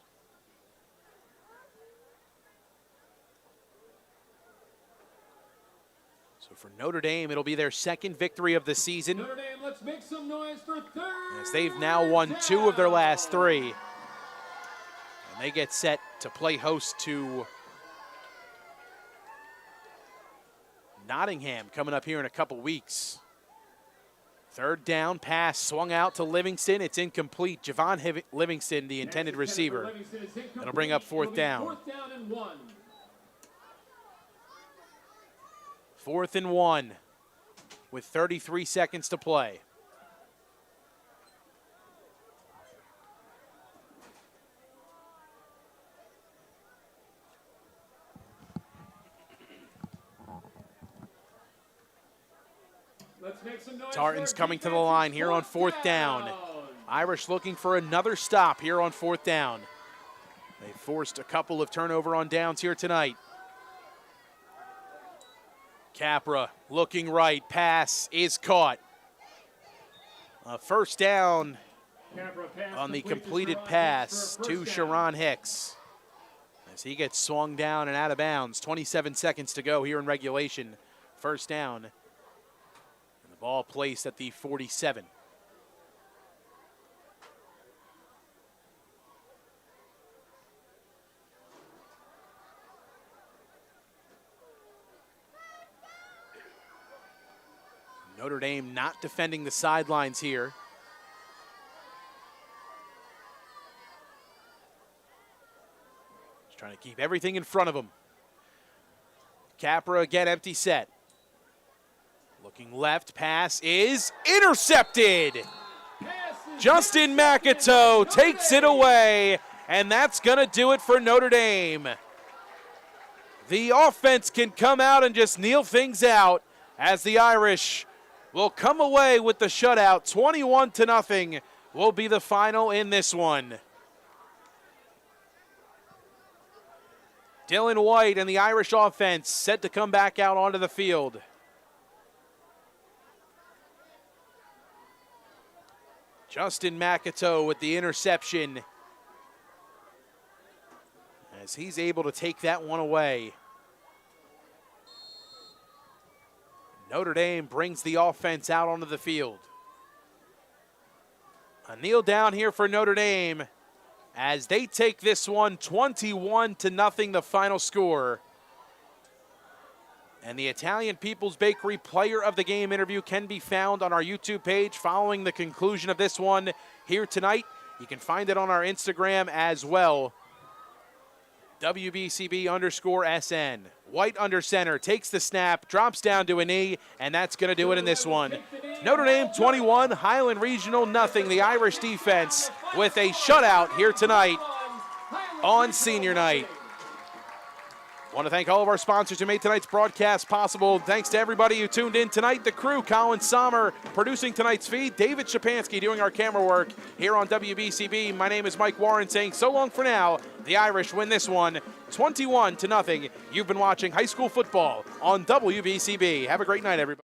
So for Notre Dame, it'll be their second victory of the season. Notre Dame, let's make some noise for third. As they've now won 2 of their last 3. And they get set to play host to Nottingham coming up here in a couple weeks. 3rd down, pass swung out to Livingston. It's incomplete. Javon Livingston, the intended receiver. That'll bring up 4th down. 4th down and 1. 4th and 1. with 33 seconds to play. Let's make some noise. Tartans coming to the line here on 4th down. Irish looking for another stop here on 4th down. They forced a couple of turnover on downs here tonight. Capra looking right, pass is caught. A first down on the completed pass to Sharon Hicks as he gets swung down and out of bounds. 27 seconds to go here in regulation. First down. And the ball placed at the 47. Notre Dame not defending the sidelines here. Just trying to keep everything in front of them. Capra again, empty set. Looking left, pass is intercepted. Justin McAteau takes it away, and that's going to do it for Notre Dame. The offense can come out and just kneel things out as the Irish will come away with the shutout. 21-0 will be the final in this one. Dylan White and the Irish offense set to come back out onto the field. Justin McAteau with the interception as he's able to take that one away. Notre Dame brings the offense out onto the field. A kneel down here for Notre Dame as they take this one 21-0, the final score. And the Italian People's Bakery Player of the Game interview can be found on our YouTube page following the conclusion of this one here tonight. You can find it on our Instagram as well. WBCB_SN. White under center, takes the snap, drops down to a knee, and that's going to do it in this one. Notre Dame 21, Highland Regional 0. The Irish defense with a shutout here tonight on senior night. I want to thank all of our sponsors who made tonight's broadcast possible. Thanks to everybody who tuned in tonight. The crew, Colin Sommer producing tonight's feed, David Shapansky doing our camera work here on WBCB. My name is Mike Warren saying so long for now. The Irish win this one 21-0. You've been watching high school football on WBCB. Have a great night, everybody.